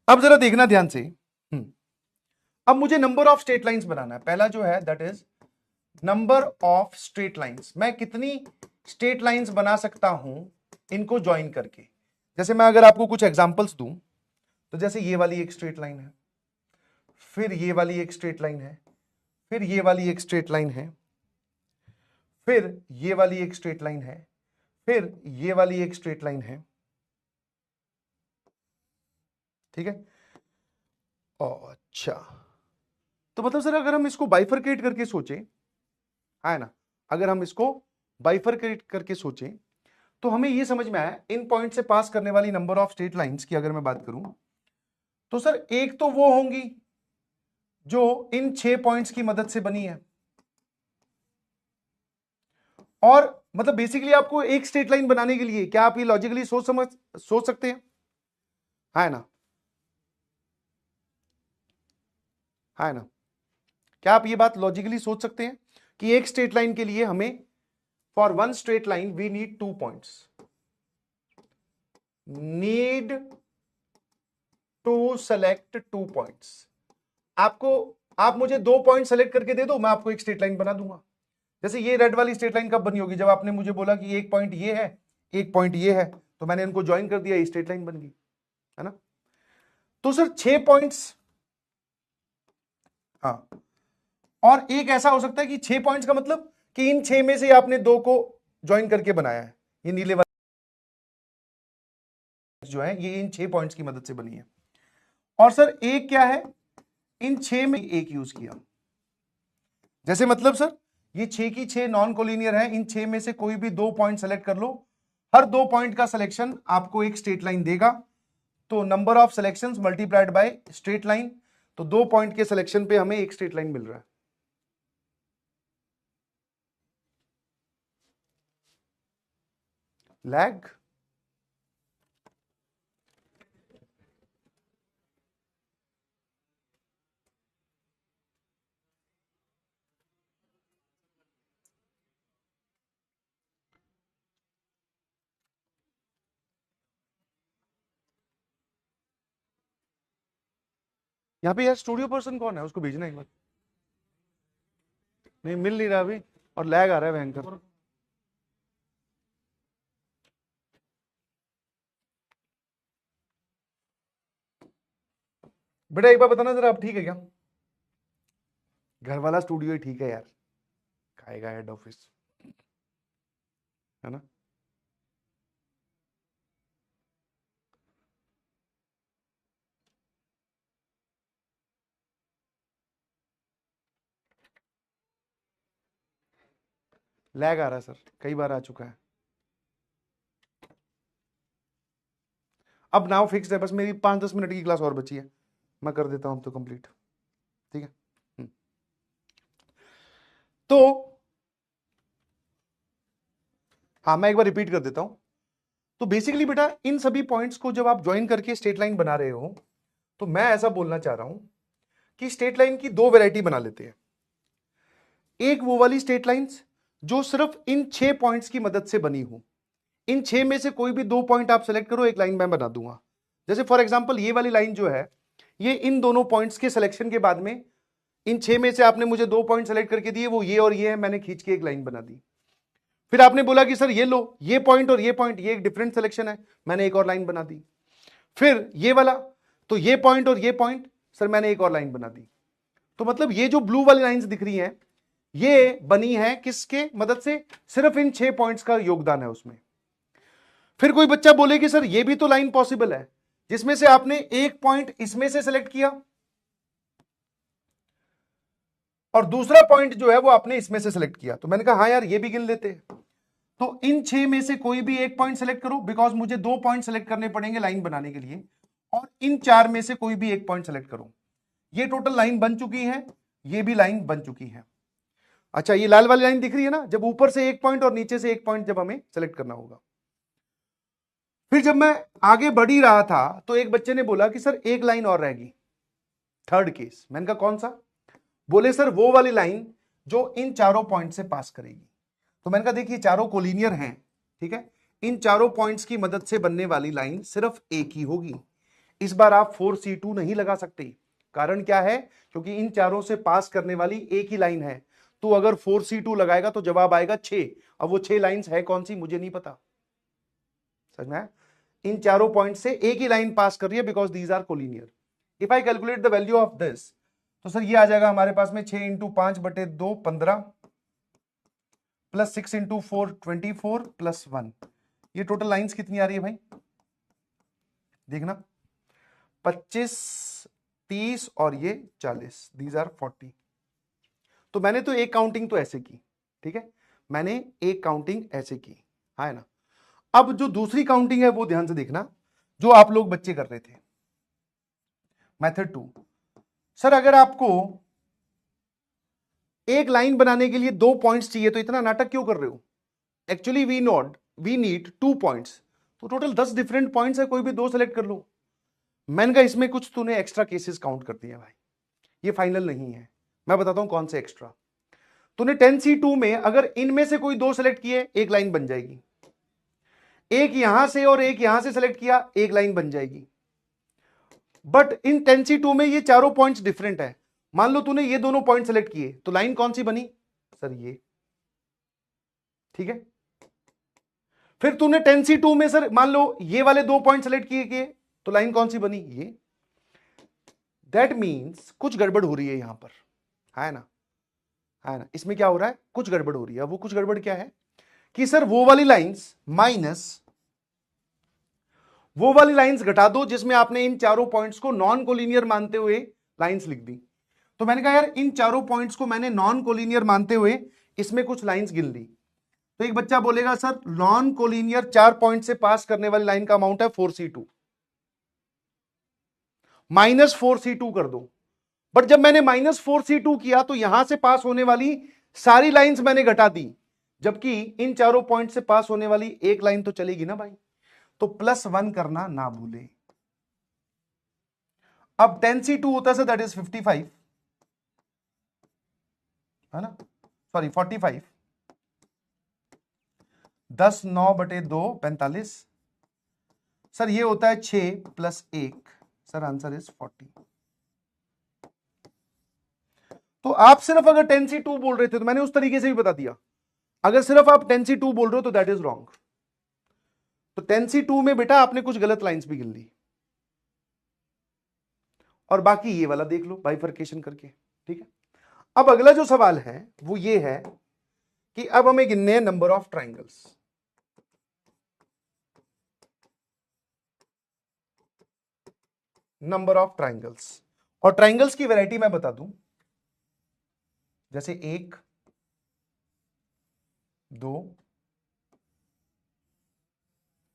अब जरा देखना ध्यान से। अब मुझे नंबर ऑफ स्ट्रेट लाइंस बनाना है। पहला जो है that is number of straight lines. मैं कितनी स्ट्रेट लाइंस बना सकता हूं इनको ज्वाइन करके। जैसे मैं अगर आपको कुछ एग्जांपल्स दूं, तो जैसे ये वाली एक स्ट्रेट लाइन है, फिर ये वाली एक स्ट्रेट लाइन है, फिर ये वाली एक स्ट्रेट लाइन है, फिर ये वाली एक स्ट्रेट लाइन है, फिर ये वाली एक स्ट्रेट लाइन है। ठीक है, अच्छा तो मतलब सर अगर हम इसको बाइफरकेट करके सोचें, है ना, अगर हम इसको बाइफरकेट करके सोचें तो हमें यह समझ में आया इन पॉइंट से पास करने वाली नंबर ऑफ स्ट्रेट लाइंस की अगर मैं बात करूं तो सर एक तो वो होंगी जो इन 6 पॉइंट्स की मदद से बनी है, और मतलब बेसिकली आपको एक स्ट्रेट लाइन बनाने के लिए क्या आप ये लॉजिकली सोच सकते हैं, है ना, है ना, क्या आप ये बात लॉजिकली सोच सकते हैं कि एक स्ट्रेट लाइन के लिए हमें for one straight line we need 2 points, need to select 2 points. आप मुझे 2 पॉइंट सेलेक्ट करके दे दो, मैं आपको एक स्ट्रेट लाइन बना दूंगा। जैसे ये रेड वाली स्ट्रेट लाइन कब बनी होगी, जब आपने मुझे बोला कि एक पॉइंट ये है, एक पॉइंट ये है, तो मैंने इनको ज्वाइन कर दिया, ये स्ट्रेट लाइन बन गई, है ना। तो सर 6 पॉइंट्स, हाँ, और एक ऐसा हो सकता है कि 6 पॉइंट्स का मतलब कि इन 6 में से आपने 2 को ज्वाइन करके बनाया है, ये नीले वाले जो है ये इन 6 पॉइंट्स की मदद से बनी है। और सर एक क्या है, इन 6 में एक यूज किया, जैसे मतलब सर ये 6 की 6 नॉन कोलिनियर है, इन 6 में से कोई भी 2 पॉइंट सेलेक्ट कर लो, हर 2 पॉइंट का सिलेक्शन आपको एक स्ट्रेट लाइन देगा, तो number of selections multiplied by straight line, तो 2 पॉइंट के सिलेक्शन पे हमें एक स्ट्रेट लाइन मिल रहा है। लैग, यहाँ पे यार स्टूडियो पर्सन कौन है, उसको भेजना एक बार, नहीं मिल नहीं रहा अभी, और लैग आ रहा है भयंकर। बेटा एक बार बताना जरा, अब ठीक है क्या, घर वाला स्टूडियो ही ठीक है यार, खाएगा हेड ऑफिस, है ना। लैग आ रहा है सर, कई बार आ चुका है। अब नाउ फिक्स है, बस मेरी 5-10 मिनट की क्लास और बची है, मैं कर देता हूं तो कंप्लीट, ठीक है। तो हाँ मैं एक बार रिपीट कर देता हूं। तो बेसिकली बेटा इन सभी पॉइंट्स को जब आप ज्वाइन करके स्ट्रेट लाइन बना रहे हो, तो मैं ऐसा बोलना चाह रहा हूं कि स्ट्रेट लाइन की 2 वैरायटी बना लेते हैं। एक वो वाली स्ट्रेट लाइंस जो सिर्फ इन 6 पॉइंट्स की मदद से बनी हो, इन 6 में से कोई भी 2 पॉइंट आप सेलेक्ट करो, एक लाइन मैं बना दूंगा। जैसे फॉर एग्जांपल ये वाली लाइन जो है, ये इन दोनों पॉइंट्स के सिलेक्शन के बाद में इन 6 में से आपने मुझे 2 पॉइंट सेलेक्ट करके दिए, वो ये और ये है, मैंने खींच के एक लाइन बना दी। फिर आपने बोला कि सर ये लो, ये पॉइंट और ये पॉइंट, ये एक डिफरेंट सिलेक्शन है, मैंने एक और लाइन बना दी। फिर ये वाला, तो ये पॉइंट और ये पॉइंट, सर मैंने एक और लाइन बना दी। तो मतलब ये जो ब्लू वाली लाइंस दिख रही हैं, ये बनी है किसके मदद से, सिर्फ इन 6 पॉइंट्स का योगदान है उसमें। फिर कोई बच्चा बोले कि सर ये भी तो लाइन पॉसिबल है जिसमें से आपने एक पॉइंट इसमें से सिलेक्ट किया और दूसरा पॉइंट जो है वो आपने इसमें से सिलेक्ट किया। तो मैंने कहा हाँ यार ये भी गिन लेते हैं। तो इन 6 में से कोई भी एक पॉइंट सेलेक्ट करो, बिकॉज मुझे 2 पॉइंट सेलेक्ट करने पड़ेंगे लाइन बनाने के लिए, और इन 4 में से कोई भी एक पॉइंट सेलेक्ट करो। ये टोटल लाइन बन चुकी है, ये भी लाइन बन चुकी है। अच्छा ये लाल वाली लाइन दिख रही है ना, जब ऊपर से एक पॉइंट और नीचे से एक पॉइंट जब हमें सेलेक्ट करना होगा। फिर जब मैं आगे बढ़ ही रहा था तो एक बच्चे ने बोला कि सर एक लाइन और रहेगी, थर्ड केस। मैंने कहा कौन सा? बोले सर वो वाली लाइन जो इन चारों पॉइंट से पास करेगी। तो मैंने कहा देखिए चारों कोलिनियर हैं, ठीक है, इन चारों पॉइंट्स की मदद से बनने वाली लाइन सिर्फ एक ही होगी। इस बार आप 4C2 नहीं लगा सकते। कारण क्या है? क्योंकि इन चारों से पास करने वाली एक ही लाइन है। तो अगर 4C2 लगाएगा तो जवाब आएगा 6। अब वो 6 लाइंस है कौन सी मुझे नहीं पता, समझ में आया? इन चारों पॉइंट से एक ही लाइन पास कर रही है because these are collinear. If I calculate the value of this, तो सर ये आ जाएगा हमारे पास में 6 इंटू 5/2 15 प्लस 6 इंटू 4 24 प्लस 1। ये टोटल लाइंस कितनी आ रही है भाई? देखना 25 30 और ये 40, दीज आर 40। तो मैंने तो एक काउंटिंग तो ऐसे की, ठीक है, मैंने एक काउंटिंग ऐसे की, है ना। अब जो दूसरी काउंटिंग है वो ध्यान से देखना, जो आप लोग बच्चे कर रहे थे। मेथड 2, सर अगर आपको एक लाइन बनाने के लिए 2 पॉइंट्स चाहिए तो इतना नाटक क्यों कर रहे हो? एक्चुअली वी नीड 2 पॉइंट्स, तो टोटल 10 डिफरेंट पॉइंट्स है, कोई भी 2 सेलेक्ट कर लो। मैंने कहा इसमें कुछ तूने एक्स्ट्रा केसेस काउंट कर दिए भाई, ये फाइनल नहीं है। मैं बताता हूं कौन से एक्स्ट्रा। तूने 10C2 में अगर इनमें से कोई 2 सेलेक्ट किए, एक लाइन बन जाएगी। एक यहां से और एक यहां से सेलेक्ट किया, एक लाइन बन जाएगी। बट इन 10C2 में ये चारों पॉइंट्स डिफरेंट है। मान लो तूने ये दोनों पॉइंट सेलेक्ट किए, तो लाइन कौन सी बनी? सर ये, ठीक है। फिर तूने 10C2 में सर मान लो ये वाले 2 पॉइंट सेलेक्ट किए, तो लाइन कौन सी बनी? ये। दैट मीन्स कुछ गड़बड़ हो रही है यहां पर, है ना? है ना? इसमें क्या हो रहा है? कुछ गड़बड़ हो रही है। वो कुछ गड़बड़ क्या है कि सर वो वाली लाइंस माइनस वो वाली लाइंस घटा दो जिसमें आपने इन चारों पॉइंट्स को नॉन कोलिनियर मानते हुए लाइंस लिख दी। तो मैंने कहा यार इन चारों पॉइंट्स को मैंने नॉन कोलिनियर मानते हुए इसमें कुछ लाइंस गिन ली। तो एक बच्चा बोलेगा सर नॉन कोलिनियर 4 पॉइंट से पास करने वाली लाइन का अमाउंट है 4C2, -4C2 कर दो। बट जब मैंने -4C2 किया तो यहां से पास होने वाली सारी लाइंस मैंने घटा दी, जबकि इन चारों पॉइंट से पास होने वाली एक लाइन तो चलेगी ना भाई। तो +1 करना ना भूले। अब 10C2 होता है दैट इज 55, है ना? सॉरी 45, 10 9/2 45। सर ये होता है 6 + 1, सर आंसर इज 40। तो आप सिर्फ अगर 10C2 बोल रहे थे तो मैंने उस तरीके से भी बता दिया। अगर सिर्फ आप 10C2 बोल रहे हो तो दैट इज रॉन्ग। तो 10C2 में बेटा आपने कुछ गलत लाइंस भी गिन ली, और बाकी ये वाला देख लो बाइफरकेशन करके, ठीक है। अब अगला जो सवाल है वो ये है कि अब हमें गिनने हैं number of triangles. Number of triangles, और ट्राइंगल्स की वैरायटी मैं बता दूं, जैसे 1 2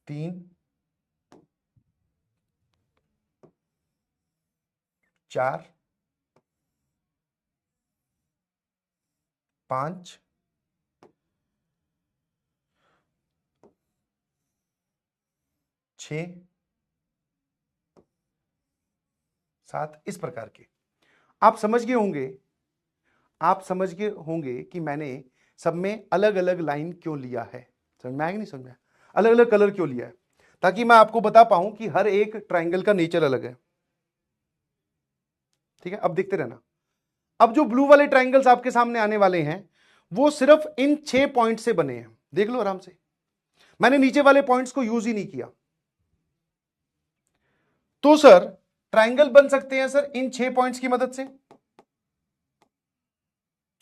3 4 5 6 7, इस प्रकार के। आप समझ गए होंगे कि मैंने सब में अलग अलग लाइन क्यों लिया है। समझ में आया कि नहीं समझ में? अलग अलग कलर क्यों लिया है, ताकि मैं आपको बता पाऊं कि हर एक ट्राइंगल का नेचर अलग है, ठीक है। अब देखते रहना। अब जो ब्लू वाले ट्राइंगल्स आपके सामने आने वाले हैं वो सिर्फ इन 6 पॉइंट से बने हैं, देख लो आराम से। मैंने नीचे वाले पॉइंट्स को यूज ही नहीं किया। तो सर ट्राइंगल बन सकते हैं सर इन 6 पॉइंट्स की मदद से,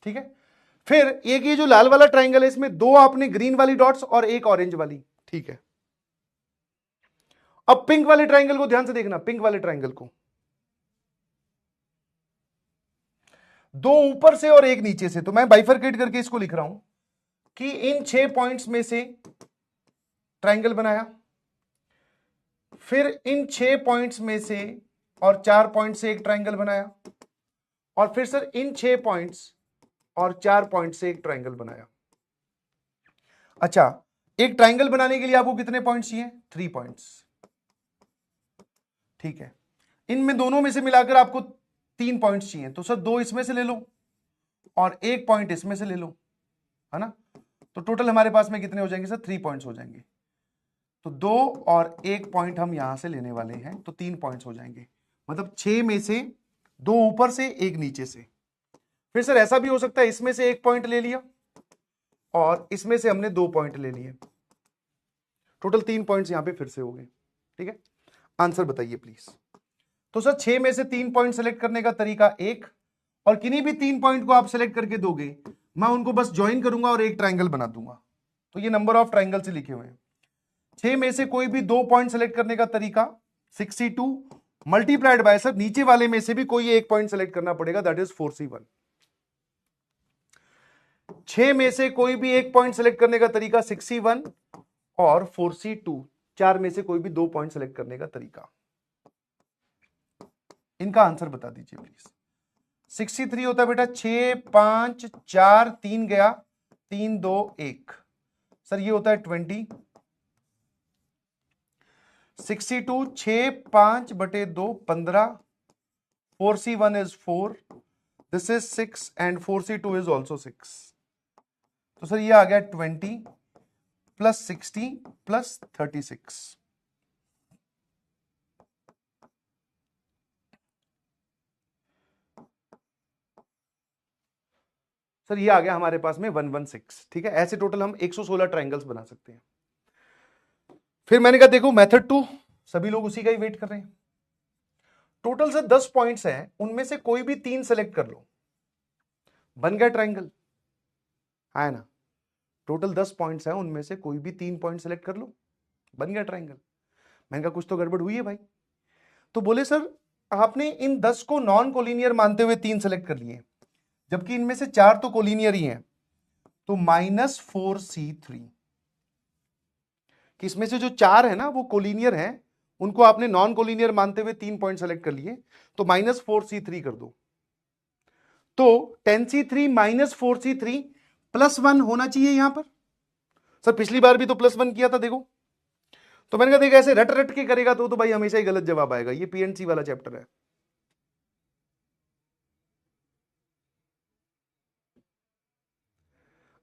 ठीक है। फिर एक ये जो लाल वाला ट्राइंगल है इसमें 2 आपने ग्रीन वाली डॉट्स और एक ऑरेंज वाली, ठीक है। अब पिंक वाले ट्राइंगल को ध्यान से देखना, पिंक वाले ट्राइंगल को 2 ऊपर से और एक नीचे से। तो मैं बाइफरकेट करके इसको लिख रहा हूं कि इन 6 पॉइंट्स में से ट्राइंगल बनाया, फिर इन 6 पॉइंट्स में से और 4 पॉइंट से एक ट्राइंगल बनाया, और फिर सर इन 6 पॉइंट्स और 4 पॉइंट से एक ट्राइंगल बनाया। अच्छा, एक ट्राइंगल बनाने के लिए आपको कितने पॉइंट्स चाहिए? 3 पॉइंट्स, ठीक है। इनमें दोनों में से मिलाकर आपको 3 पॉइंट्स चाहिए, तो सर 2 इसमें से ले लो और 1 पॉइंट इसमें से ले लो, है ना? तो टोटल हमारे पास में कितने हो जाएंगे सर? 3 पॉइंट्स हो जाएंगे। तो 2 और 1 पॉइंट हम यहां से लेने वाले हैं, तो 3 पॉइंट्स हो जाएंगे। मतलब 6 में से 2 ऊपर से, 1 नीचे से। फिर सर ऐसा भी हो सकता है इसमें से 1 पॉइंट ले लिया और इसमें से हमने 2 पॉइंट ले लिए, टोटल 3 पॉइंट्स यहां पे फिर से हो गए, ठीक है। आंसर बताइए प्लीज। तो सर 6 में से 3 पॉइंट सेलेक्ट करने का तरीका एक, और किन्हीं भी 3 पॉइंट को आप सेलेक्ट करके दोगे, मैं उनको बस ज्वाइन करूंगा और एक ट्राइंगल बना दूंगा। तो ये नंबर ऑफ ट्राइंगल से लिखे हुए हैं। 6 में से कोई भी 2 पॉइंट सेलेक्ट करने का तरीका 62 मल्टीप्लाइड बाय सर नीचे वाले में से भी कोई एक पॉइंट सेलेक्ट करना पड़ेगा, दैट इज 4C1। 6 में से कोई भी एक पॉइंट सेलेक्ट करने का तरीका 61 और 4C2, 4 में से कोई भी 2 पॉइंट सेलेक्ट करने का तरीका। इनका आंसर बता दीजिए प्लीज। 63 होता है बेटा 6 5 4 3 गया 3 2 1। सर ये होता है 20। 62 6 5 बटे 2 15। 4c1 is 4, this is 6 and 4c2 is also 6। तो सर ये आ गया 20 प्लस 60 प्लस 36। सर ये आ गया हमारे पास में 116। ठीक है, ऐसे टोटल हम 116 ट्रायंगल्स बना सकते हैं। फिर मैंने कहा देखो मेथड 2, सभी लोग उसी का ही वेट कर रहे हैं। टोटल से 10 पॉइंट्स हैं, उनमें से कोई भी 3 सेलेक्ट कर लो, बन गया ट्रायंगल, है ना। टोटल 10 पॉइंट्स हैं, उनमें से कोई भी 3 पॉइंट सेलेक्ट कर लो, बन गया ट्रायंगल। मैंने कहा कुछ तो गड़बड़ हुई है भाई। तो बोले सर आपने इन 10 को नॉन कोलिनियर मानते हुए 3 सेलेक्ट कर लिए, जबकि इनमें से 4 तो कोलिनियर ही हैं, तो -4c3। कि इसमें से जो 4 है ना वो कोलिनियर हैं, उनको आपने नॉन कोलिनियर मानते हुए 3 पॉइंट सेलेक्ट कर लिए, तो -4c3 कर दो। तो 10c3 -4c3 +1 होना चाहिए यहां पर। सर पिछली बार भी तो +1 किया था देखो। तो मैंने कहा देखा ऐसे रट रट के करेगा तो भाई हमेशा ही गलत जवाब आएगा। ये पीएनसी वाला चैप्टर है।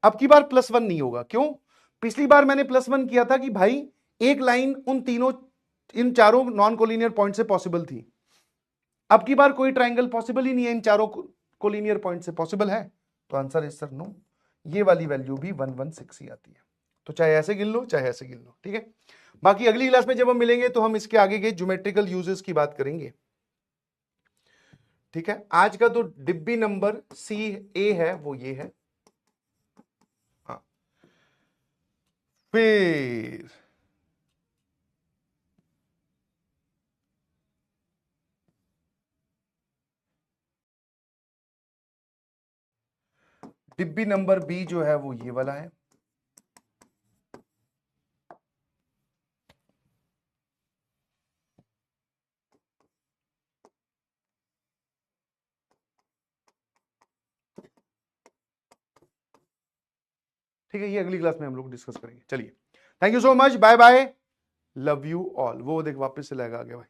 अब की बार +1 नहीं होगा, क्यों? पिछली बार मैंने +1 किया था कि भाई एक लाइन इन चारों नॉन कोलिनियर पॉइंट से पॉसिबल थी। अब की बार कोई ट्राइंगल पॉसिबल ही नहीं है इन चारों कोलिनियर पॉइंट से। पॉसिबल है? तो आंसर इज सर नो। ये वाली वैल्यू भी 116 ही आती है। तो चाहे ऐसे गिन लो चाहे ऐसे गिन लो, ठीक है। बाकी अगली क्लास में जब हम मिलेंगे तो हम इसके आगे के ज्योमेट्रिकल यूजेस की बात करेंगे, ठीक है। आज का तो डिब्बी नंबर CA है वो ये है। हाँ, फिर डिब्बी नंबर B जो है वो ये वाला है। ठीक है, ये अगली क्लास में हम लोग डिस्कस करेंगे। चलिए, thank you so much, bye bye, love you all. वो देख वापस से लगा गया भाई।